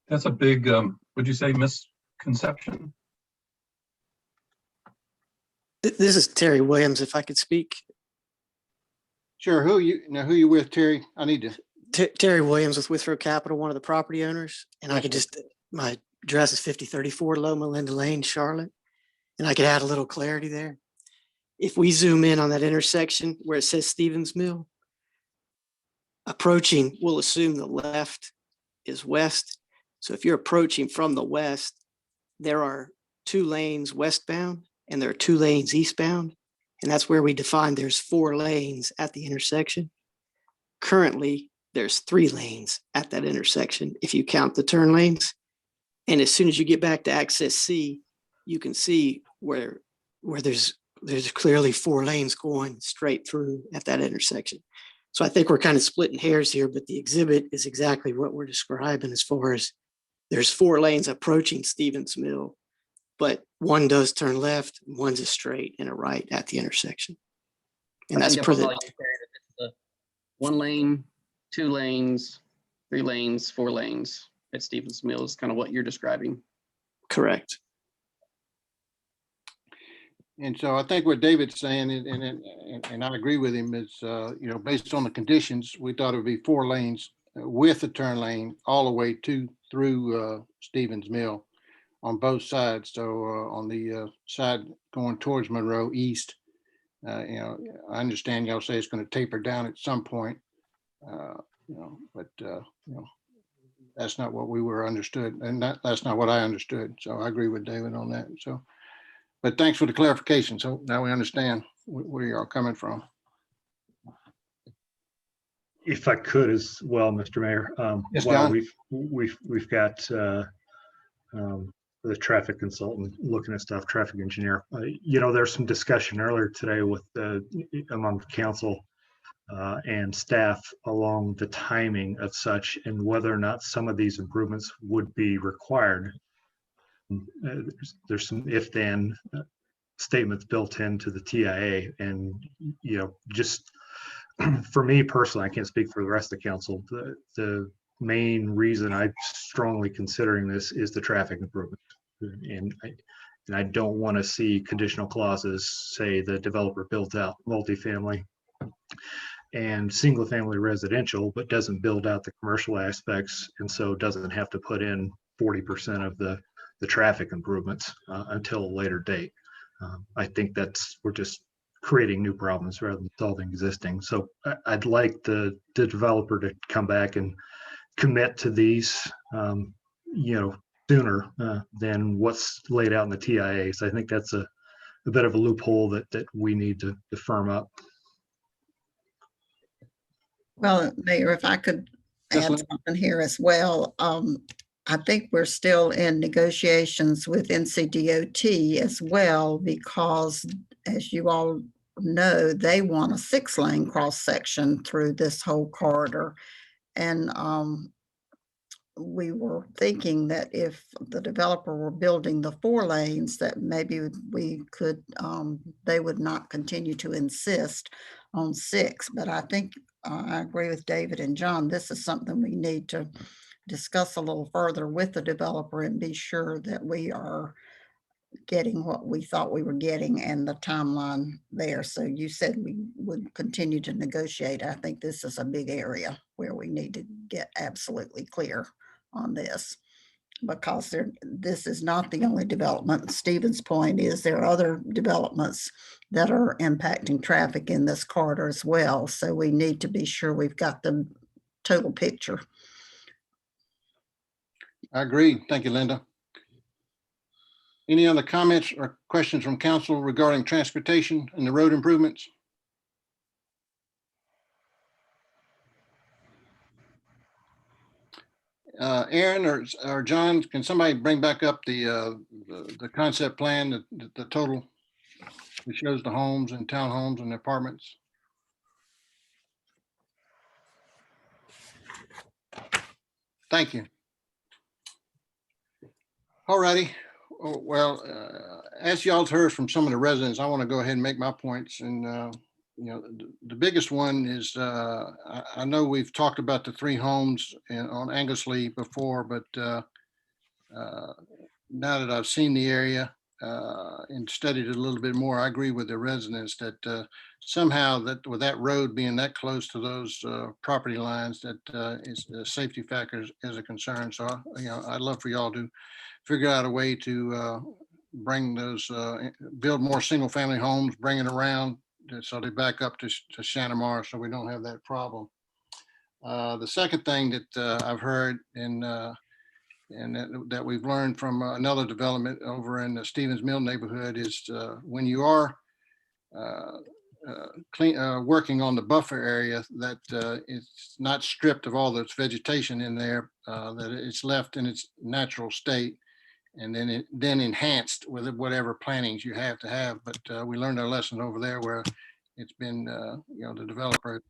That's a big, would you say, misconception? This is Terry Williams, if I could speak. Sure. Who you with, Terry? I need to. Terry Williams with Withrow Capital, one of the property owners. And I could just, my address is 5034 Loma Linda Lane, Charlotte. And I could add a little clarity there. If we zoom in on that intersection where it says Stevens Mill, approaching, we'll assume the left is west. So if you're approaching from the west, there are 2 lanes westbound and there are 2 lanes eastbound. And that's where we define there's 4 lanes at the intersection. Currently, there's 3 lanes at that intersection if you count the turn lanes. And as soon as you get back to access C, you can see where there's clearly 4 lanes going straight through at that intersection. So I think we're kind of splitting hairs here, but the exhibit is exactly what we're describing as far as there's 4 lanes approaching Stevens Mill, but one does turn left, one's a straight and a right at the intersection. And that's per the 1 lane, 2 lanes, 3 lanes, 4 lanes at Stevens Mill is kind of what you're describing. Correct. And so I think what David's saying, and I agree with him, is, based on the conditions, we thought it would be 4 lanes with a turn lane all the way through Stevens Mill on both sides. So on the side going towards Monroe East, I understand y'all say it's going to taper down at some point, but that's not what we were understood, and that's not what I understood. So I agree with David on that. So, but thanks for the clarification. So now we understand where you're coming from. If I could as well, Mr. Mayor, Yes, while John. we've got the traffic consultant looking at stuff, traffic engineer. There's some discussion earlier today with among council and staff along the timing of such and whether or not some of these improvements would be required. There's some if-then statements built into the TIA, and just for me personally, I can't speak for the rest of the council. The main reason I'm strongly considering this is the traffic improvement, and I don't want to see conditional clauses say the developer builds out multifamily and single family residential, but doesn't build out the commercial aspects, and so doesn't have to put in 40% of the traffic improvements until a later date. I think we're just creating new problems rather than solving existing. So I'd like the developer to come back and commit to these, sooner than what's laid out in the TIAs. I think that's a bit of a loophole that we need to firm up. Well, Mayor, if I could add something here as well. I think we're still in negotiations with NCDOT as well, because as you all know, they want a 6-lane cross section through this whole corridor. And we were thinking that if the developer were building the 4 lanes, that maybe we could, they would not continue to insist on 6. But I think I agree with David and John. This is something we need to discuss a little further with the developer and be sure that we are getting what we thought we were getting and the timeline there. So you said we would continue to negotiate. I think this is a big area where we need to get absolutely clear on this, because this is not the only development. Stephen's point is there are other developments that are impacting traffic in this corridor as well. So we need to be sure we've got the total picture. I agree. Thank you, Linda. Any other comments or questions from council regarding transportation and the road improvements? Aaron or John, can somebody bring back up the concept plan, the total that shows the homes and townhomes and apartments? Thank you. All righty. Well, as y'all's heard from some of the residents, I want to go ahead and make my points. And, the biggest one is, I know we've talked about the 3 homes on Anglesey before, but now that I've seen the area and studied it a little bit more, I agree with the residents that somehow that with that road being that close to those property lines, that is a safety factor is a concern. So, I'd love for y'all to figure out a way to bring those, build more single family homes, bring it around so they back up to Shantamar so we don't have that problem. The second thing that I've heard and that we've learned from another development over in the Stevens Mill neighborhood is when you are working on the buffer area, that it's not stripped of all this vegetation in there, that it's left in its natural state, and then enhanced with whatever plantings you have to have. But we learned our lesson over there where it's been, the developer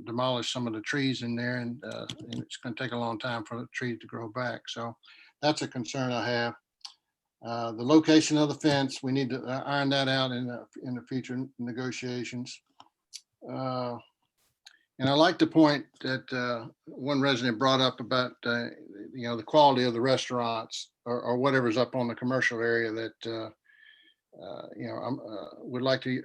demolished some of the trees in there, and it's going to take a long time for the trees to grow back. So that's a concern I have. The location of the fence, we need to iron that out in the future negotiations. And I like the point that one resident brought up about, the quality of the restaurants or whatever's up on the commercial area, that you know, would like to,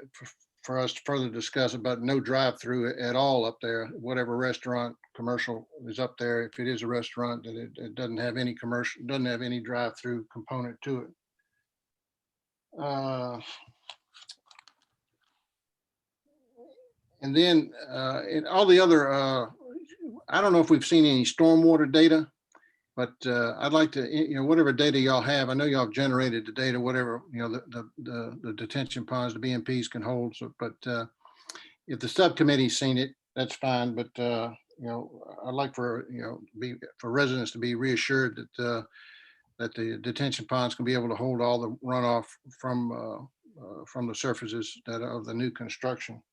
for us to further discuss about no drive-through at all up there. Whatever restaurant commercial is up there, if it is a restaurant, that it doesn't have any commercial, doesn't have any drive-through component to it. And then in all the other, I don't know if we've seen any stormwater data, but I'd like to, you know, whatever data y'all have, I know y'all have generated the data, whatever, you know, the detention ponds, the BMPs can hold. So, but if the subcommittee's seen it, that's fine. But you know, I'd like for, you know, for residents to be reassured that that the detention ponds can be able to hold all the runoff from the surfaces that of the new construction.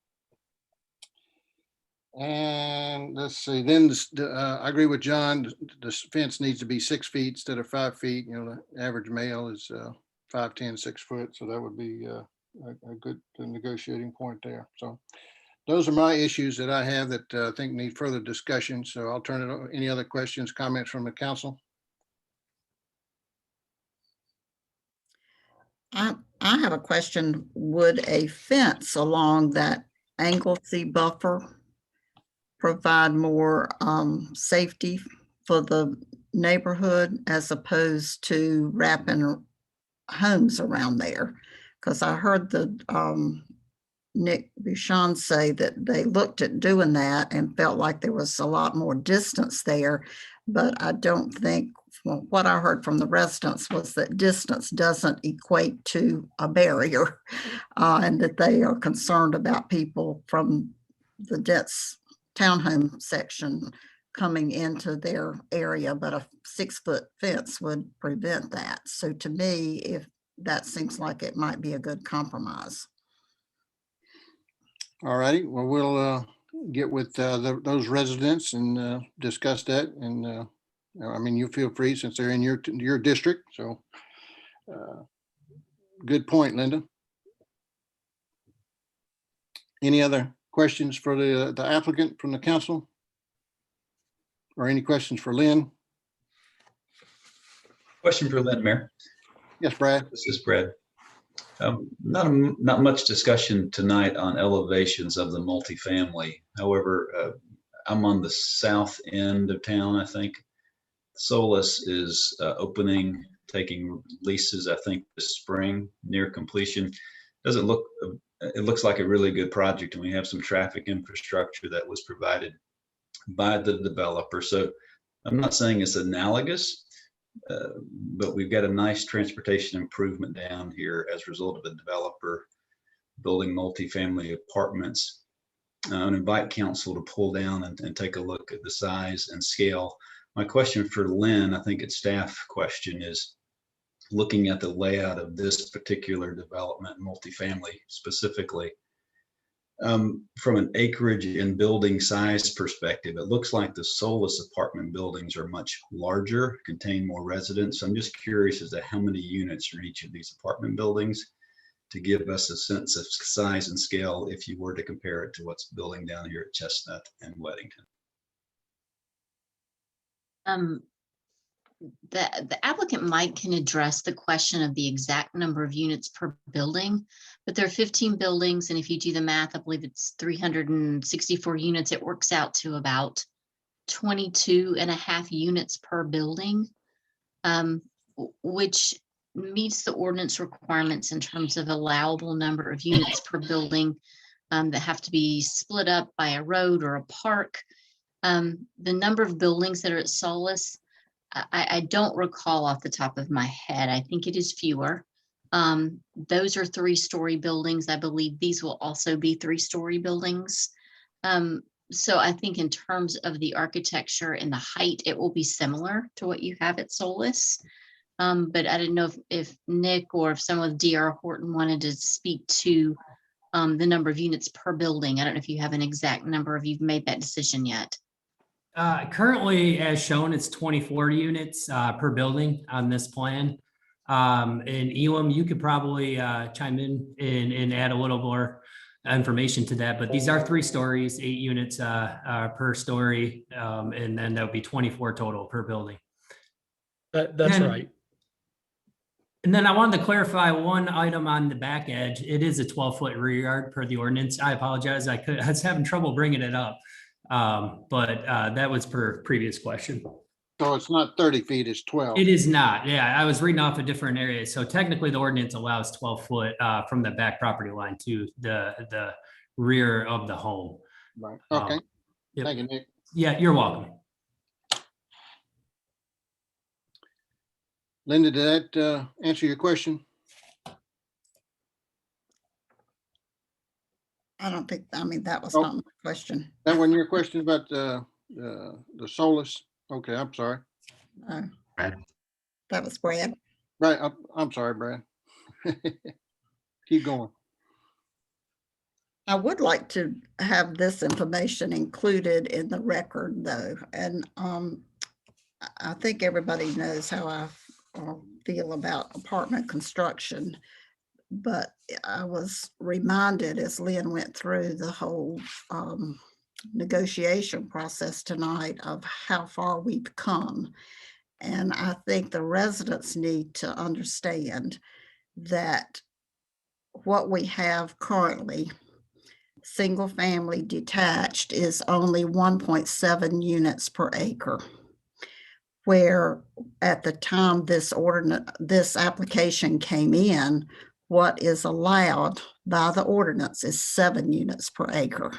And let's see, then I agree with John, the fence needs to be 6 feet instead of 5 feet. You know, the average male is 5'10", 6 foot. So that would be a good negotiating point there. So those are my issues that I have that I think need further discussion. So I'll turn it over. Any other questions, comments from the council? I have a question. Would a fence along that Anglesey buffer provide more safety for the neighborhood as opposed to wrapping homes around there? Because I heard the Nick Bouchon say that they looked at doing that and felt like there was a lot more distance there, but I don't think, well, what I heard from the residents was that distance doesn't equate to a barrier, and that they are concerned about people from the dense townhome section coming into their area, but a 6-foot fence would prevent that. So to me, if that seems like it might be a good compromise. All righty. Well, we'll get with those residents and discuss that. And I mean, you feel free since they're in your district. So good point, Linda. Any other questions for the applicant from the council? Or any questions for Lynn? Question for Lynn, Mayor. Yes, Brad. This is Brad. Not much discussion tonight on elevations of the multifamily. However, I'm on the south end of town, I think. Solus is opening, taking leases, I think, this spring, near completion. It looks like a really good project, and we have some traffic infrastructure that was provided by the developer. So I'm not saying it's analogous, but we've got a nice transportation improvement down here as a result of a developer building multifamily apartments. I invite council to pull down and take a look at the size and scale. My question for Lynn, I think it's staff question, is looking at the layout of this particular development, multifamily specifically, from an acreage and building size perspective, it looks like the Solus apartment buildings are much larger, contain more residents. I'm just curious as to how many units are in each of these apartment buildings to give us a sense of size and scale if you were to compare it to what's building down here at Chestnut and Weddington. The applicant might can address the question of the exact number of units per building, but there are 15 buildings, and if you do the math, I believe it's 364 units. It works out to about 22.5 units per building, which meets the ordinance requirements in terms of allowable number of units per building that have to be split up by a road or a park. The number of buildings that are at Solus, I don't recall off the top of my head. I think it is fewer. Those are 3-story buildings. I believe these will also be 3-story buildings. So I think in terms of the architecture and the height, it will be similar to what you have at Solus. But I didn't know if Nick or if someone with DR Horton wanted to speak to the number of units per building. I don't know if you have an exact number, if you've made that decision yet. Currently, as shown, it's 24 units per building on this plan. And Elam, you could probably chime in and add a little more information to that, but these are 3 stories, 8 units per story, and then there'll be 24 total per building. That's right. And then I wanted to clarify one item on the back edge. It is a 12-foot rear yard per the ordinance. I apologize. I was having trouble bringing it up. But that was per previous question. So it's not 30 feet, it's 12. It is not. Yeah, I was reading off a different area. So technically the ordinance allows 12 foot from the back property line to the rear of the home. Right. Okay. Yep. Thank you, Nick. Yeah, you're welcome. Linda, did that answer your question? I don't think, I mean, that was Oh. not my question. That wasn't your question about the Solus? Okay, I'm sorry. That was Brad. Right, I'm sorry, Brad. Keep going. I would like to have this information included in the record though. And I think everybody knows how I feel about apartment construction. But I was reminded as Lynn went through the whole negotiation process tonight of how far we've come. And I think the residents need to understand that what we have currently, single family detached, is only 1.7 units per acre. Where at the time this application came in, what is allowed by the ordinance is 7 units per acre.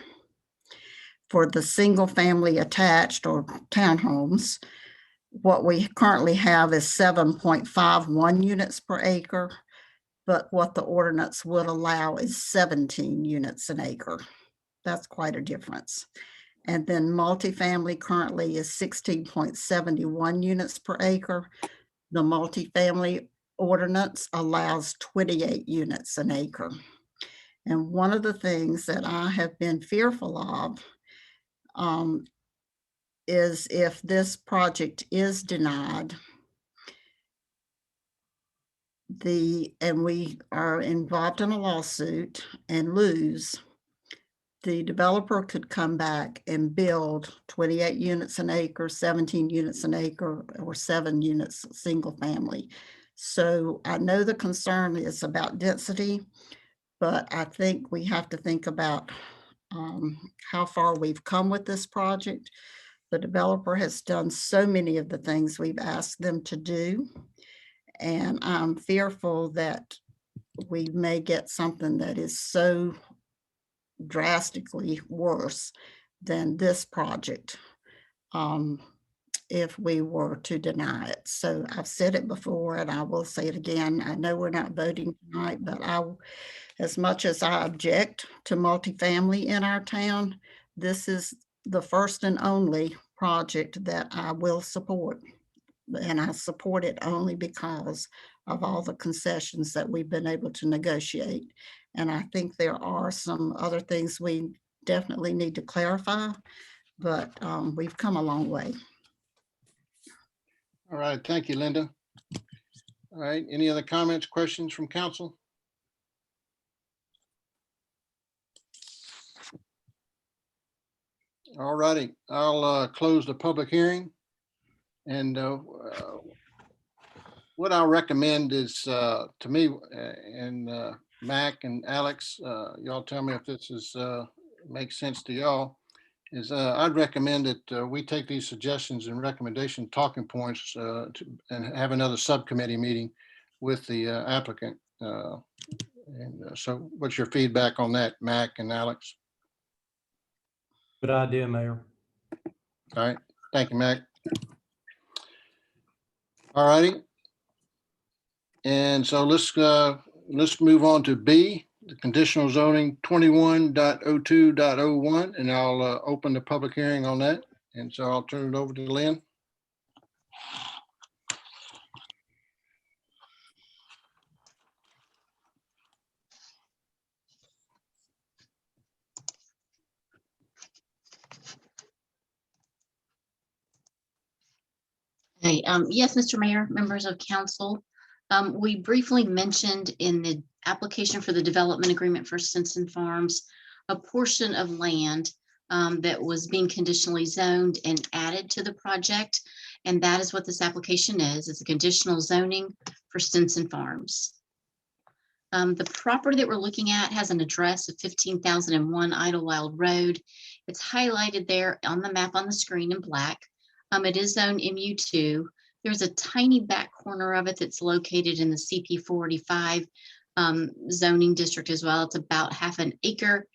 For the single family attached or townhomes, what we currently have is 7.51 units per acre, but what the ordinance would allow is 17 units an acre. That's quite a difference. And then multifamily currently is 16.71 units per acre. The multifamily ordinance allows 28 units an acre. And one of the things that I have been fearful of is if this project is denied, and we are involved in a lawsuit and lose, the developer could come back and build 28 units an acre, 17 units an acre, or 7 units single family. So I know the concern is about density, but I think we have to think about how far we've come with this project. The developer has done so many of the things we've asked them to do, and I'm fearful that we may get something that is so drastically worse than this project if we were to deny it. So I've said it before and I will say it again. I know we're not voting tonight, but as much as I object to multifamily in our town, this is the first and only project that I will support. And I support it only because of all the concessions that we've been able to negotiate. And I think there are some other things we definitely need to clarify, but we've come a long way. All right, thank you, Linda. All right, any other comments, questions from council? All righty, I'll close the public hearing. And what I'll recommend is, to me, and Mac and Alex, y'all tell me if this is makes sense to y'all, is I'd recommend that we take these suggestions and recommendation talking points and have another subcommittee meeting with the applicant. So what's your feedback on that, Mac and Alex? Good idea, Mayor. All right, thank you, Mac. All righty. And so let's move on to B, the conditional zoning 21.02.01, and I'll open the public hearing on that. And so I'll turn it over to Lynn. Hey, yes, Mr. Mayor, members of council. We briefly mentioned in the application for the development agreement for Simpson Farms, a portion of land that was being conditionally zoned and added to the project. And that is what this application is. It's a conditional zoning for Stinson Farms. The property that we're looking at has an address of 15,001 Idlewild Road. It's highlighted there on the map on the screen in black. It is zone MU2. There's a tiny back corner of it that's located in the CP 485 zoning district as well. It's about half an acre.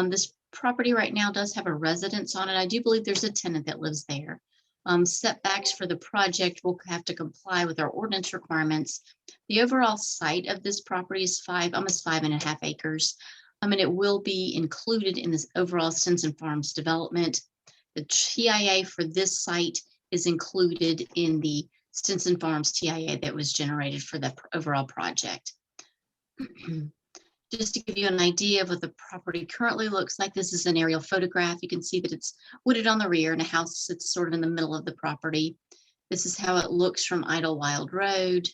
This property right now does have a residence on it. I do believe there's a tenant that lives there. Setbacks for the project will have to comply with our ordinance requirements. The overall site of this property is almost 5.5 acres. And it will be included in this overall Stinson Farms development. The TIA for this site is included in the Stinson Farms TIA that was generated for the overall project. Just to give you an idea of what the property currently looks like, this is an aerial photograph. You can see that it's wooded on the rear and a house sits sort of in the middle of the property. This is how it looks from Idlewild Road.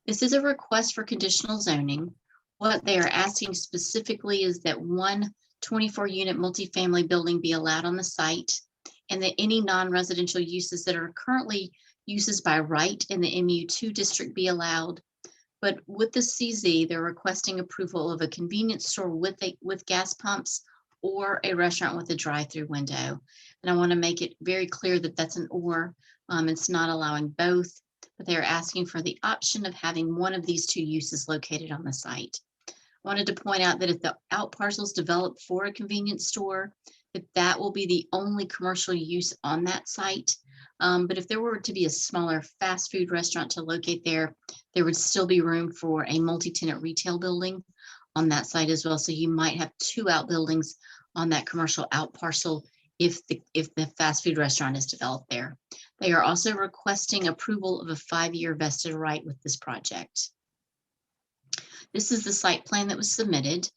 This is a request for conditional zoning. What they are asking specifically is that one 24-unit multifamily building be allowed on the site, and that any non-residential uses that are currently uses by right in the MU2 district be allowed. But with the CZ, they're requesting approval of a convenience store with gas pumps or a restaurant with a drive-through window. And I want to make it very clear that that's an or. It's not allowing both, but they're asking for the option of having one of these two uses located on the site. I wanted to point out that if the out parcels developed for a convenience store, that will be the only commercial use on that site. But if there were to be a smaller fast food restaurant to locate there, there would still be room for a multi-tenant retail building on that site as well. So you might have two outbuildings on that commercial out parcel if the fast food restaurant is developed there. They are also requesting approval of a 5-year vested right with this project. This is the site plan that was submitted.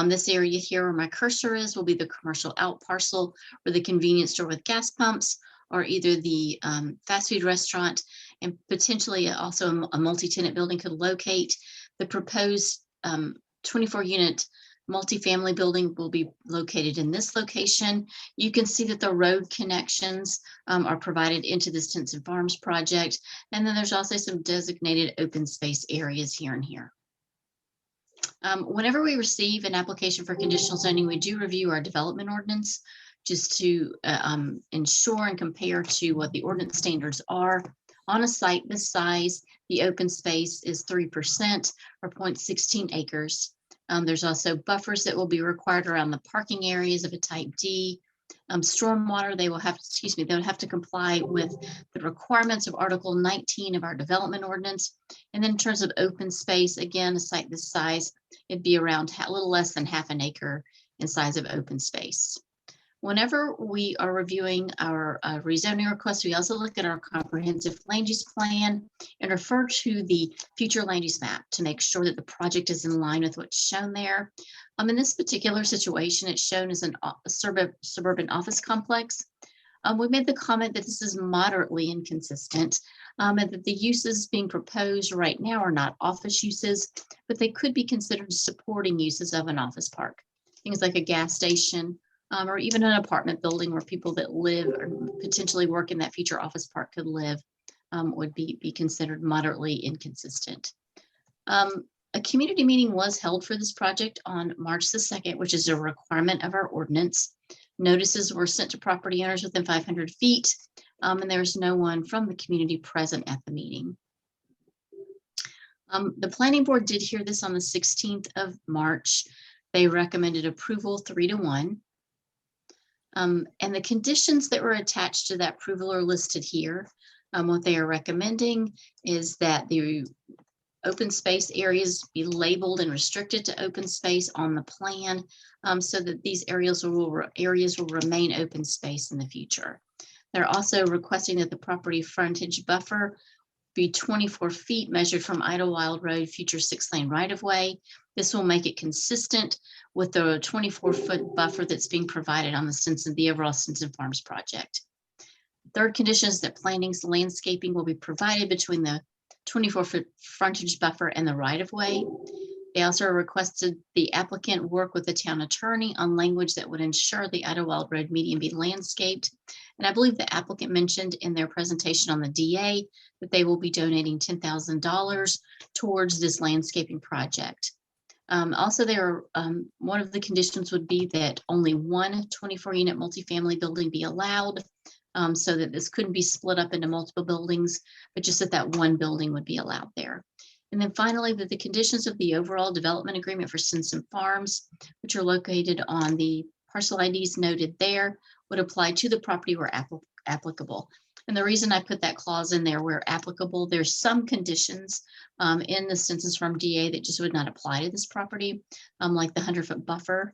This area here where my cursor is will be the commercial out parcel or the convenience store with gas pumps, or either the fast food restaurant, and potentially also a multi-tenant building could locate. The proposed 24-unit multifamily building will be located in this location. You can see that the road connections are provided into the Stinson Farms project. And then there's also some designated open space areas here and here. Whenever we receive an application for conditional zoning, we do review our development ordinance just to ensure and compare to what the ordinance standards are. On a site this size, the open space is 3% or 0.16 acres. There's also buffers that will be required around the parking areas of a type D. Stormwater, they will have to comply with the requirements of Article 19 of our development ordinance. And then in terms of open space, again, a site this size, it'd be around a little less than half an acre in size of open space. Whenever we are reviewing our rezoning request, we also look at our comprehensive land use plan and refer to the future land use map to make sure that the project is in line with what's shown there. In this particular situation, it's shown as a suburban office complex. We made the comment that this is moderately inconsistent and that the uses being proposed right now are not office uses, but they could be considered supporting uses of an office park. Things like a gas station, or even an apartment building where people that live or potentially work in that future office park could live, would be considered moderately inconsistent. A community meeting was held for this project on March the 2nd, which is a requirement of our ordinance. Notices were sent to property owners within 500 feet, and there was no one from the community present at the meeting. The planning board did hear this on the 16th of March. They recommended approval 3-1. And the conditions that were attached to that approval are listed here. What they are recommending is that the open space areas be labeled and restricted to open space on the plan, so that these areas will remain open space in the future. They're also requesting that the property frontage buffer be 24 feet measured from Idlewild Road future 6-lane right-of-way. This will make it consistent with the 24-foot buffer that's being provided on the overall Stinson Farms project. Third condition is that plantings, landscaping will be provided between the 24-foot frontage buffer and the right-of-way. They also requested the applicant work with the town attorney on language that would ensure the Idlewild Road median be landscaped. And I believe the applicant mentioned in their presentation on the DA that they will be donating $10,000 towards this landscaping project. Also, one of the conditions would be that only one 24-unit multifamily building be allowed, so that this couldn't be split up into multiple buildings, but just that one building would be allowed there. And then finally, that the conditions of the overall development agreement for Simpson Farms, which are located on the parcel IDs noted there, would apply to the property where applicable. And the reason I put that clause in there where applicable, there's some conditions in the census from DA that just would not apply to this property, like the 100-foot buffer.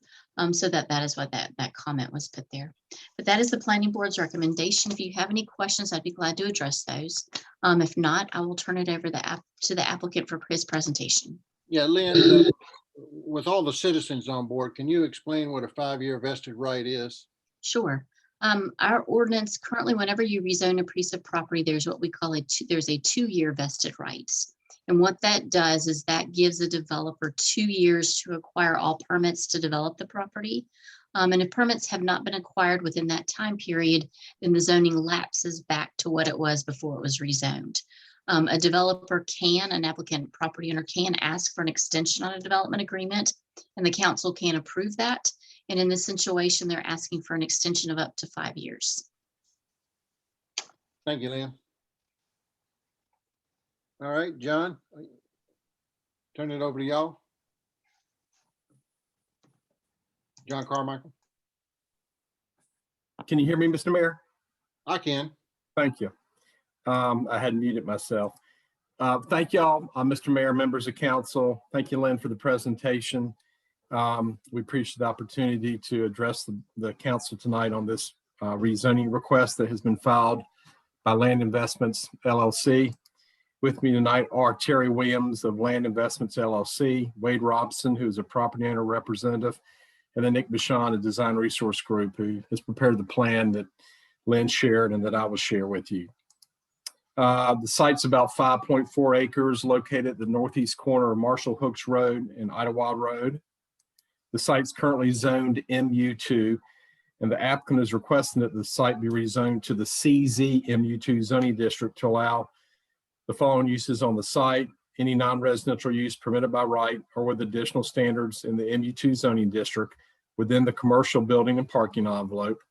So that is what that comment was put there. But that is the planning board's recommendation. If you have any questions, I'd be glad to address those. If not, I will turn it over to the applicant for his presentation. Yeah, Lynn, with all the citizens on board, can you explain what a 5-year vested right is? Sure. Our ordinance currently, whenever you rezone a piece of property, there's what we call there's a 2-year vested rights. And what that does is that gives a developer 2 years to acquire all permits to develop the property. And if permits have not been acquired within that time period, then the zoning lapses back to what it was before it was rezoned. A developer an applicant property owner can ask for an extension on a development agreement, and the council can approve that. And in this situation, they're asking for an extension of up to 5 years. Thank you, Lynn. All right, John, turn it over to y'all. John Carmichael. Can you hear me, Mr. Mayor? I can. Thank you. I had muted myself. Thank y'all, Mr. Mayor, members of council. Thank you, Lynn, for the presentation. We appreciate the opportunity to address the council tonight on this rezoning request that has been filed by Land Investments LLC. With me tonight are Terry Williams of Land Investments LLC, Wade Robson, who's a property owner representative, and then Nick Bichon, a Design Resource Group, who has prepared the plan that Lynn shared and that I will share with you. The site's about 5.4 acres located at the northeast corner of Marshall Hooks Road and Idlewild Road. The site's currently zoned MU2, and the applicant is requesting that the site be rezoned to the CZ MU2 zoning district to allow the following uses on the site: any non-residential use permitted by right or with additional standards in the MU2 zoning district within the commercial building and parking envelope,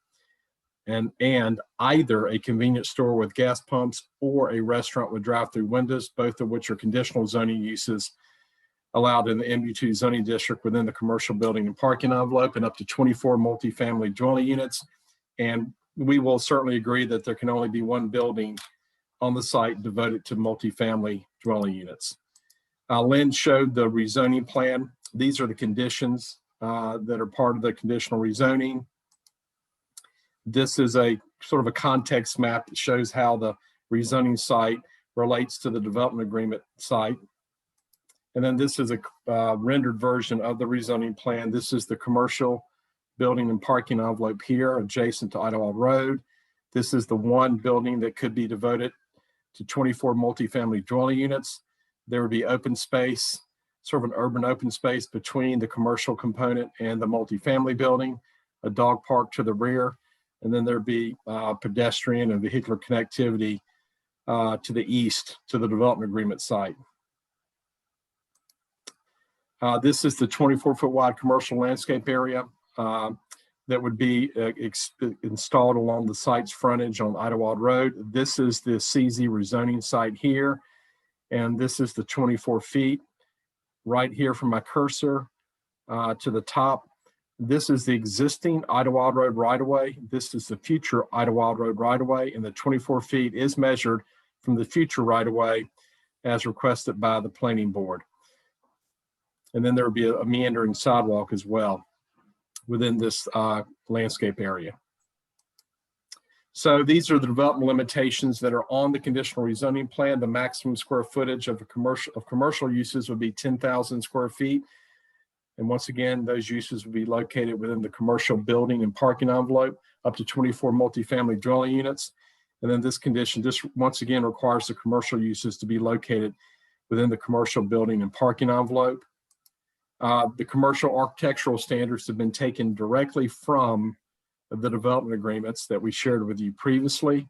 and either a convenience store with gas pumps or a restaurant with drive-through windows, both of which are conditional zoning uses allowed in the MU2 zoning district within the commercial building and parking envelope, and up to 24 multifamily dwelling units. And we will certainly agree that there can only be one building on the site devoted to multifamily dwelling units. Lynn showed the rezoning plan. These are the conditions that are part of the conditional rezoning. This is a sort of a context map that shows how the rezoning site relates to the development agreement site. And then this is a rendered version of the rezoning plan. This is the commercial building and parking envelope here adjacent to Idlewild Road. This is the one building that could be devoted to 24 multifamily dwelling units. There would be open space, sort of an urban open space between the commercial component and the multifamily building, a dog park to the rear, and then there'd be pedestrian and vehicular connectivity to the east to the development agreement site. This is the 24-foot wide commercial landscape area that would be installed along the site's frontage on Idlewild Road. This is the CZ rezoning site here, and this is the 24 feet right here from my cursor to the top. This is the existing Idlewild Road right-of-way. This is the future Idlewild Road right-of-way, and the 24 feet is measured from the future right-of-way as requested by the planning board. And then there would be a meandering sidewalk as well within this landscape area. So these are the development limitations that are on the conditional rezoning plan. The maximum square footage of commercial uses would be 10,000 square feet. And once again, those uses would be located within the commercial building and parking envelope, up to 24 multifamily dwelling units. And then this condition just once again requires the commercial uses to be located within the commercial building and parking envelope. The commercial architectural standards have been taken directly from the development agreements that we shared with you previously.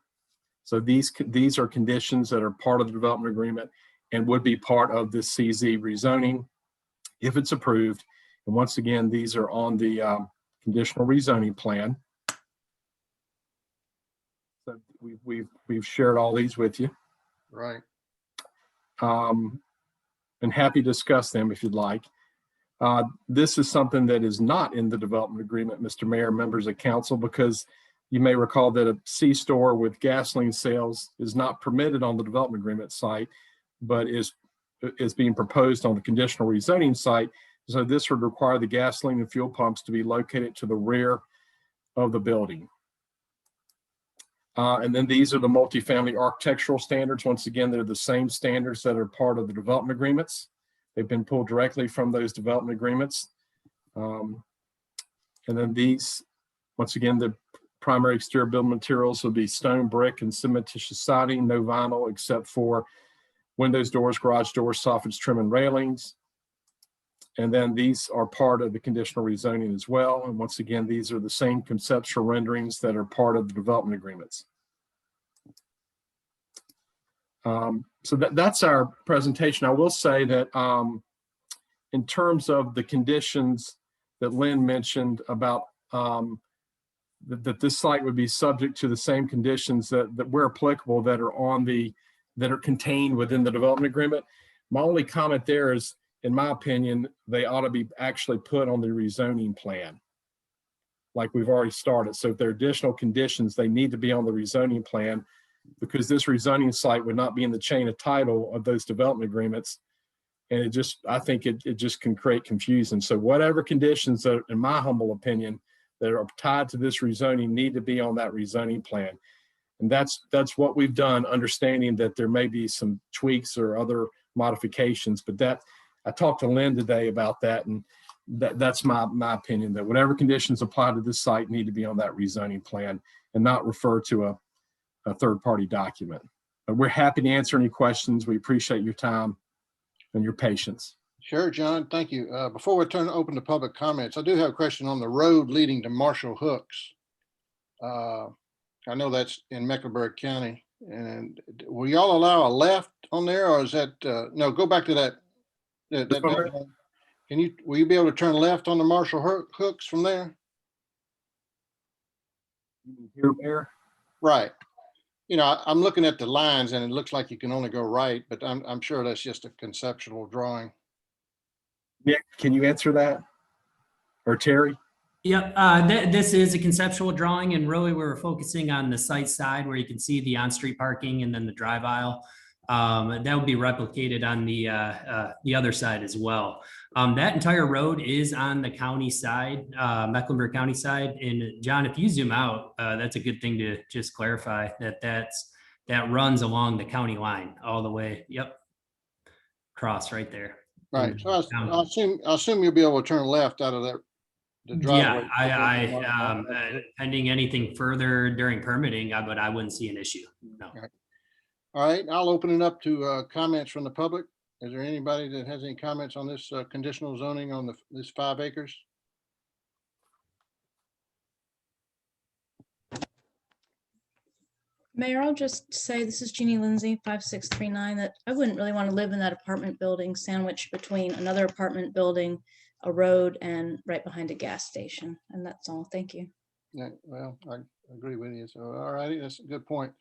So these are conditions that are part of the development agreement and would be part of this CZ rezoning if it's approved. And once again, these are on the conditional rezoning plan. So we've shared all these with you. Right. And happy to discuss them if you'd like. This is something that is not in the development agreement, Mr. Mayor, members of council, because you may recall that a C-store with gasoline sales is not permitted on the development agreement site, but is being proposed on the conditional rezoning site. So this would require the gasoline and fuel pumps to be located to the rear of the building. And then these are the multifamily architectural standards. Once again, they're the same standards that are part of the development agreements. They've been pulled directly from those development agreements. And then these, once again, the primary exterior building materials will be stone, brick, and cementitious siding, no vinyl except for windows, doors, garage doors, soffits, trim, and railings. And then these are part of the conditional rezoning as well. And once again, these are the same conceptual renderings that are part of the development agreements. So that's our presentation. I will say that in terms of the conditions that Lynn mentioned about that this site would be subject to the same conditions that were applicable that are contained within the development agreement. My only comment there is, in my opinion, they ought to be actually put on the rezoning plan, like we've already started. So if there are additional conditions, they need to be on the rezoning plan, because this rezoning site would not be in the chain of title of those development agreements. And I think it just can create confusion. So whatever conditions that, in my humble opinion, that are tied to this rezoning need to be on that rezoning plan. And that's what we've done, understanding that there may be some tweaks or other modifications, but I talked to Lynn today about that, and that's my opinion, that whatever conditions apply to this site need to be on that rezoning plan and not refer to a third-party document. But we're happy to answer any questions. We appreciate your time and your patience. Sure, John, thank you. Before we open to public comments, I do have a question on the road leading to Marshall Hooks. I know that's in Mecklenburg County. And will y'all allow a left on there, or is that, no, go back to that. Will you be able to turn left on the Marshall Hooks from there? Here, Mayor? Right. You know, I'm looking at the lines and it looks like you can only go right, but I'm sure that's just a conceptual drawing. Nick, can you answer that? Or Terry? Yep, this is a conceptual drawing, and really we're focusing on the site side where you can see the on-street parking and then the drive aisle. That would be replicated on the other side as well. That entire road is on the county side, Mecklenburg County side. And John, if you zoom out, that's a good thing to just clarify that runs along the county line all the way. Yep, cross right there. Right. So I assume you'll be able to turn left out of that. Yeah, pending anything further during permitting, but I wouldn't see an issue. No. All right, I'll open it up to comments from the public. Is there anybody that has any comments on this conditional zoning on this 5 acres? Mayor, I'll just say, this is Jeannie Lindsay, 5639, that I wouldn't really want to live in that apartment building sandwiched between another apartment building, a road, and right behind a gas station. And that's all. Thank you. Yeah, well, I agree with you. So, all righty, that's a good point.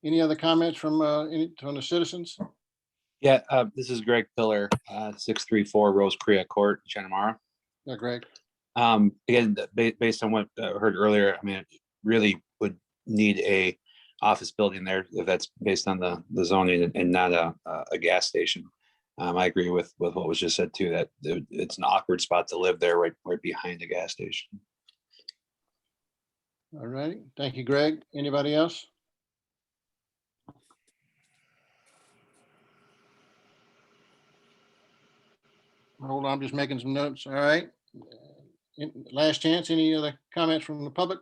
Any other comments from the citizens? Yeah, this is Greg Pillar, 634 Rose Korea Court, Channamara. Yeah, Greg. Again, based on what I heard earlier, I mean, it really would need a office building there if that's based on the zoning and not a gas station. I agree with what was just said too, that it's an awkward spot to live there, right behind the gas station. All righty, thank you, Greg. Anybody else? Hold on, I'm just making some notes. All right. Last chance, any other comments from the public?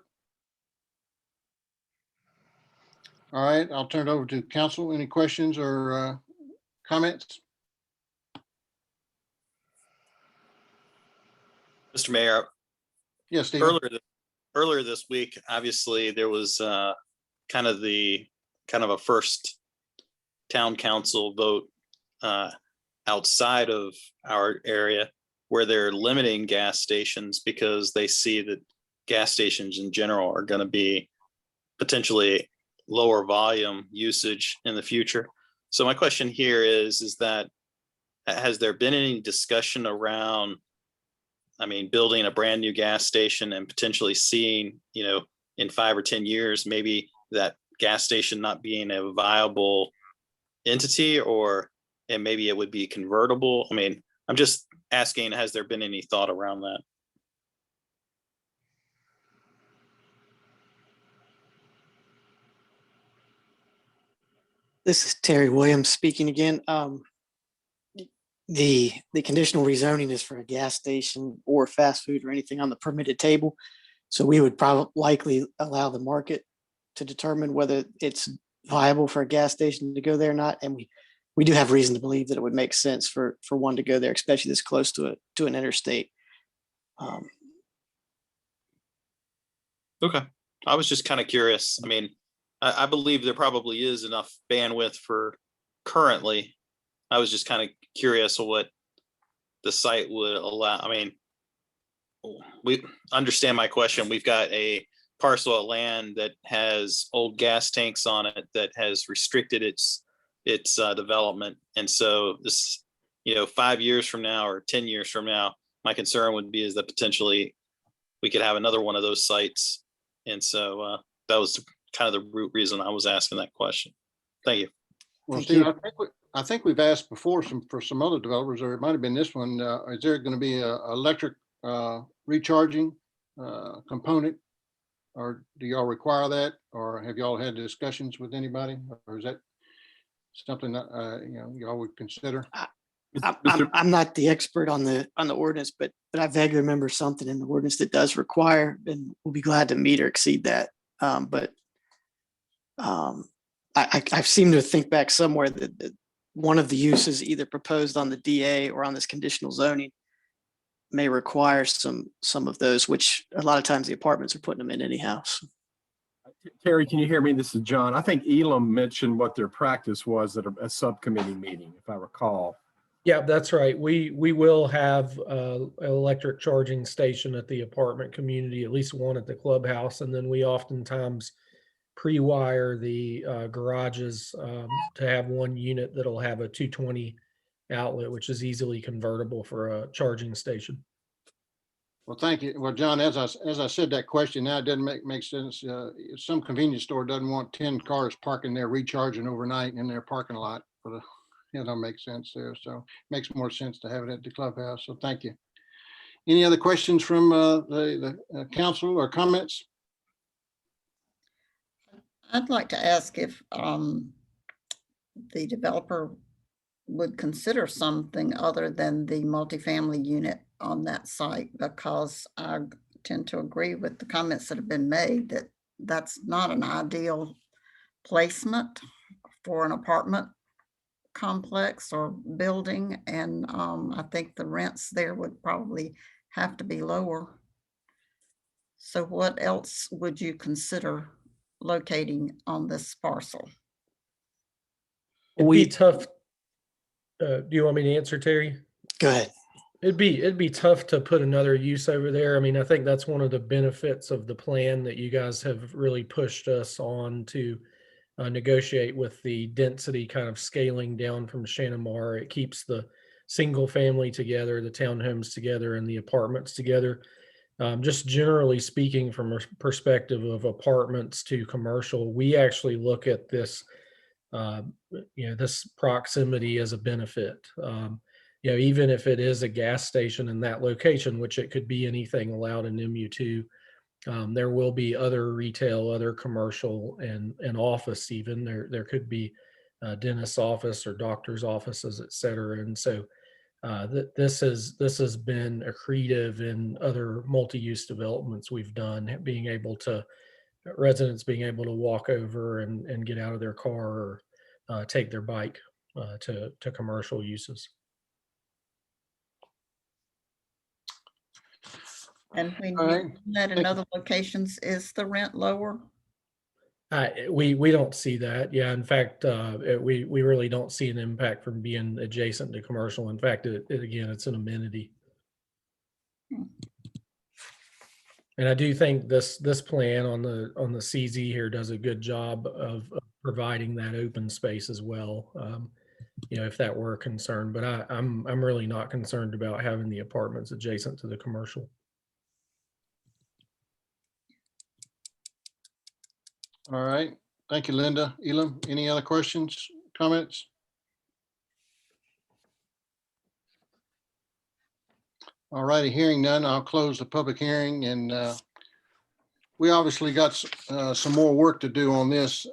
All right, I'll turn it over to council. Any questions or comments? Mr. Mayor, Yes, Steve. earlier this week, obviously there was kind of a first town council vote outside of our area where they're limiting gas stations because they see that gas stations in general are going to be potentially lower volume usage in the future. So my question here is that has there been any discussion around, I mean, building a brand new gas station and potentially seeing, in 5 or 10 years, maybe that gas station not being a viable entity, and maybe it would be convertible? I mean, I'm just asking, has there been any thought around that? This is Terry Williams speaking again. The conditional rezoning is for a gas station or fast food or anything on the permitted table. So we would probably likely allow the market to determine whether it's viable for a gas station to go there or not. And we do have reason to believe that it would make sense for one to go there, especially this close to an interstate. Okay. I was just kind of curious. I mean, I believe there probably is enough bandwidth for currently. I was just kind of curious what the site would allow. I mean, we understand my question. We've got a parcel of land that has old gas tanks on it that has restricted its development. And so this, 5 years from now or 10 years from now, my concern would be is that potentially we could have another one of those sites. And so that was kind of the root reason I was asking that question. Thank you. Well, Steve, I think we've asked before for some other developers, or it might have been this one. Is there going to be a electric recharging component, or do y'all require that, or have y'all had discussions with anybody, or is that something that y'all would consider? I'm not the expert on the ordinance, but I vaguely remember something in the ordinance that does require, and we'll be glad to meet or exceed that. I seem to think back somewhere that one of the uses either proposed on the DA or on this conditional zoning may require some of those, which a lot of times the apartments are putting them in anyhow. Terry, can you hear me? This is John. I think Elam mentioned what their practice was at a subcommittee meeting, if I recall. Yeah, that's right. We will have an electric charging station at the apartment community, at least one at the clubhouse. And then we oftentimes pre-wire the garages to have one unit that'll have a 220 outlet, which is easily convertible for a charging station. Well, thank you. Well, John, as I said that question, now it doesn't make sense. Some convenience store doesn't want 10 cars parking there recharging overnight in their parking lot. It don't make sense there. So it makes more sense to have it at the clubhouse. So thank you. Any other questions from the council or comments? I'd like to ask if the developer would consider something other than the multifamily unit on that site, because I tend to agree with the comments that have been made that that's not an ideal placement for an apartment complex or building. And I think the rents there would probably have to be lower. So what else would you consider locating on this parcel? It'd be tough. Do you want me to answer, Terry? Go ahead. It'd be tough to put another use over there. I mean, I think that's one of the benefits of the plan that you guys have really pushed us on to negotiate with the density kind of scaling down from Shanamar. It keeps the single family together, the townhomes together, and the apartments together. Just generally speaking, from a perspective of apartments to commercial, we actually look at this, this proximity as a benefit. Even if it is a gas station in that location, which it could be anything allowed in MU2, there will be other retail, other commercial, and office even. There could be a dentist's office or doctor's offices, et cetera. And so this has been accretive in other multi-use developments we've done, residents being able to walk over and get out of their car or take their bike to commercial uses. And when All you right. do that in other locations, is the rent lower? We don't see that. Yeah, in fact, we really don't see an impact from being adjacent to commercial. In fact, again, it's an amenity. And I do think this plan on the CZ here does a good job of providing that open space as well. If that were a concern, but I'm really not concerned about having the apartments adjacent to the commercial. All right. Thank you, Linda. Elam, any other questions, comments? All righty, hearing none, I'll close the public hearing, and we obviously got some more work to do on this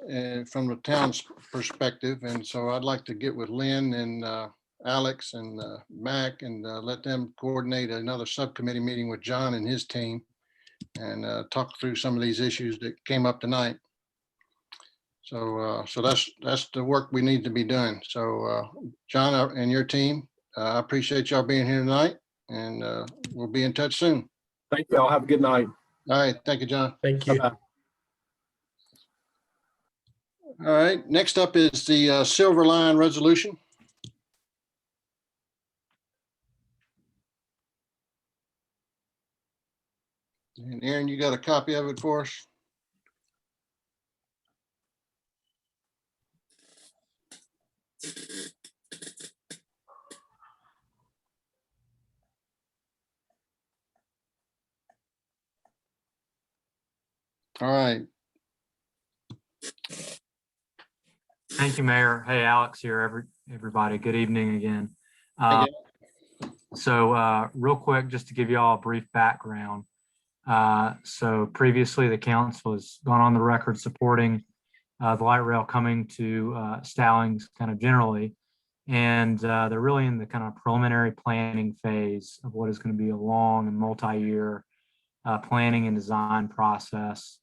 from the town's perspective. And so I'd like to get with Lynn and Alex and Mac and let them coordinate another subcommittee meeting with John and his team and talk through some of these issues that came up tonight. So that's the work we need to be doing. So John and your team, I appreciate y'all being here tonight, and we'll be in touch soon. Thank you all. Have a good night. All right. Thank you, John. Thank you. Bye-bye. All right. Next up is the Silver Line resolution. And Aaron, you got a copy of it for us? All right. Thank you, Mayor. Hey, Alex here, everybody. Good evening again. So real quick, just to give you all a brief background. So previously the council has gone on the record supporting the light rail coming to Stallings kind of generally. And they're really in the kind of preliminary planning phase of what is going to be a long and multi-year planning and design process.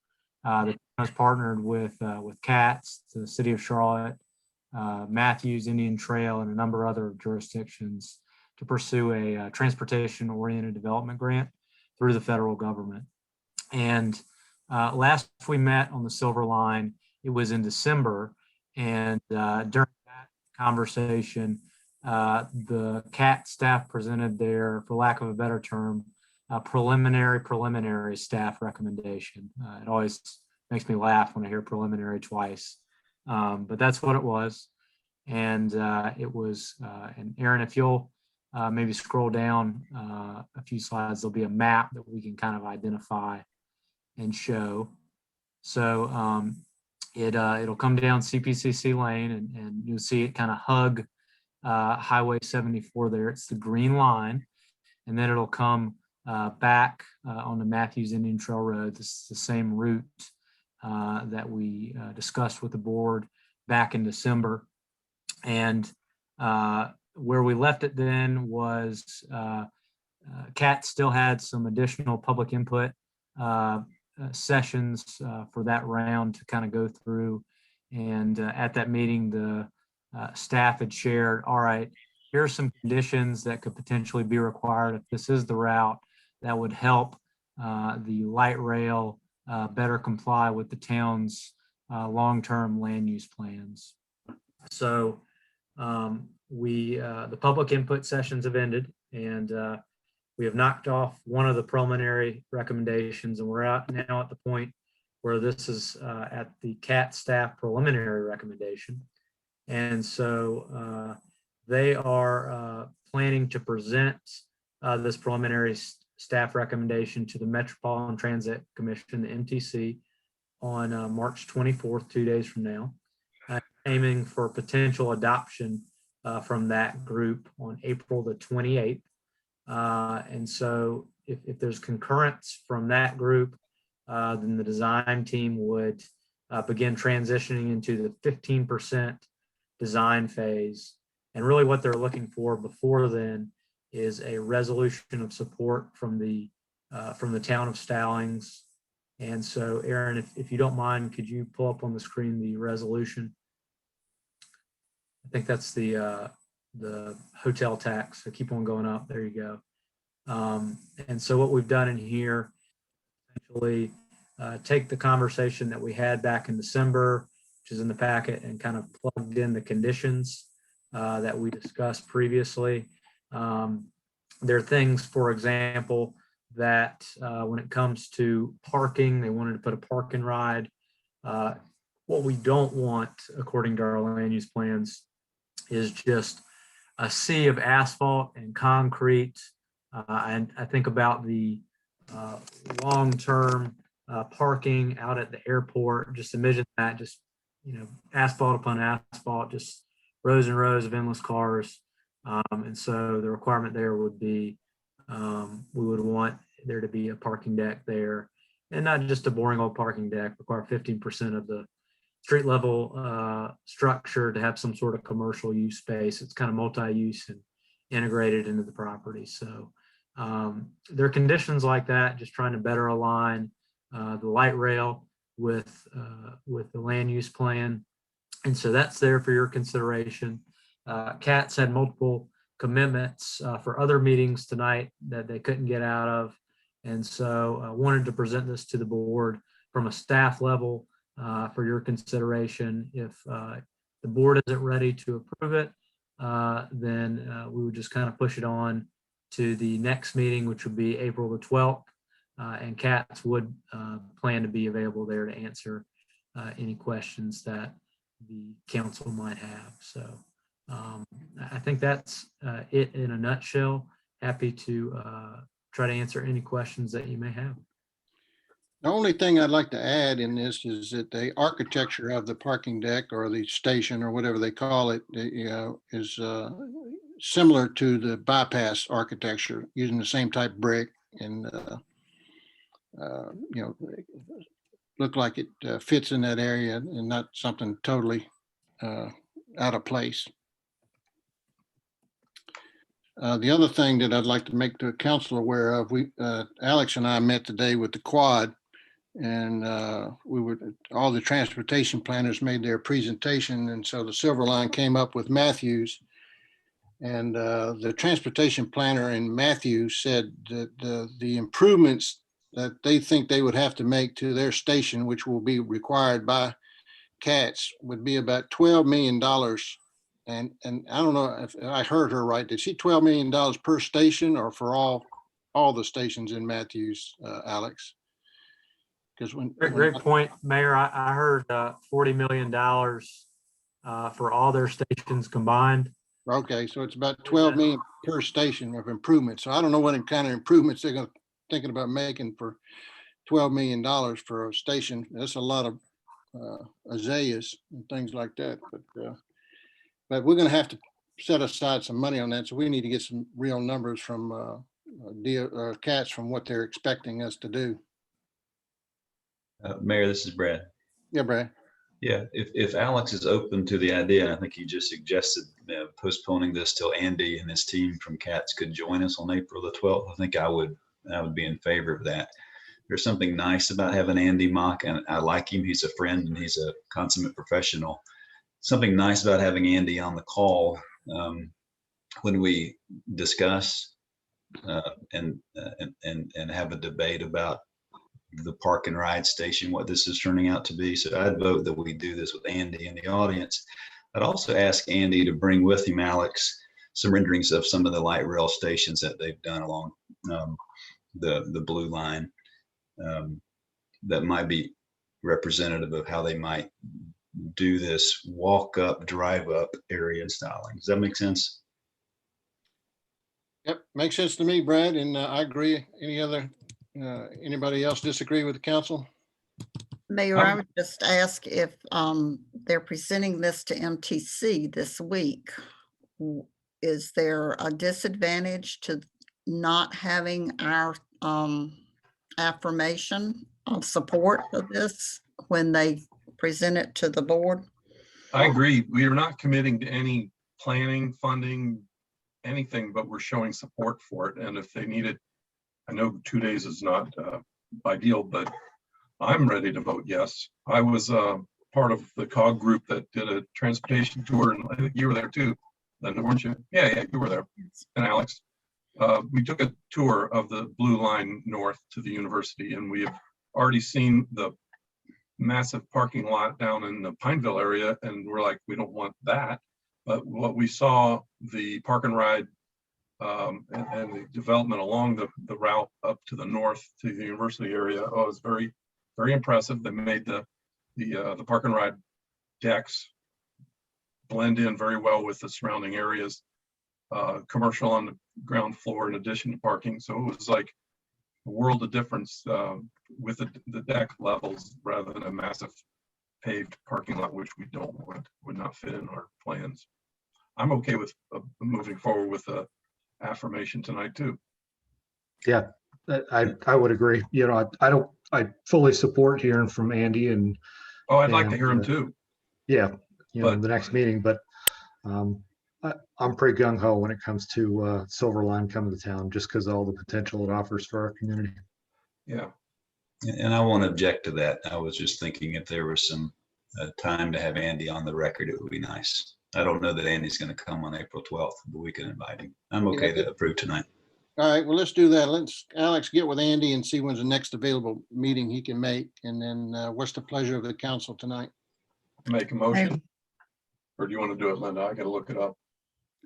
The town has partnered with CATS, the City of Charlotte, Matthews Indian Trail, and a number of other jurisdictions to pursue a transportation-oriented development grant through the federal government. And last we met on the Silver Line, it was in December, and during that conversation, the CAT staff presented their, for lack of a better term, preliminary staff recommendation. It always makes me laugh when I hear preliminary twice, but that's what it was. And it was, and Aaron, if you'll maybe scroll down a few slides, there'll be a map that we can kind of identify and show. So it'll come down CPCC Lane, and you'll see it kind of hug Highway 74 there. It's the green line, and then it'll come back on the Matthews Indian Trail Road. This is the same route that we discussed with the board back in December. And where we left it then was CAT still had some additional public input sessions for that round to kind of go through. And at that meeting, the staff had shared, all right, here are some conditions that could potentially be required if this is the route that would help the light rail better comply with the town's long-term land use plans. So the public input sessions have ended, and we have knocked off one of the preliminary recommendations, and we're now at the point where this is at the CAT staff preliminary recommendation. And so they are planning to present this preliminary staff recommendation to the Metropolitan Transit Commission, the MTC, on March 24th, 2 days from now, aiming for potential adoption from that group on April the 28th. And so if there's concurrence from that group, then the design team would begin transitioning into the 15% design phase. And really what they're looking for before then is a resolution of support from the town of Stallings. And so Aaron, if you don't mind, could you pull up on the screen the resolution? I think that's the hotel tax. So keep on going up. There you go. And so what we've done in here, essentially take the conversation that we had back in December, which is in the packet, and kind of plugged in the conditions that we discussed previously. There are things, for example, that when it comes to parking, they wanted to put a park and ride. What we don't want, according to our land use plans, is just a sea of asphalt and concrete. And I think about the long-term parking out at the airport. Just imagine that, just, you know, asphalt upon asphalt, just rows and rows of endless cars. And so the requirement there would be, we would want there to be a parking deck there, and not just a boring old parking deck, require 15% of the street level structure to have some sort of commercial use space. It's kind of multi-use and integrated into the property. So there are conditions like that, just trying to better align the light rail with the land use plan. And so that's there for your consideration. Katz had multiple commitments for other meetings tonight that they couldn't get out of. And so I wanted to present this to the board from a staff level for your consideration. If the board isn't ready to approve it, then we would just kind of push it on to the next meeting, which would be April the 12th. And Katz would plan to be available there to answer any questions that the council might have. So I think that's it in a nutshell. Happy to try to answer any questions that you may have. The only thing I'd like to add in this is that the architecture of the parking deck or the station or whatever they call it, you know, is similar to the bypass architecture, using the same type brick, and you know, look like it fits in that area and not something totally out of place. The other thing that I'd like to make the council aware of, Alex and I met today with the quad, and all the transportation planners made their presentation. And so the Silver Line came up with Matthews, and the transportation planner in Matthews said that the improvements that they think they would have to make to their station, which will be required by Katz, would be about $12 million. And I don't know if I heard her right. Did she $12 million per station, or for all the stations in Matthews, Alex? Because Great point, Mayor. I heard $40 million for all their stations combined. Okay, so it's about 12 million per station of improvement. So I don't know what kind of improvements they're thinking about making for $12 million for a station. That's a lot of azaleas and things like that. But we're going to have to set aside some money on that. So we need to get some real numbers from Katz from what they're expecting us to do. Mayor, this is Brad. Yeah, Brad. Yeah, if Alex is open to the idea, and I think he just suggested postponing this till Andy and his team from Katz could join us on April the 12th, I think I would be in favor of that. There's something nice about having Andy Mock, and I like him. He's a friend and he's a consummate professional. Something nice about having Andy on the call when we discuss and have a debate about the park and ride station, what this is turning out to be. So I'd vote that we do this with Andy in the audience. I'd also ask Andy to bring with him, Alex, some renderings of some of the light rail stations that they've done along the blue line that might be representative of how they might do this walk up, drive up area in Stallings. Does that make sense? Yep, makes sense to me, Brad, and I agree. Anybody else disagree with the council? Mayor, I would just ask if they're presenting this to MTC this week. Is there a disadvantage to not having our affirmation of support of this when they present it to the board? I agree. We are not committing to any planning, funding, anything, but we're showing support for it. And if they need it, I know 2 days is not ideal, but I'm ready to vote yes. I was part of the COG group that did a transportation tour, and I think you were there too, Linda, weren't you? Yeah, you were there. And Alex. We took a tour of the blue line north to the university, and we have already seen the massive parking lot down in the Pineville area, and we're like, we don't want that. But what we saw, the park and ride and the development along the route up to the north to the university area, it was very, very impressive. They made the park and ride decks blend in very well with the surrounding areas. Commercial on the ground floor in addition to parking. So it was like a world of difference with the deck levels rather than a massive paved parking lot, which we don't want, would not fit in our plans. I'm okay with moving forward with the affirmation tonight too. Yeah, I would agree. You know, I fully support hearing from Andy and. Oh, I'd like to hear him too. Yeah, you know, the next meeting, but I'm pretty gung ho when it comes to Silver Line coming to town, just because of all the potential it offers for our community. Yeah. And I won't object to that. I was just thinking if there was some time to have Andy on the record, it would be nice. I don't know that Andy's going to come on April 12th, but we can invite him. I'm okay to approve tonight. All right, well, let's do that. Let's, Alex, get with Andy and see when's the next available meeting he can make. And then what's the pleasure of the council tonight? Make a motion? Or do you want to do it, Linda? I got to look it up.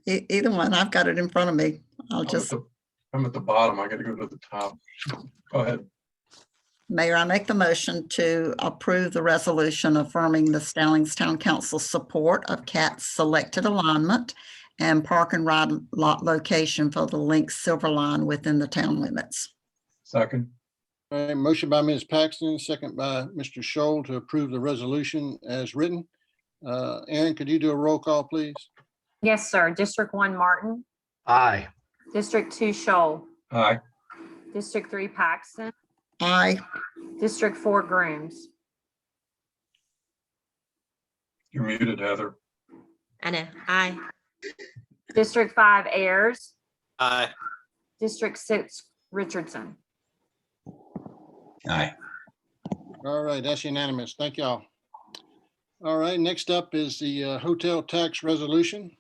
Either one. I've got it in front of me. I'm at the bottom. I got to go to the top. Go ahead. Mayor, I make the motion to approve the resolution affirming the Stallings Town Council support of CAT's selected alignment and park and ride lot location for the Link Silver Line within the town limits. Second. All right, motion by Ms. Paxton, second by Mr. Scholl to approve the resolution as written. Aaron, could you do a roll call, please? Yes, sir. District 1, Martin. Aye. District 2, Scholl. Aye. District 3, Paxton. Aye. District 4, Grooms. You're muted, Heather. I know. Aye. District 5, Ayers. Aye. District 6, Richardson. Aye. All right, that's unanimous. Thank y'all. All right, next up is the hotel tax resolution.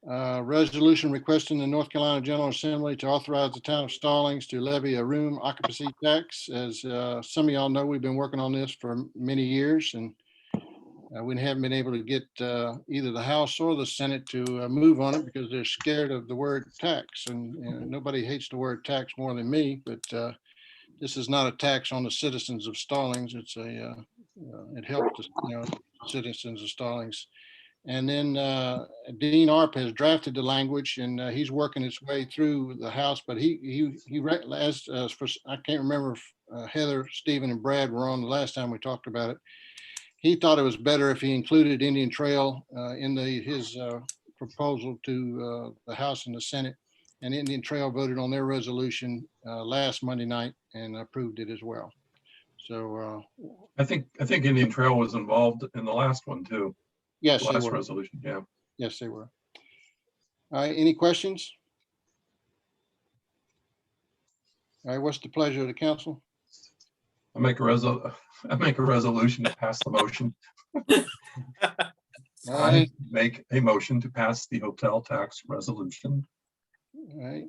Resolution requesting the North Carolina General Assembly to authorize the town of Stallings to levy a room occupancy tax. As some of y'all know, we've been working on this for many years, and we haven't been able to get either the House or the Senate to move on it because they're scared of the word tax. And nobody hates the word tax more than me, but this is not a tax on the citizens of Stallings. It's it helps the citizens of Stallings. And then Dean Arp has drafted the language, and he's working his way through the House. But I can't remember if Heather, Stephen, and Brad were on the last time we talked about it. He thought it was better if he included Indian Trail in his proposal to the House and the Senate. And Indian Trail voted on their resolution last Monday night and approved it as well. So I think Indian Trail was involved in the last one too. Yes, last they were. Resolution. Yeah. Yes, they were. All right. Any questions? All right. What's the pleasure of the council? I make a resolution to pass the motion. I make a motion to pass the hotel tax resolution. All right.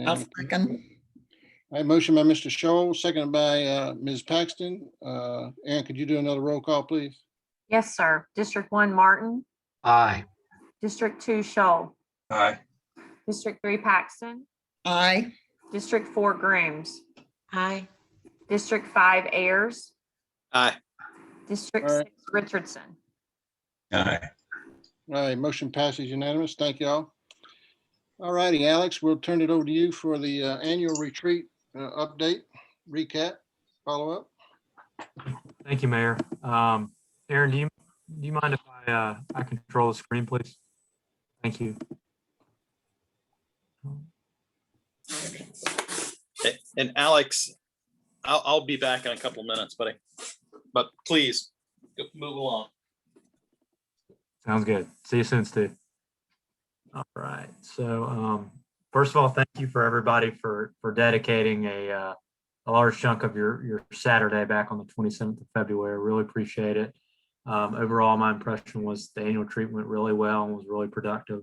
I'll second. All right, motion by Mr. Scholl, seconded by Ms. Paxton. Aaron, could you do another roll call, please? Yes, sir. District 1, Martin. Aye. District 2, Scholl. Aye. District 3, Paxton. Aye. District 4, Grooms. Aye. District 5, Ayers. Aye. District All right. 6, Richardson. Aye. All right, motion passes unanimous. Thank you all. All righty, Alex, we'll turn it over to you for the annual retreat update, recap, follow up. Thank you, Mayor. Aaron, do you mind if I control the screen, please? Thank you. And Alex, I'll be back in a couple of minutes, buddy. But please move along. Sounds good. See you soon, Steve. All right. So first of all, thank you for everybody for dedicating a large chunk of your Saturday back on the 27th of February. I really appreciate it. Overall, my impression was the annual treatment went really well and was really productive.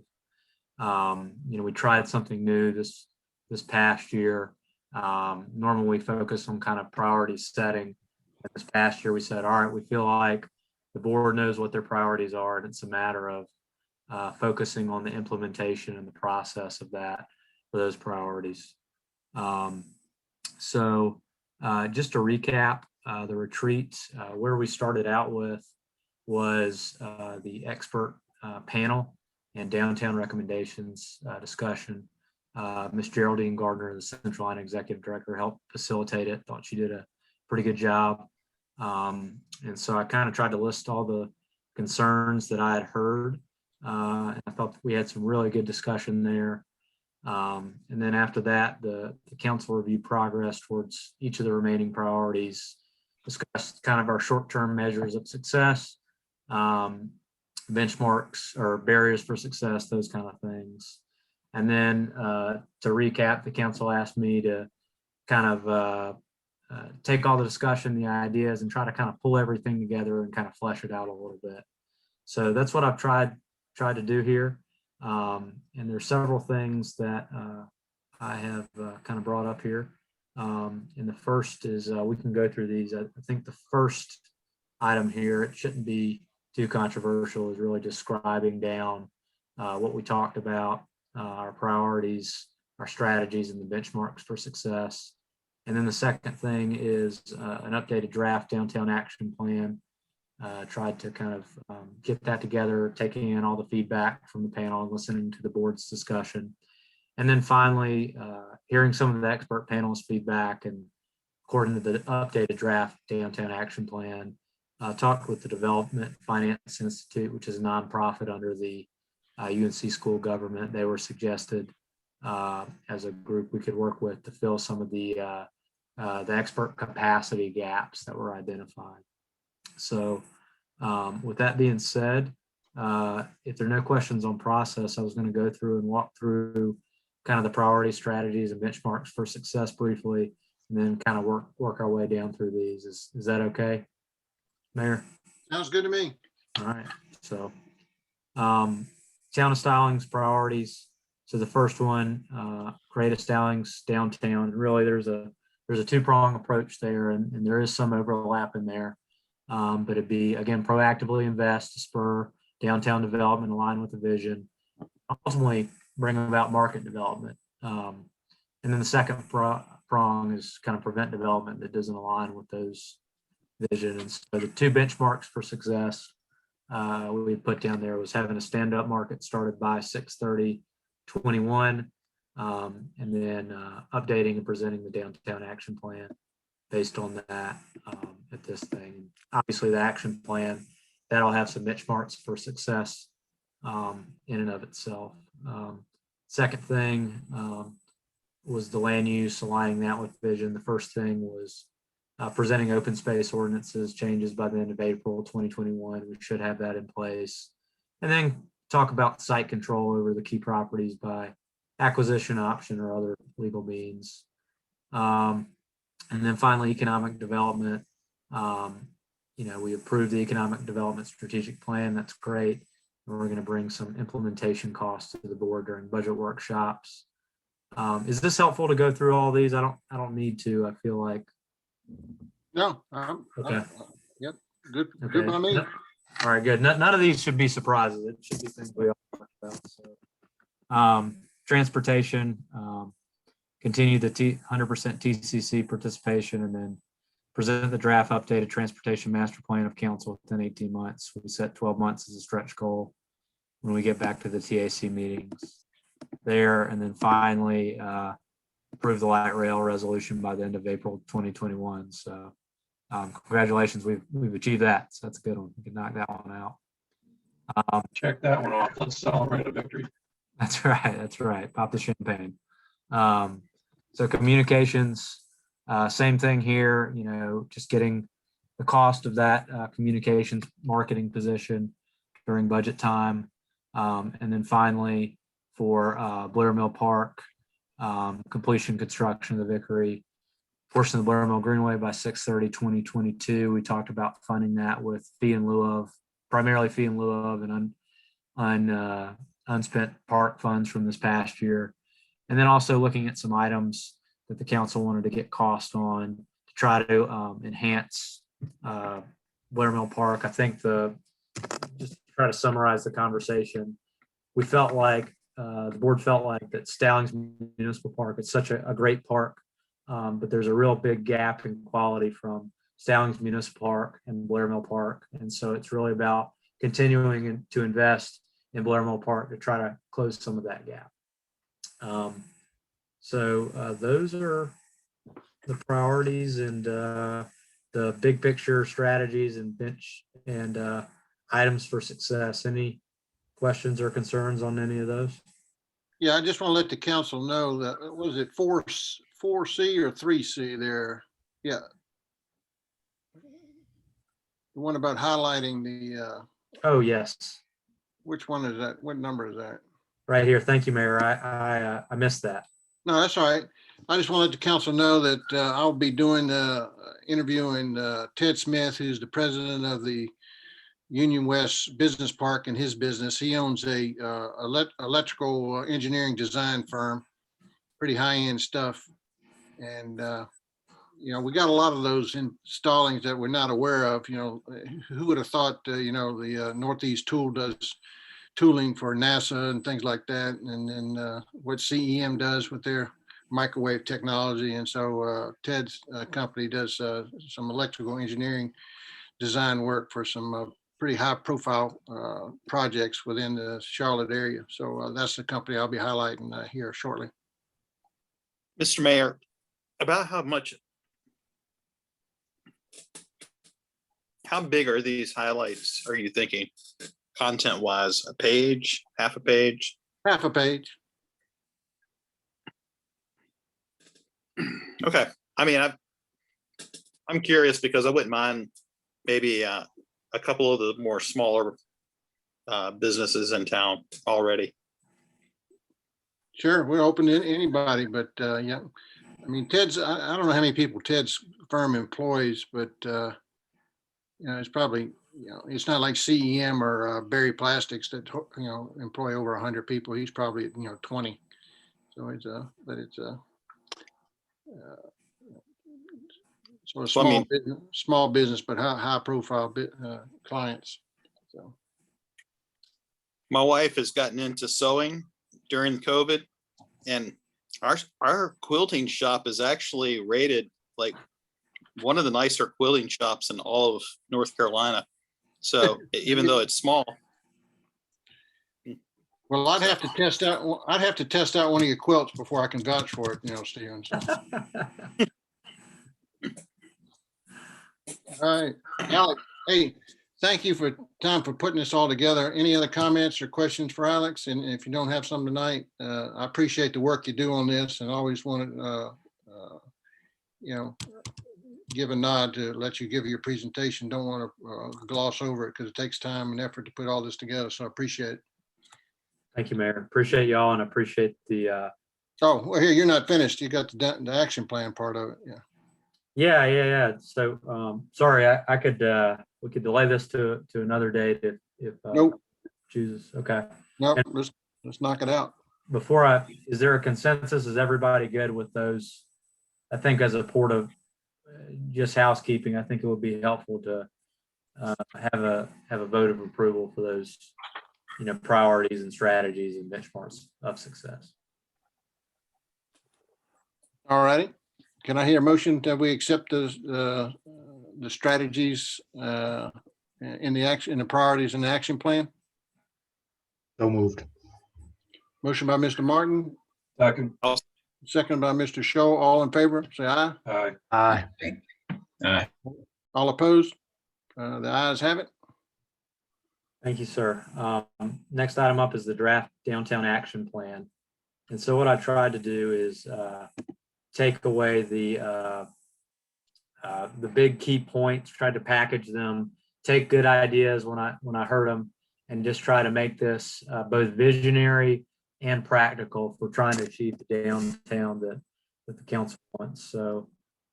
We tried something new this past year. Normally we focus on kind of priority setting. This past year we said, all right, we feel like the board knows what their priorities are, and it's a matter of focusing on the implementation and the process of that for those priorities. So just to recap, the retreat, where we started out with was the expert panel and downtown recommendations discussion. Ms. Geraldine Gardner, the Central Line Executive Director, helped facilitate it. Thought she did a pretty good job. And so I kind of tried to list all the concerns that I had heard. And I thought we had some really good discussion there. And then after that, the council reviewed progress towards each of the remaining priorities, discussed kind of our short-term measures of success, benchmarks or barriers for success, those kind of things. And then to recap, the council asked me to kind of take all the discussion, the ideas, and try to kind of pull everything together and kind of flesh it out a little bit. So that's what I've tried to do here. And there's several things that I have kind of brought up here. And the first is we can go through these. I think the first item here, it shouldn't be too controversial, is really describing down what we talked about, our priorities, our strategies, and the benchmarks for success. And then the second thing is an updated draft downtown action plan. Tried to kind of get that together, taking in all the feedback from the panel and listening to the board's discussion. And then finally, hearing some of the expert panel's feedback, and according to the updated draft downtown action plan, talked with the Development Finance Institute, which is a nonprofit under the UNC school government. They were suggested as a group we could work with to fill some of the expert capacity gaps that were identified. So with that being said, if there are no questions on process, I was going to go through and walk through kind of the priority strategies and benchmarks for success briefly, and then kind of work our way down through these. Is that okay, Mayor? Sounds good to me. All right. So town of Stallings priorities. So the first one, create a Stallings downtown. Really, there's a two-prong approach there, and there is some overlap in there. But it'd be, again, proactively invest to spur downtown development, align with the vision, ultimately bring about market development. And then the second prong is kind of prevent development that doesn't align with those vision. And so the two benchmarks for success we put down there was having a stand-up market started by 6/30/21, and then updating and presenting the downtown action plan based on that at this thing. Obviously, the action plan, that'll have some benchmarks for success in and of itself. Second thing was the land use, aligning that with vision. The first thing was presenting open space ordinances changes by the end of April 2021. We should have that in place. And then talk about site control over the key properties by acquisition, option, or other legal means. And then finally, economic development. We approved the economic development strategic plan. That's great. And we're going to bring some implementation costs to the board during budget workshops. Is this helpful to go through all these? I don't need to. I feel like. No. Okay. Yep. Good by me. All right. Good. None of these should be surprises. It should be things we all talked about. So, transportation. Continue the 100% TCC participation, and then present the draft updated transportation master plan of council within 18 months. We set 12 months as a stretch goal when we get back to the TAC meetings there. And then finally, approve the light rail resolution by the end of April 2021. So congratulations, we've achieved that. So that's a good one. We can knock that one out. Check that one off. Let's celebrate a victory. That's right. That's right. Pop the champagne. So communications, same thing here, just getting the cost of that communications marketing position during budget time. And then finally, for Blair Mill Park, completion construction of the Vickery portion of the Blair Mill Greenway by 6/30/2022. We talked about funding that with primarily fee in lieu of and unspent park funds from this past year. And then also looking at some items that the council wanted to get cost on to try to enhance Blair Mill Park. I think just to try to summarize the conversation, we felt like the board felt like that Stallings Municipal Park is such a great park, but there's a real big gap in quality from Stallings Municipal Park and Blair Mill Park. And so it's really about continuing to invest in Blair Mill Park to try to close some of that gap. So those are the priorities and the big picture strategies and bench and items for success. Any questions or concerns on any of those? Yeah, I just want to let the council know that, was it 4C or 3C there? Yeah. The one about highlighting the, Oh, yes. which one is that? What number is that? Right here. Thank you, Mayor. I missed that. No, that's all right. I just want to let the council know that I'll be doing interviewing Ted Smith, who's the president of the Union West Business Park and his business. He owns a electrical engineering design firm, pretty high-end stuff. And, you know, we got a lot of those in Stallings that we're not aware of. You know, who would have thought, you know, the Northeast Tool does tooling for NASA and things like that. And then what CEM does with their microwave technology. And so Ted's company does some electrical engineering design work for some pretty high profile projects within the Charlotte area. So that's the company I'll be highlighting here shortly. Mr. Mayor, about how big are these highlights, are you thinking, content wise? A page, half a page? Half a page. Okay. I mean, I'm curious because I wouldn't mind maybe a couple of the more smaller businesses in town already. Sure, we're open to anybody, but yeah, I mean, Ted's, I don't know how many people Ted's firm employs, but you know, it's probably, you know, it's not like CEM or Berry Plastics that, you know, employ over 100 people. He's probably, you know, 20. So it's but it's sort of Well, I mean, small business, but high profile clients. So my wife has gotten into sewing during COVID, and our quilting shop is actually rated like one of the nicer quilting shops in all of North Carolina. So even though it's small. Well, I'd have to test out one of your quilts before I can vouch for it, you know, Steven. So. All right, Alex, hey, thank you for putting this all together. Any other comments or questions for Alex? And if you don't have some tonight, I appreciate the work you do on this and always want to, you know, give a nod to let you give your presentation. Don't want to gloss over it because it takes time and effort to put all this together. So I appreciate it. Thank you, Mayor. Appreciate y'all and appreciate the. Oh, well, here, you're not finished. You got the action plan part of it. Yeah. Yeah. So sorry, I could we could delay this to another date if Nope. chooses. Okay. Nope. Let's knock it out. Before is there a consensus? Is everybody good with those? I think as a port of just housekeeping, I think it would be helpful to have a vote of approval for those, you know, priorities and strategies and benchmarks of success. All righty. Can I hear a motion that we accept the strategies in the priorities in the action plan? So moved. Motion by Mr. Martin. Second. Second by Mr. Show. All in favor, say aye. Aye. Aye. Aye. All opposed? The ayes have it. Thank you, sir. Next item up is the draft downtown action plan. And so what I tried to do is take away the big key points, tried to package them, take good ideas when I heard them, and just try to make this both visionary and practical for trying to achieve the downtown that the council wants. So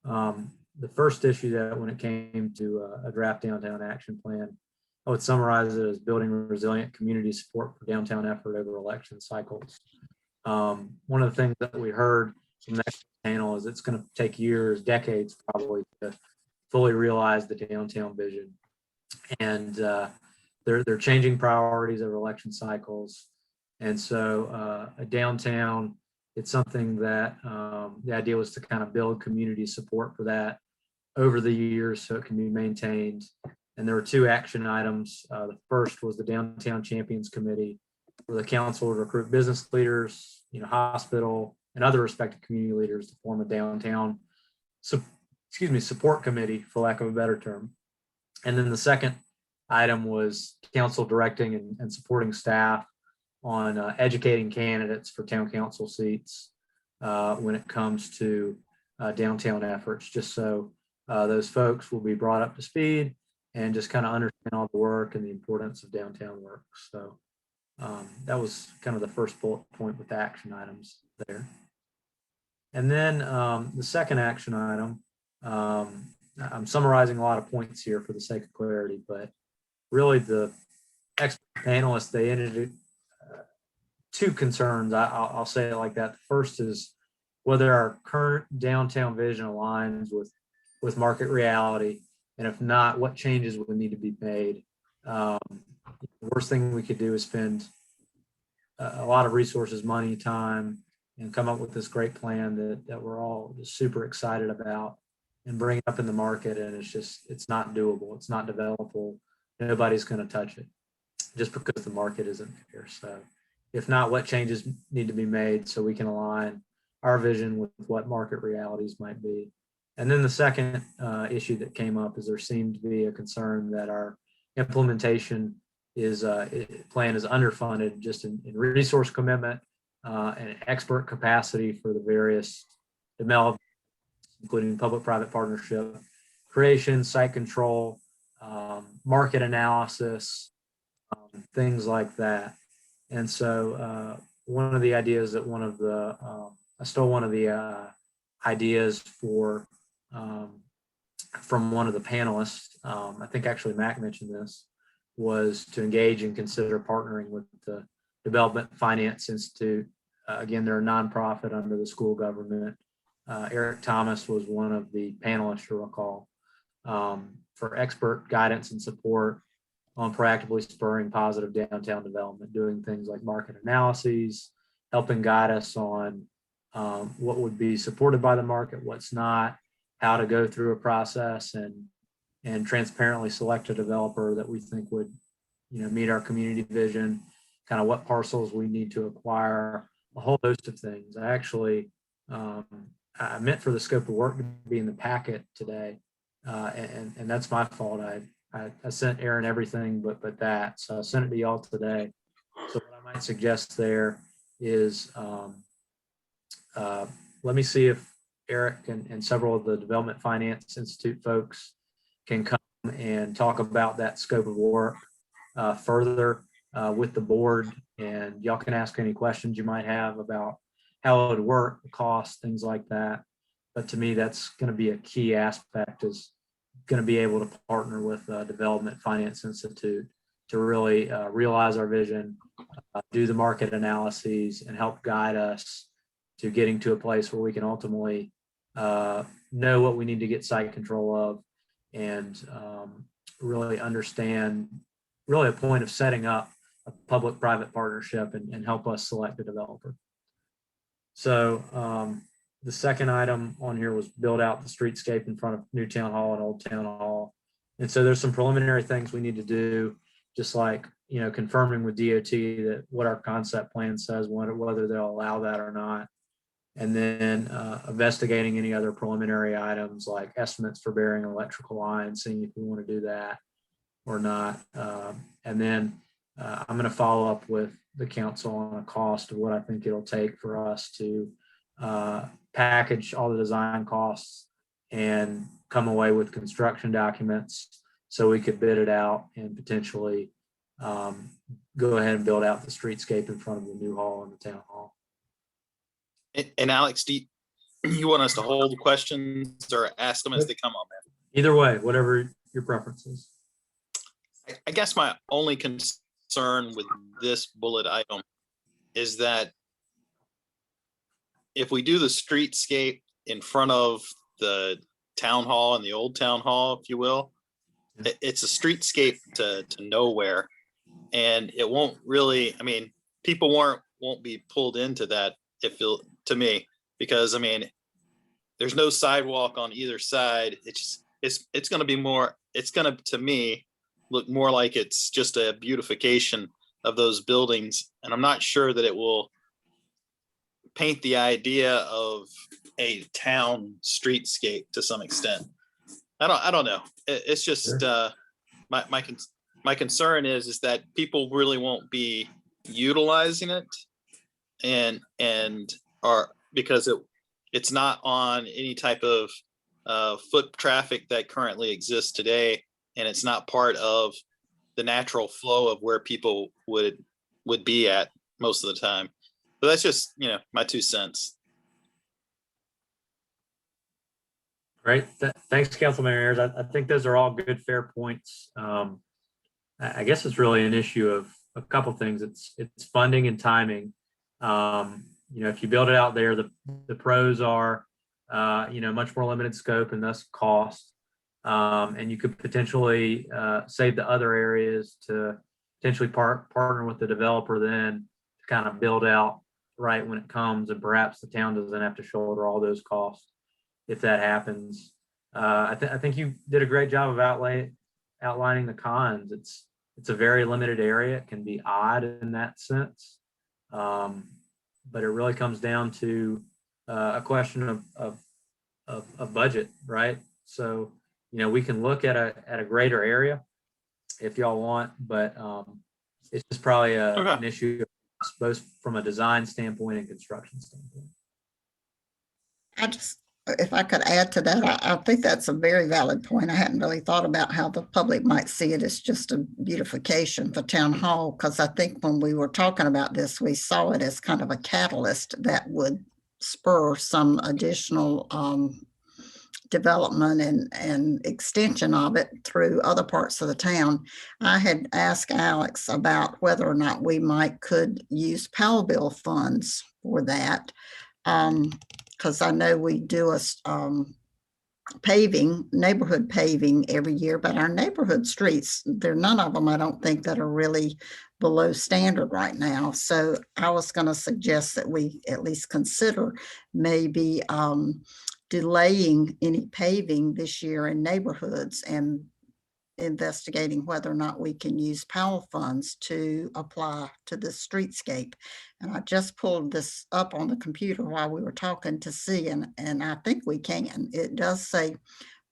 the first issue that when it came to a draft downtown action plan I would summarize it as building resilient community support for downtown effort over election cycles. One of the things that we heard from the next panel is it's going to take years, decades probably, to fully realize the downtown vision. And they're changing priorities over election cycles. And so a downtown, it's something that the idea was to kind of build community support for that over the years so it can be maintained. And there were 2 action items. The first was the Downtown Champions Committee, where the council would recruit business leaders, hospital and other respected community leaders to form a downtown support committee, for lack of a better term. And then the second item was council directing and supporting staff on educating candidates for town council seats when it comes to downtown efforts, just so those folks will be brought up to speed and just kind of understand all the work and the importance of downtown work. So that was kind of the first bullet point with the action items there. And then the second action item, I'm summarizing a lot of points here for the sake of clarity, but really the expert panelists, they ended 2 concerns. I'll say it like that. The first is whether our current downtown vision aligns with market reality, and if not, what changes would need to be made. The worst thing we could do is spend a lot of resources, money, time, and come up with this great plan that we're all just super excited about and bring it up in the market, and it's not doable. It's not developable. Nobody's going to touch it just because the market isn't there. So if not, what changes need to be made so we can align our vision with what market realities might be. And then the second issue that came up is there seemed to be a concern that our implementation plan is underfunded just in resource commitment and expert capacity for the various developments, including public-private partnership, creation, site control, market analysis, things like that. And so one of the ideas that I stole one of the ideas from one of the panelists, I think actually Mac mentioned this, was to engage and consider partnering with the Development Finance Institute. Again, they're a nonprofit under the school government. Eric Thomas was one of the panelists, you'll recall, for expert guidance and support on proactively spurring positive downtown development, doing things like market analyses, helping guide us on what would be supported by the market, what's not, how to go through a process and transparently select a developer that we think would meet our community vision, kind of what parcels we need to acquire, a whole host of things. I actually I meant for the scope of work to be in the packet today, and that's my fault. I sent Aaron everything but that, so I sent it to y'all today. So what I might suggest there is let me see if Eric and several of the Development Finance Institute folks can come and talk about that scope of work further with the board, and y'all can ask any questions you might have about how it would work, the cost, things like that. But to me, that's going to be a key aspect, is going to be able to partner with Development Finance Institute to really realize our vision, do the market analyses, and help guide us to getting to a place where we can ultimately know what we need to get site control of, and really understand really a point of setting up a public-private partnership and help us select a developer. So the second item on here was build out the streetscape in front of New Town Hall and Old Town Hall. And so there's some preliminary things we need to do, just like, confirming with DOT that what our concept plan says, whether they'll allow that or not. And then investigating any other preliminary items like estimates for burying electrical lines, seeing if we want to do that or not. And then I'm going to follow up with the council on a cost of what I think it'll take for us to package all the design costs and come away with construction documents so we could bid it out and potentially go ahead and build out the streetscape in front of the new hall and the town hall. And Alex, do you want us to hold the questions or ask them as they come on, man? Either way, whatever your preference is. I guess my only concern with this bullet item is that if we do the streetscape in front of the town hall and the old town hall, if you will, it's a streetscape to nowhere. And it won't really, I mean, people won't be pulled into that to me, because I mean, there's no sidewalk on either side. It's going to be more, it's going to me, look more like it's just a beautification of those buildings. And I'm not sure that it will paint the idea of a town streetscape to some extent. I don't know. It's just my concern is that people really won't be utilizing it, and are, because it's not on any type of foot traffic that currently exists today, and it's not part of the natural flow of where people would be at most of the time. But that's just, my 2 cents. Great. Thanks, Councilman Ayers. I think those are all good, fair points. I guess it's really an issue of a couple things. It's funding and timing. If you build it out there, the pros are, much more limited scope and thus cost. And you could potentially save the other areas to potentially partner with the developer then to kind of build out right when it comes, and perhaps the town doesn't have to shoulder all those costs if that happens. I think you did a great job of outlining the cons. It's a very limited area. It can be odd in that sense, but it really comes down to a question of budget, right? So we can look at a greater area if y'all want, but it's just probably an issue both from a design standpoint and construction standpoint. If I could add to that, I think that's a very valid point. I hadn't really thought about how the public might see it as just a beautification for town hall, because I think when we were talking about this, we saw it as kind of a catalyst that would spur some additional development and extension of it through other parts of the town. I had asked Alex about whether or not we could use Powell bill funds for that. Because I know we do a neighborhood paving every year, but our neighborhood streets, none of them, I don't think, that are really below standard right now. So I was going to suggest that we at least consider maybe delaying any paving this year in neighborhoods and investigating whether or not we can use Powell funds to apply to the streetscape. And I just pulled this up on the computer while we were talking to see, and I think we can. It does say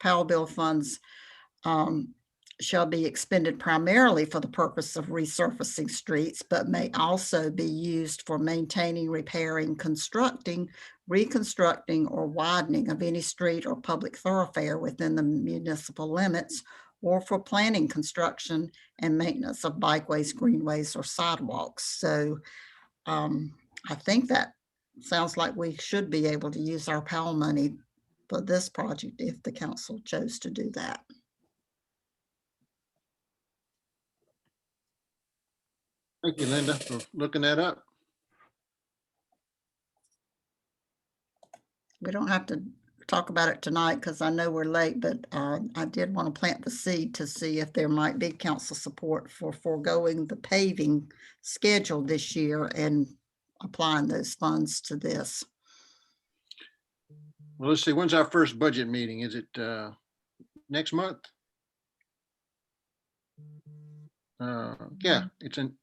Powell bill funds shall be expended primarily for the purpose of resurfacing streets, but may also be used for maintaining, repairing, constructing, reconstructing, or widening of any street or public thoroughfare within the municipal limits, or for planning, construction, and maintenance of bikeways, greenways, or sidewalks. So I think that sounds like we should be able to use our Powell money for this project if the council chose to do that. Thank you, Linda, for looking that up. We don't have to talk about it tonight because I know we're late, but I did want to plant the seed to see if there might be council support for foregoing the paving schedule this year and applying those funds to this. Well, let's see, when's our first budget meeting? Is it next month? Yeah, it's in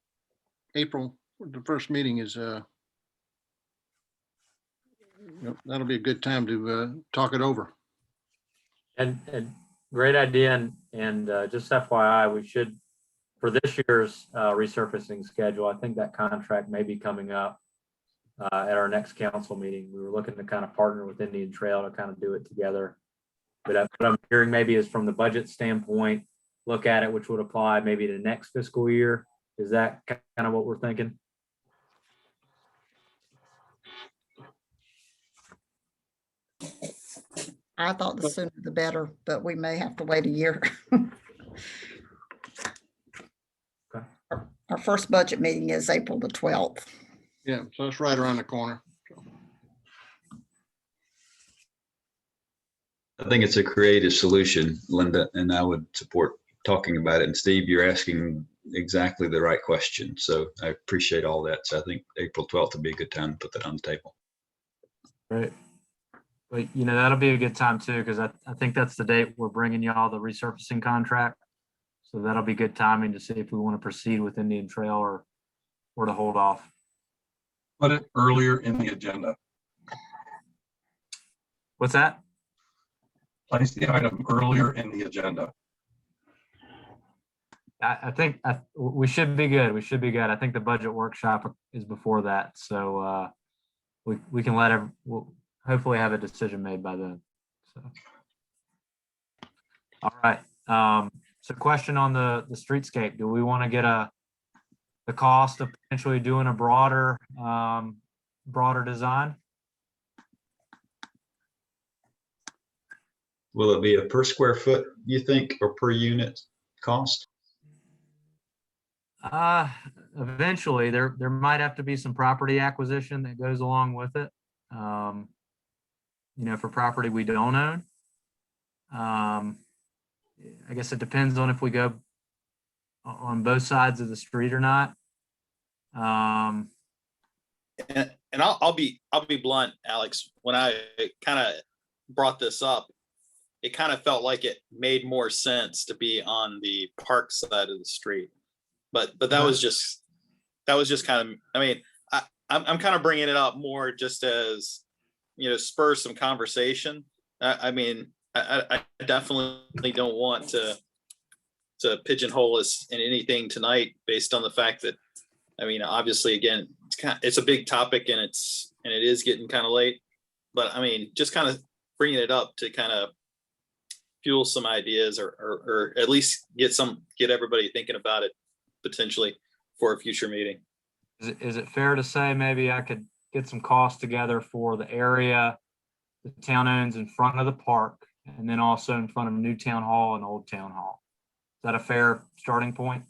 April. The first meeting is that'll be a good time to talk it over. And great idea. And just FYI, we should, for this year's resurfacing schedule, I think that contract may be coming up at our next council meeting. We were looking to kind of partner with Indian Trail to kind of do it together. But what I'm hearing maybe is from the budget standpoint, look at it, which would apply maybe to next fiscal year. Is that kind of what we're thinking? I thought the sooner the better, but we may have to wait a year. first budget meeting is April the 12th. Yeah, so it's right around the corner. I think it's a creative solution, Linda, and I would support talking about it. And Steve, you're asking exactly the right question. So I appreciate all that. So I think April 12th would be a good time to put that on the table. Right. But that'll be a good time too, because I think that's the date we're bringing y'all the resurfacing contract. So that'll be good timing to see if we want to proceed with Indian Trail or to hold off. Put it earlier in the agenda. What's that? Place the item earlier in the agenda. I think we should be good. We should be good. I think the budget workshop is before that. So we can we'll hopefully have a decision made by then. So, all right. So question on the streetscape. Do we want to get the cost of potentially doing a broader design? Will it be a per square foot, you think, or per unit cost? Eventually there might have to be some property acquisition that goes along with it. For property we don't own. I guess it depends on if we go on both sides of the street or not. And I'll be blunt, Alex. When I kind of brought this up, it kind of felt like it made more sense to be on the park side of the street. But that was just kind of, I mean, I'm kind of bringing it up more just as, spur some conversation. I mean, I definitely don't want to pigeonhole us in anything tonight based on the fact that, I mean, obviously, again, it's a big topic and it is getting kind of late, but I mean, just kind of bringing it up to kind of fuel some ideas or at least get everybody thinking about it potentially for a future meeting. Is it fair to say maybe I could get some costs together for the area the town owns in front of the park and then also in front of New Town Hall and Old Town Hall? Is that a fair starting point?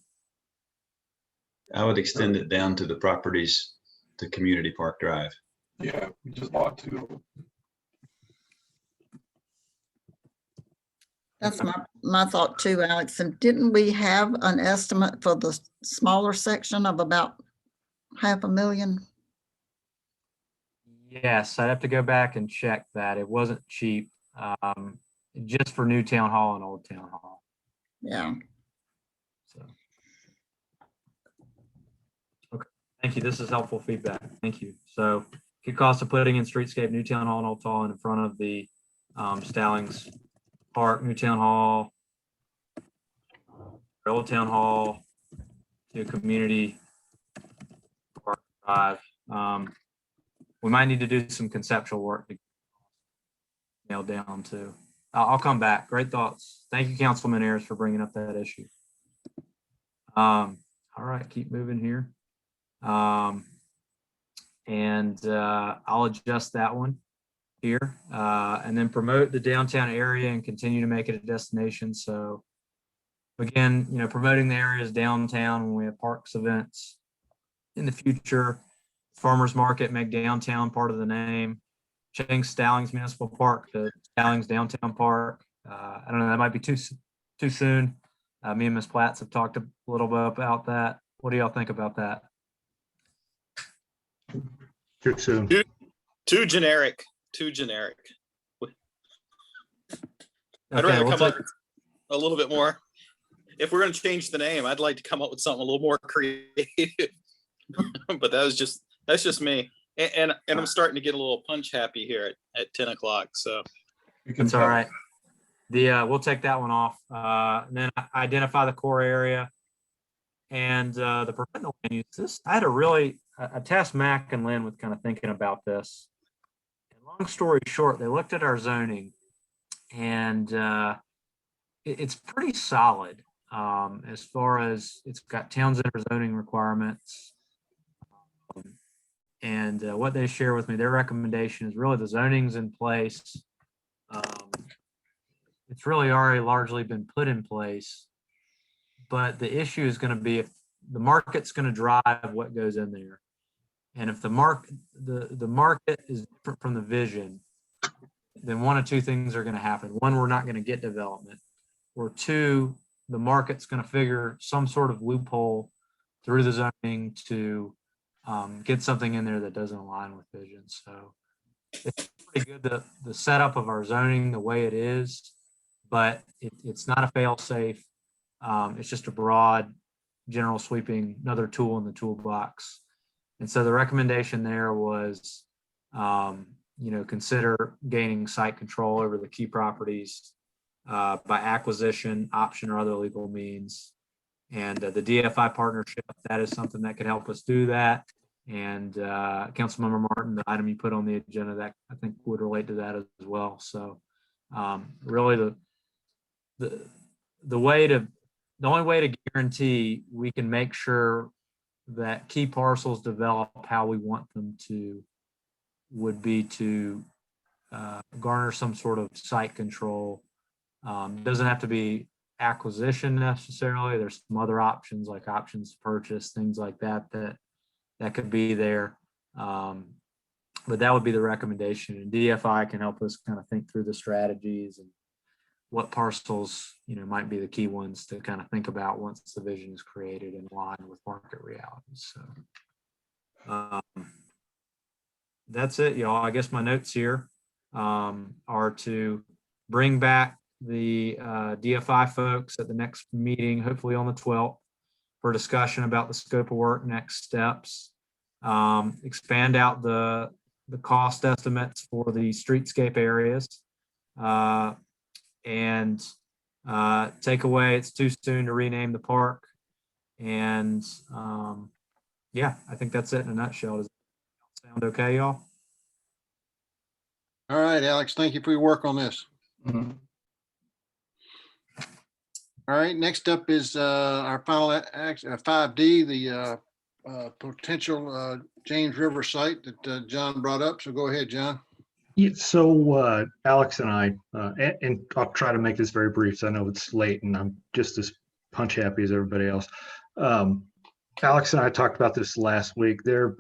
I would extend it down to the properties to Community Park Drive. Yeah, we just bought 2 of them. That's my thought too, Alex. And didn't we have an estimate for the smaller section of about $500,000? Yes, I'd have to go back and check that. It wasn't cheap, just for New Town Hall and Old Town Hall. Yeah. So, okay, thank you. This is helpful feedback. Thank you. So, good cost of putting in streetscape, New Town Hall and Old Town Hall in front of the Stallings Park, New Town Hall, Old Town Hall, to Community Park Drive. We might need to do some conceptual work to nail down too. I'll come back. Great thoughts. Thank you, Councilman Ayers, for bringing up that issue. All right, keep moving here. I'll adjust that one here, and then promote the downtown area and continue to make it a destination. So again, promoting the areas downtown when we have parks events in the future. Farmers Market, make downtown part of the name. Change Stallings Municipal Park to Stallings Downtown Park. I don't know, that might be too soon. Me and Ms. Platts have talked a little bit about that. What do y'all think about that? Too soon. Too generic. I'd rather come up with a little bit more. If we're going to change the name, I'd like to come up with something a little more creative. But that's just me. And I'm starting to get a little punch happy here at 10 o'clock. So it's all right. We'll take that one off. And then identify the core area and the parental land use. I had I tasked Mac and Lynn with kind of thinking about this. And long story short, they looked at our zoning and it's pretty solid as far as it's got town center zoning requirements. And what they share with me, their recommendation is really the zoning's in place. It's really already largely been put in place. But the issue is going to be the market's going to drive what goes in there. And if the market is different from the vision, then one of two things are going to happen. One, we're not going to get development, or two, the market's going to figure some sort of loophole through the zoning to get something in there that doesn't align with vision. So it's pretty good, the setup of our zoning the way it is, but it's not a fail safe. It's just a broad, general sweeping, another tool in the toolbox. And so the recommendation there was, consider gaining site control over the key properties by acquisition, option, or other legal means. And the DFI partnership, that is something that could help us do that. And Councilmember Martin, the item you put on the agenda, that I think would relate to that as well. So really the only way to guarantee we can make sure that key parcels develop how we want them to would be to garner some sort of site control. Doesn't have to be acquisition necessarily. There's some other options like options to purchase, things like that could be there. But that would be the recommendation, and DFI can help us kind of think through the strategies and what parcels, might be the key ones to kind of think about once the vision is created in line with market realities. So that's it, y'all. I guess my notes here are to bring back the DFI folks at the next meeting, hopefully on the 12th, for discussion about the scope of work, next steps, expand out the cost estimates for the streetscape areas, and take away it's too soon to rename the park. And yeah, I think that's it in a nutshell. Does that sound okay, y'all? All right, Alex, thank you for your work on this. Mhm. All right, next up is our final 5D, the potential James River site that John brought up. So go ahead, John. Yeah, so Alex and I, and I'll try to make this very brief, so I know it's late and I'm just as punch happy as everybody else. Alex and I talked about this last week. Their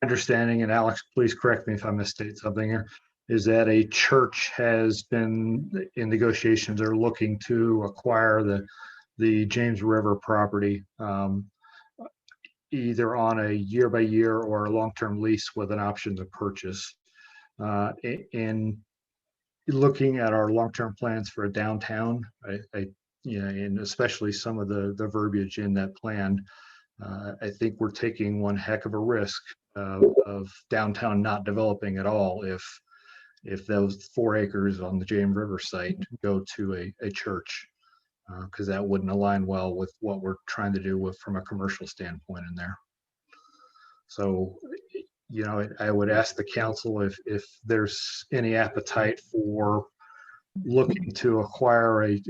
understanding, and Alex, please correct me if I misstate something here, is that a church has been in negotiations or looking to acquire the James River property, either on a year-by-year or a long-term lease with an option to purchase. And looking at our long-term plans for a downtown, and especially some of the verbiage in that plan, I think we're taking one heck of a risk of downtown not developing at all if those 4 acres on the James River site go to a church, because that wouldn't align well with what we're trying to do from a commercial standpoint in there. So, I would ask the council if there's any appetite for looking to acquire a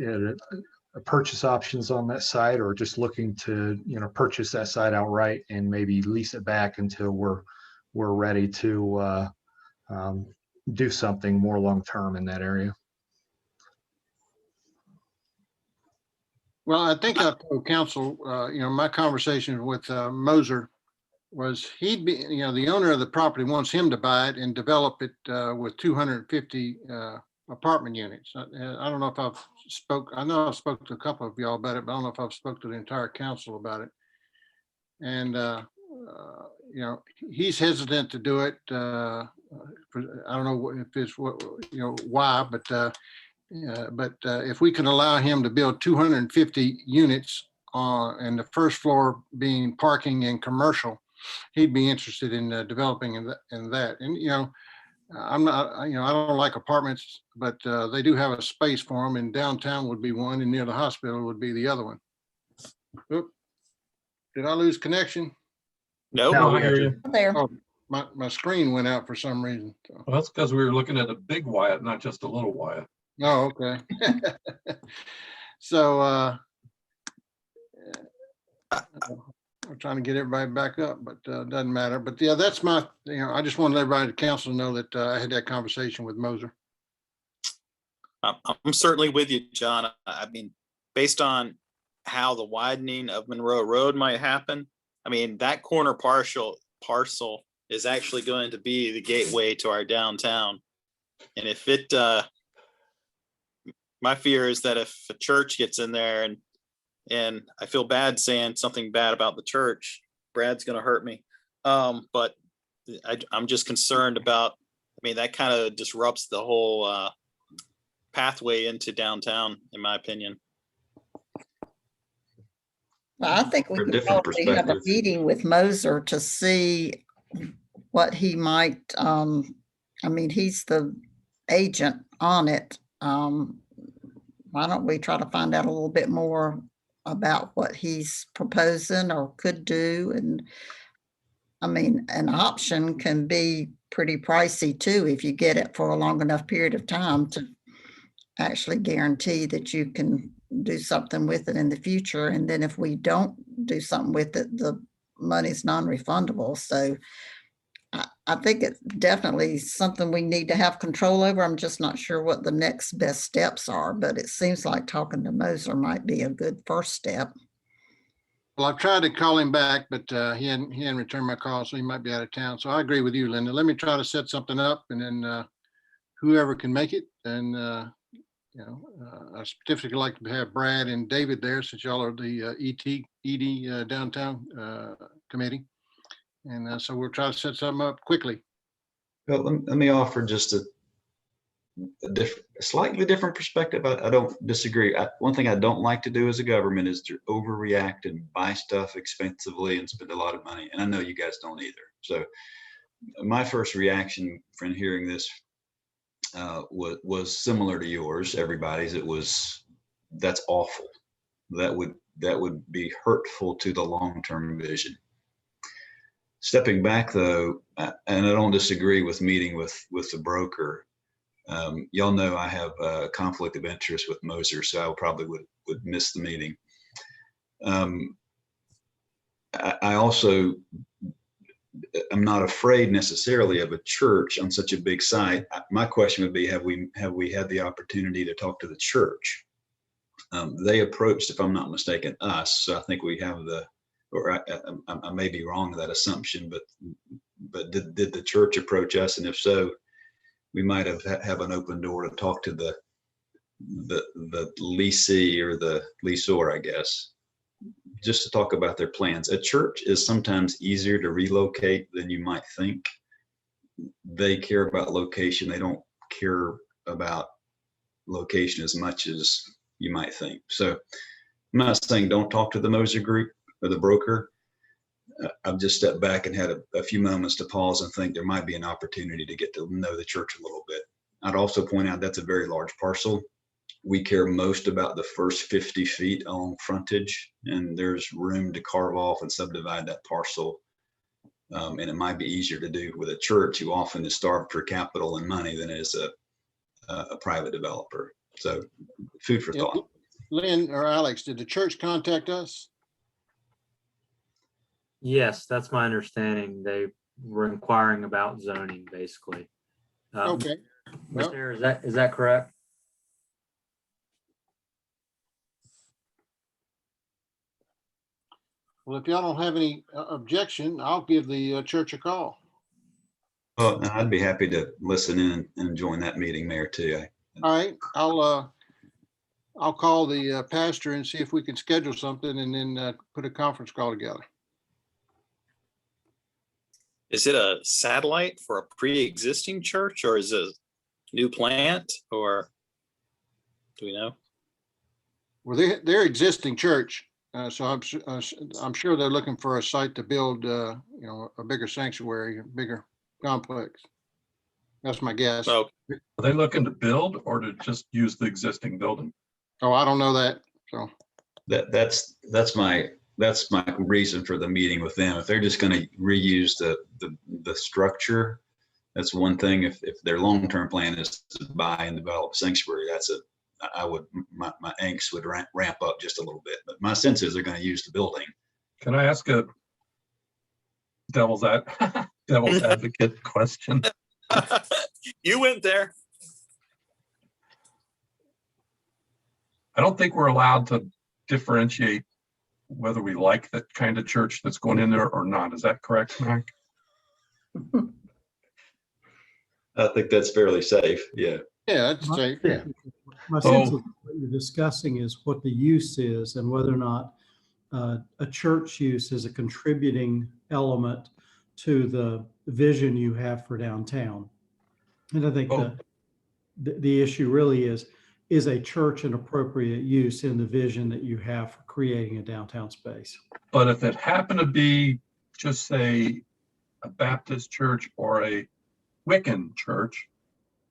purchase options on that site, or just looking to, purchase that site outright and maybe lease it back until we're ready to do something more long-term in that area. Well, I think I told council, my conversation with Moser was he'd be, the owner of the property wants him to buy it and develop it with 250 apartment units. I don't know if I know I've spoke to a couple of y'all about it, but I don't know if I've spoke to the entire council about it. And, he's hesitant to do it. I don't know if it's why, but if we can allow him to build 250 units and the first floor being parking and commercial, he'd be interested in developing in that. And, I'm not, I don't like apartments, but they do have a space for them, and downtown would be one, and near the hospital would be the other one. Oop. Did I lose connection? Nope. No, I hear you. There. Oh, my screen went out for some reason. So. Well, that's because we were looking at a big Wyatt, not just a little Wyatt. Oh, okay. So I'm trying to get everybody back up, but doesn't matter. But yeah, that's my, I just wanted everybody at the council to know that I had that conversation with Moser. I'm certainly with you, John. I mean, based on how the widening of Monroe Road might happen. I mean, that corner parcel is actually going to be the gateway to our downtown. And if it, my fear is that if a church gets in there, and I feel bad saying something bad about the church, Brad's gonna hurt me. But I'm just concerned about, I mean, that kind of disrupts the whole pathway into downtown, in my opinion. Well, I think we For a could different probably have a perspective. meeting with Moser to see what he might, I mean, he's the agent on it. Why don't we try to find out a little bit more about what he's proposing or could do? And I mean, an option can be pretty pricey too, if you get it for a long enough period of time to actually guarantee that you can do something with it in the future. And then if we don't do something with it, the money's non-refundable. So I think it's definitely something we need to have control over. I'm just not sure what the next best steps are, but it seems like talking to Moser might be a good first step. Well, I've tried to call him back, but he hadn't returned my call, so he might be out of town. So I agree with you, Linda. Let me try to set something up, and then whoever can make it. And I specifically like to have Brad and David there, since y'all are the ED downtown committee. And so we'll try to set something up quickly. Well, let me offer just a slightly different perspective. I don't disagree. One thing I don't like to do as a government is to overreact and buy stuff expensively and spend a lot of money. And I know you guys don't either. So my first reaction from hearing this was similar to yours, everybody's. It was, that's awful. That would be hurtful to the long-term vision. Stepping back though, and I don't disagree with meeting with the broker. Y'all know I have a conflict of interest with Moser, so I probably would miss the meeting. I also, I'm not afraid necessarily of a church on such a big site. My question would be, have we had the opportunity to talk to the church? They approached, if I'm not mistaken, us. So I think we have the, or I may be wrong in that assumption, but did the church approach us? And if so, we might have an open door to talk to the leasee or the leaseor, I guess, just to talk about their plans. A church is sometimes easier to relocate than you might think. They care about location. They don't care about location as much as you might think. So I'm not saying don't talk to the Moser group or the broker. I've just stepped back and had a few moments to pause and think there might be an opportunity to get to know the church a little bit. I'd also point out that's a very large parcel. We care most about the first 50 feet on frontage, and there's room to carve off and subdivide that parcel. And it might be easier to do with a church who often is starved for capital and money than it is a private developer. So food for thought. Lynn or Alex, did the church contact us? Yes, that's my understanding. They were inquiring about zoning, basically. Okay. Well, Sarah, is that correct? Well, if y'all don't have any objection, I'll give the church a call. Well, I'd be happy to listen in and join that meeting, Mayor, too. All right, I'll call the pastor and see if we can schedule something, and then put a conference call together. Is it a satellite for a pre-existing church, or is it a new plant, or do we know? Well, they're existing church, so I'm sure they're looking for a site to build, a bigger sanctuary, a bigger complex. That's my guess. Oh, Are they looking to build or to just use the existing building? Oh, I don't know that. So that's my reason for the meeting with them. If they're just going to reuse the structure, that's one thing. If their long-term plan is to buy and develop sanctuary, my angst would ramp up just a little bit. But my sense is they're going to use the building. Can I ask a devil's advocate question? You went there. I don't think we're allowed to differentiate whether we like that kind of church that's going in there or not. Is that correct, Mac? I think that's fairly safe. Yeah. Yeah, that's safe. Yeah. My So- sense of what you're discussing is what the use is and whether or not a church use is a contributing element to the vision you have for downtown. And I think the issue really is a church an appropriate use in the vision that you have for creating a downtown space? But if it happened to be, just say, a Baptist church or a Wiccan church,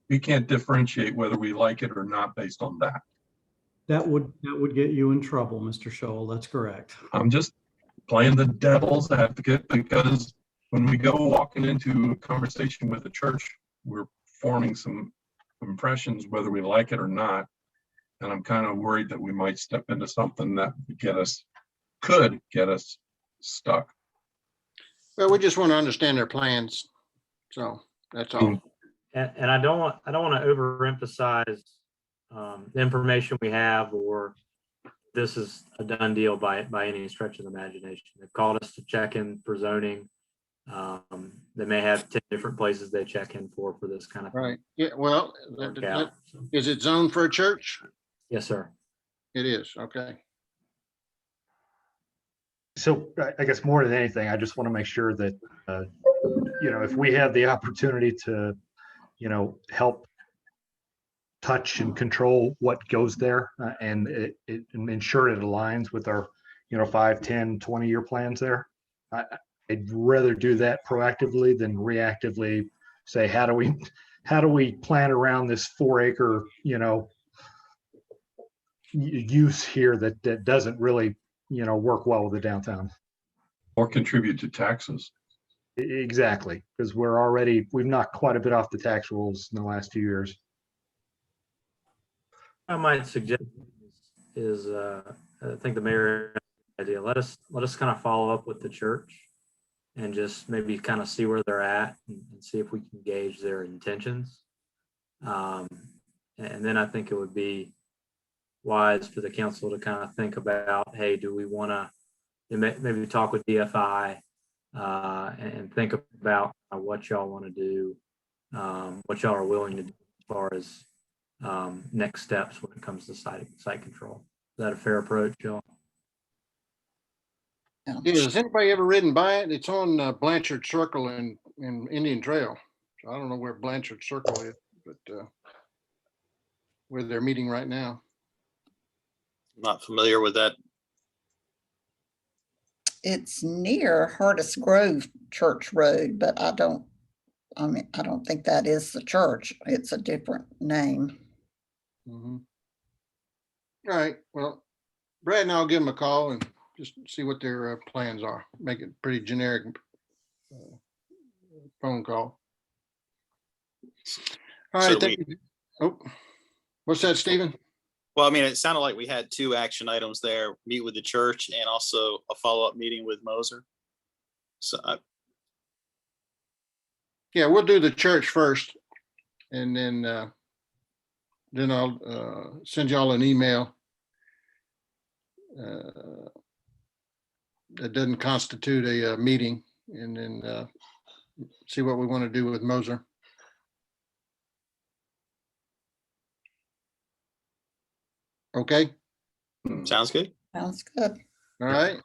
we can't differentiate whether we like it or not based on that. That would get you in trouble, Mr. Scholl. That's correct. I'm just playing the devil's advocate, because when we go walking into a conversation with a church, we're forming some impressions whether we like it or not. And I'm kind of worried that we might step into something that could get us stuck. Well, we just want to understand their plans. So that's all. And I don't want to overemphasize the information we have, or this is a done deal by any stretch of the imagination. They've called us to check in for zoning. They may have 10 different places they check in for this kind of thing. Right. Yeah. Well, is it zoned for a church? Yes, sir. It is. Okay. So I guess more than anything, I just want to make sure that, if we have the opportunity to, help touch and control what goes there and ensure it aligns with our, 5, 10, 20-year plans there. I'd rather do that proactively than reactively say, how do we plan around this 4-acre, use here that doesn't really, work well with the downtown. Or contribute to taxes. Exactly, because we've knocked quite a bit off the tax rolls in the last few years. I might suggest is I think the mayor idea. Let us kind of follow up with the church and just maybe kind of see where they're at and see if we can gauge their intentions. And then I think it would be wise for the council to kind of think about, hey, do we want to maybe talk with DFI and think about what y'all want to do, what y'all are willing to do as far as next steps when it comes to site control. Is that a fair approach, y'all? Yeah, has anybody ever ridden by it? It's on Blanchard Circle in Indian Trail. So I don't know where Blanchard Circle is, but where they're meeting right now. Not familiar with that. It's near Hardest Grove Church Road, but I don't think that is the church. It's a different name. Mm-hmm. All right. Well, Brad and I'll give them a call and just see what their plans are. Make it pretty generic phone call. All right. So Oh, what's that, Stephen? Well, I mean, it sounded like we had 2 action items there: meet with the church and also a follow-up meeting with Moser. So Yeah, we'll do the church first, and then I'll send y'all an email that doesn't constitute a meeting, and then see what we want to do with Moser. Okay. sounds good. Sounds good. All right.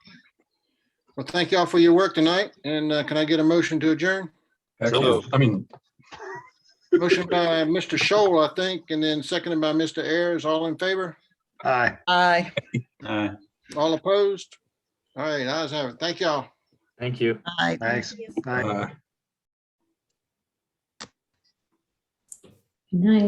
Well, thank y'all for your work tonight. And can I get a motion to adjourn? Actually, Motion by Mr. Scholl, I think, and then seconded by Mr. Ayers. All in favor? Aye. Aye. Aye. All opposed? All right, ayes have it. Thank y'all. Thank you. Aye. Thanks. Aye. Good night.